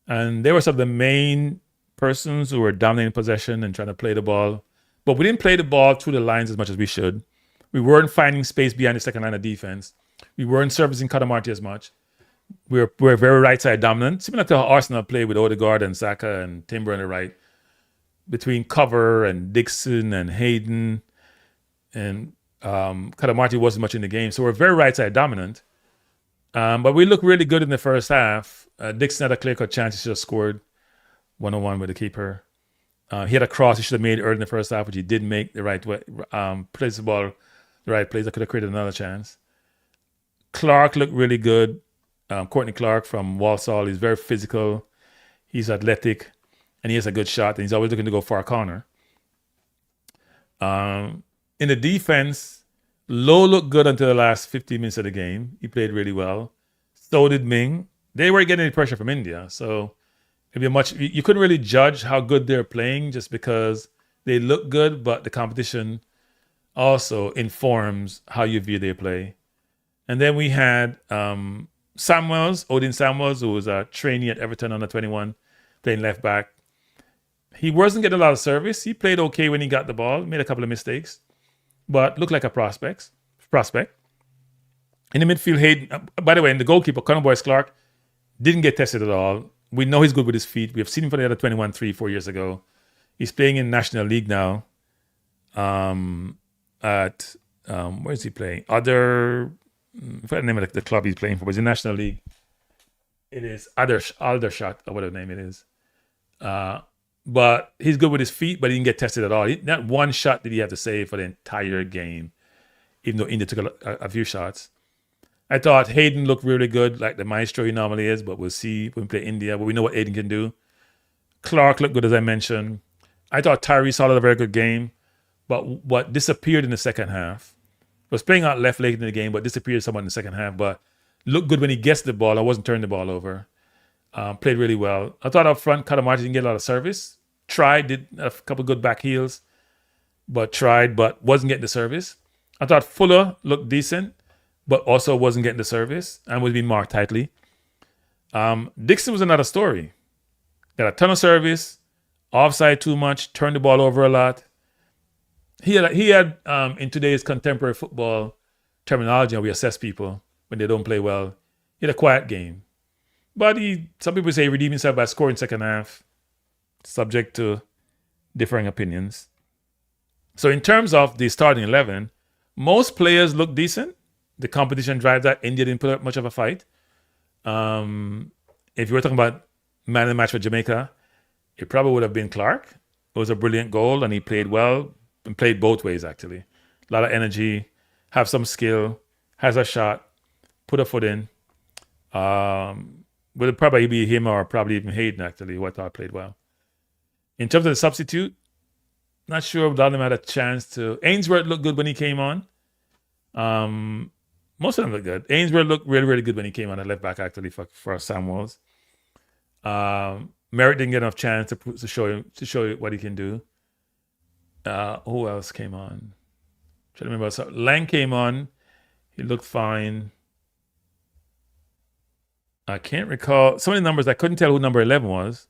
And they were some of the main persons who were dominating possession and trying to play the ball. But we didn't play the ball through the lines as much as we should. We weren't finding space behind the second line of defense. We weren't servicing Katamarti as much. We're very right side dominant, similar to how Arsenal played with Odegaard and Saka and Timber on the right, between Cover and Dixon and Hayden, and Katamarti wasn't much in the game. So we're very right side dominant. But we looked really good in the first half. Dixon had a clear-cut chance. He should have scored 1-on-1 with the keeper. He had a cross he should have made early in the first half, which he did make the right way. Placed the ball the right place. That could have created another chance. Clark looked really good. Courtney Clark from Walsall. He's very physical. He's athletic. And he has a good shot. And he's always looking to go far corner. In the defense, Lowe looked good until the last 15 minutes of the game. He played really well. So did Ming. They weren't getting any pressure from India. So you couldn't really judge how good they're playing just because they look good, but the competition also informs how you view their play. And then we had Odin Samuels, who was a trainee at Everton under 21, playing left back. He wasn't getting a lot of service. He played okay when he got the ball, made a couple of mistakes, but looked like a prospect. In the midfield, Hayden, by the way, in the goalkeeper, Conor Boyce Clark, didn't get tested at all. We know he's good with his feet. We have seen him for the other 21 3-4 years ago. He's playing in National League now. Where is he playing? I forgot the name of the club he's playing for, but it's in National League. It is Aldershot, or whatever the name it is. But he's good with his feet, but he didn't get tested at all. Not one shot did he have to save for the entire game, even though India took a few shots. I thought Hayden looked really good, like the maestro he normally is, but we'll see when we play India. But we know what Hayden can do. Clark looked good, as I mentioned. I thought Tyrese had a very good game, but what disappeared in the second half was playing out left late in the game, but disappeared somewhat in the second half. But looked good when he gets the ball. I wasn't turning the ball over. Played really well. I thought up front, Katamarti didn't get a lot of service. Did a couple good back heels, but wasn't getting the service. I thought Fuller looked decent, but also wasn't getting the service and was being marked tightly. Dixon was another story. Got a ton of service, offside too much, turned the ball over a lot. He had in today's contemporary football terminology, how we assess people when they don't play well, he had a quiet game. But some people say he redeemed himself by scoring second half, subject to differing opinions. So in terms of the starting 11, most players look decent. The competition drives that. India didn't put up much of a fight. If you were talking about man of the match for Jamaica, it probably would have been Clark. It was a brilliant goal, and he played well and played both ways, actually. A lot of energy, have some skill, has a shot, put a foot in. Would it probably be him or probably even Hayden, actually, who I thought played well. In terms of the substitute, not sure if Dalton had a chance to. Ainsworth looked good when he came on. Most of them looked good. Ainsworth looked really, really good when he came on at left back, actually, for Samuels. Merritt didn't get enough chance to show you what he can do. Who else came on? I'm trying to remember. So Lang came on. He looked fine. I can't recall. So many numbers, I couldn't tell who number 11 was.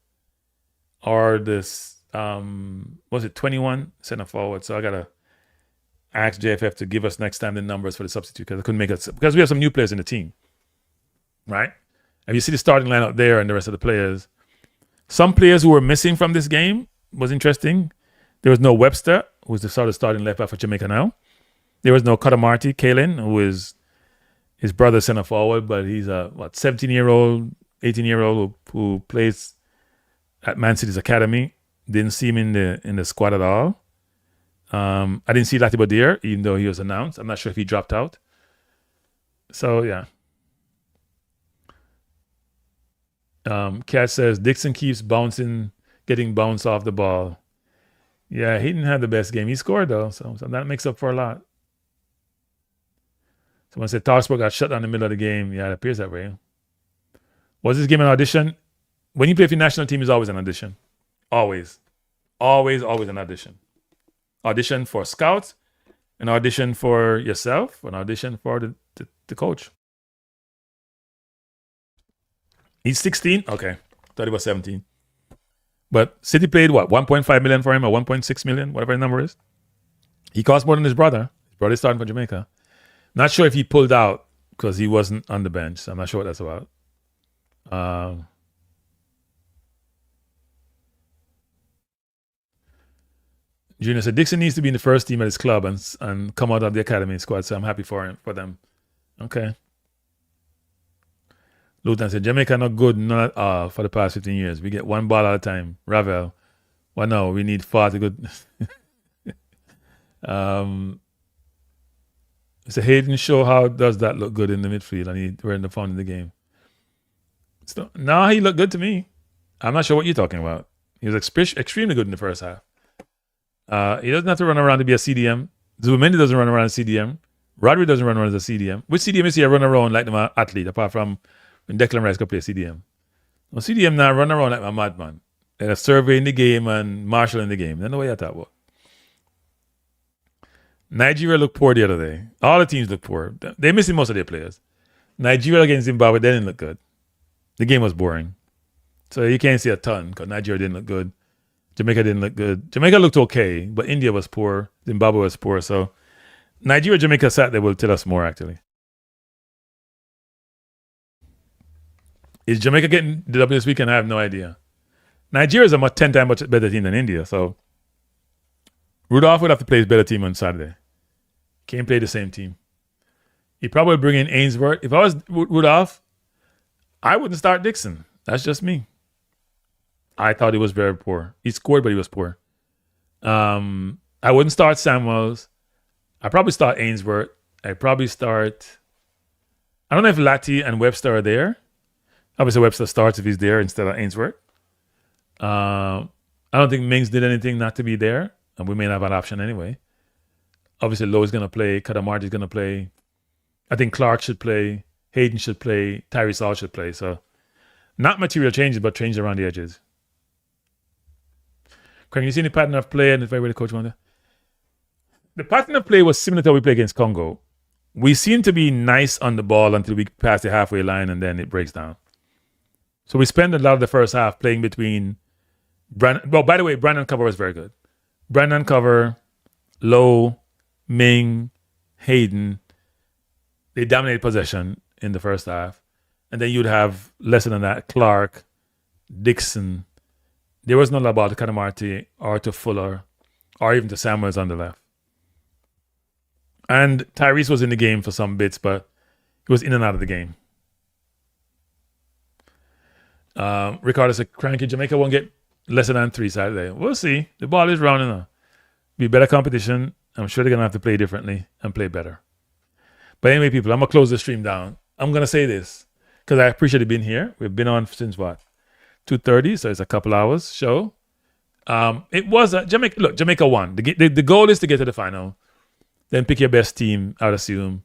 Or this, was it 21? Center forward. So I got to ask JFF to give us next time the numbers for the substitute because I couldn't make it. Because we have some new players in the team. Right? And you see the starting lineup there and the rest of the players. Some players who were missing from this game was interesting. There was no Webster, who's the sort of starting left back for Jamaica now. There was no Katamarti, Kalen, who is his brother center forward, but he's a 17-year-old, 18-year-old who plays at Man City's academy. Didn't see him in the squad at all. I didn't see Latiba there, even though he was announced. I'm not sure if he dropped out. So yeah. Kat says Dixon keeps getting bounced off the ball. Yeah, he didn't have the best game. He scored though, so that makes up for a lot. Someone said Talksport got shut down in the middle of the game. Yeah, it appears that way. Was this game an audition? When you play for your national team, it's always an audition. Always. Always an audition. Audition for scouts, an audition for yourself, an audition for the coach. He's 16? Okay. Thought he was 17. But City paid what? 1.5 million for him or 1.6 million, whatever the number is. He cost more than his brother. His brother's starting for Jamaica. Not sure if he pulled out because he wasn't on the bench. So I'm not sure what that's about. Junior said Dixon needs to be in the first team at his club and come out of the academy squad. So I'm happy for them. Okay. Luton said Jamaica not good, not at all for the past 15 years. We get one ball at a time. Ravel. Well, no, we need 40 good. So Hayden show how does that look good in the midfield, and he were in the fun of the game. So, no, he looked good to me. I'm not sure what you're talking about. He was extremely good in the first half. He doesn't have to run around to be a CDM. Zubimendi doesn't run around as CDM. Rodri doesn't run around as a CDM. Which CDM is he run around like the athlete, apart from when Declan Rice could play CDM? Well, CDM now run around like a madman. They're surveying the game and marshalling the game. That's the way I thought about. Nigeria looked poor the other day. All the teams look poor. They're missing most of their players. Nigeria against Zimbabwe, they didn't look good. The game was boring. So you can't see a ton because Nigeria didn't look good. Jamaica didn't look good. Jamaica looked okay, but India was poor. Zimbabwe was poor. So Nigeria, Jamaica Saturday will tell us more, actually. Is Jamaica getting the W this weekend? I have no idea. Nigeria is a 10 times much better team than India. So Rudolph would have to play his better team on Saturday. Can't play the same team. He'd probably bring in Ainsworth. If I was Rudolph, I wouldn't start Dixon. That's just me. I thought he was very poor. He scored, but he was poor. I wouldn't start Samuels. I'd probably start Ainsworth. I'd probably start... I don't know if Latti and Webster are there. Obviously, Webster starts if he's there instead of Ainsworth. I don't think Mings did anything not to be there. And we may not have an option anyway. Obviously, Lowe's going to play. Kadamarti's going to play. I think Clark should play. Hayden should play. Tyrese Hall should play. So, not material changes, but changes around the edges. Craig, you see any pattern of play and if I were the coach wanted? The pattern of play was similar to how we play against Congo. We seem to be nice on the ball until we pass the halfway line and then it breaks down. So we spend a lot of the first half playing between Brandon. Well, by the way, Brandon Cover was very good. Brandon Cover, Lowe, Ming, Hayden, they dominated possession in the first half. And then you'd have, lesser than that, Clark, Dixon. There was no about to Kadamarti or to Fuller or even to Samuels on the left. And Tyrese was in the game for some bits, but he was in and out of the game. Ricardo said, Kranky, Jamaica won't get lesser than 3 Saturday. We'll see. The ball is rounding up. Be better competition. I'm sure they're going to have to play differently and play better. But anyway, people, I'm going to close the stream down. I'm going to say this because I appreciate you being here. We've been on since what? 2:30, so it's a couple hours show. It was Jamaica. Look, Jamaica won. The goal is to get to the final, then pick your best team, I would assume,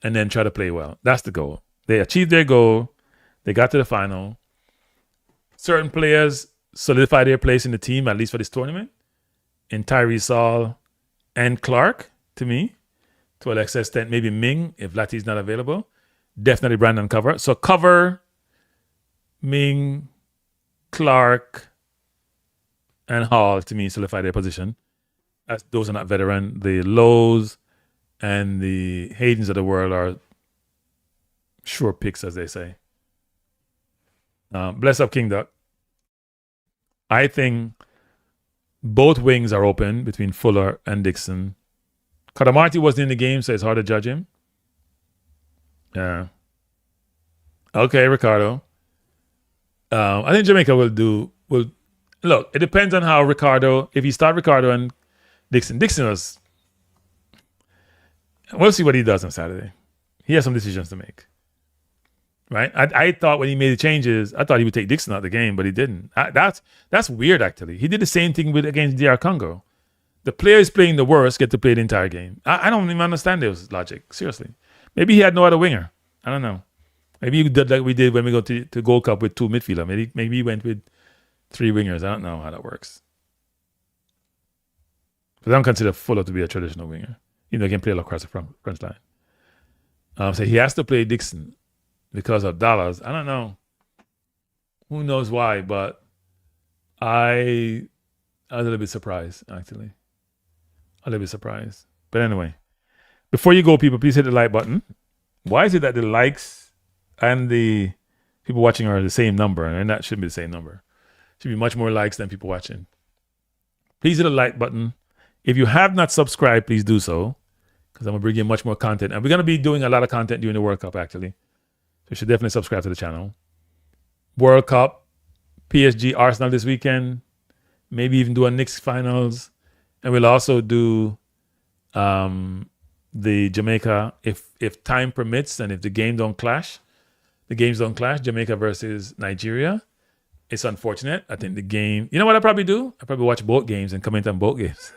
and then try to play well. That's the goal. They achieved their goal. They got to the final. Certain players solidified their place in the team, at least for this tournament, in Tyrese Hall and Clark, to me, to an extent, maybe Ming, if Latti's not available. Definitely Brandon Cover. So Cover, Ming, Clark, and Hall, to me, solidify their position. As those are not veteran. The Lowe's and the Haydens of the world are sure picks, as they say. Bless up, King Duck. I think both wings are open between Fuller and Dixon. Kadamarti wasn't in the game, so it's hard to judge him. Yeah. Okay, Ricardo. I think Jamaica will look, it depends on how Ricardo, if you start Ricardo and Dixon was, we'll see what he does on Saturday. He has some decisions to make. Right? I thought when he made the changes, I thought he would take Dixon out of the game, but he didn't. That's weird, actually. He did the same thing against DR Congo. the players playing the worst get to play the entire game. I don't even understand this logic. Seriously. Maybe he had no other winger. I don't know. Maybe he did like we did when we go to Gold Cup with 2 midfielders. Maybe he went with 3 wingers. I don't know how that works. But I don't consider Fuller to be a traditional winger. You know, he can play across the front line. So he has to play Dixon because of dollars. I don't know. Who knows why, but I was a little bit surprised, actually. A little bit surprised. But anyway, before you go, people, please hit the like button. Why is it that the likes and the people watching are the same number? And that shouldn't be the same number. Should be much more likes than people watching. Please hit the like button. If you have not subscribed, please do so, because I'm going to bring you much more content. And we're going to be doing a lot of content during the World Cup, actually. So you should definitely subscribe to the channel. World Cup, PSG, Arsenal this weekend. Maybe even do a Knicks finals. And we'll also do the Jamaica, if time permits and if the games don't clash, Jamaica versus Nigeria. It's unfortunate. I think the game, you know what I probably do? I probably watch both games and comment on both games.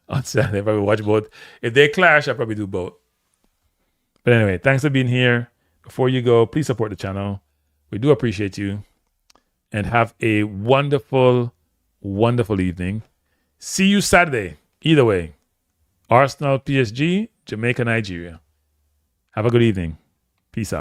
On Saturday, I probably watch both. If they clash, I probably do both. But anyway, thanks for being here. Before you go, please support the channel. We do appreciate you. And have a wonderful, wonderful evening. See you Saturday. Either way. Arsenal, PSG, Jamaica, Nigeria. Have a good evening. Peace out.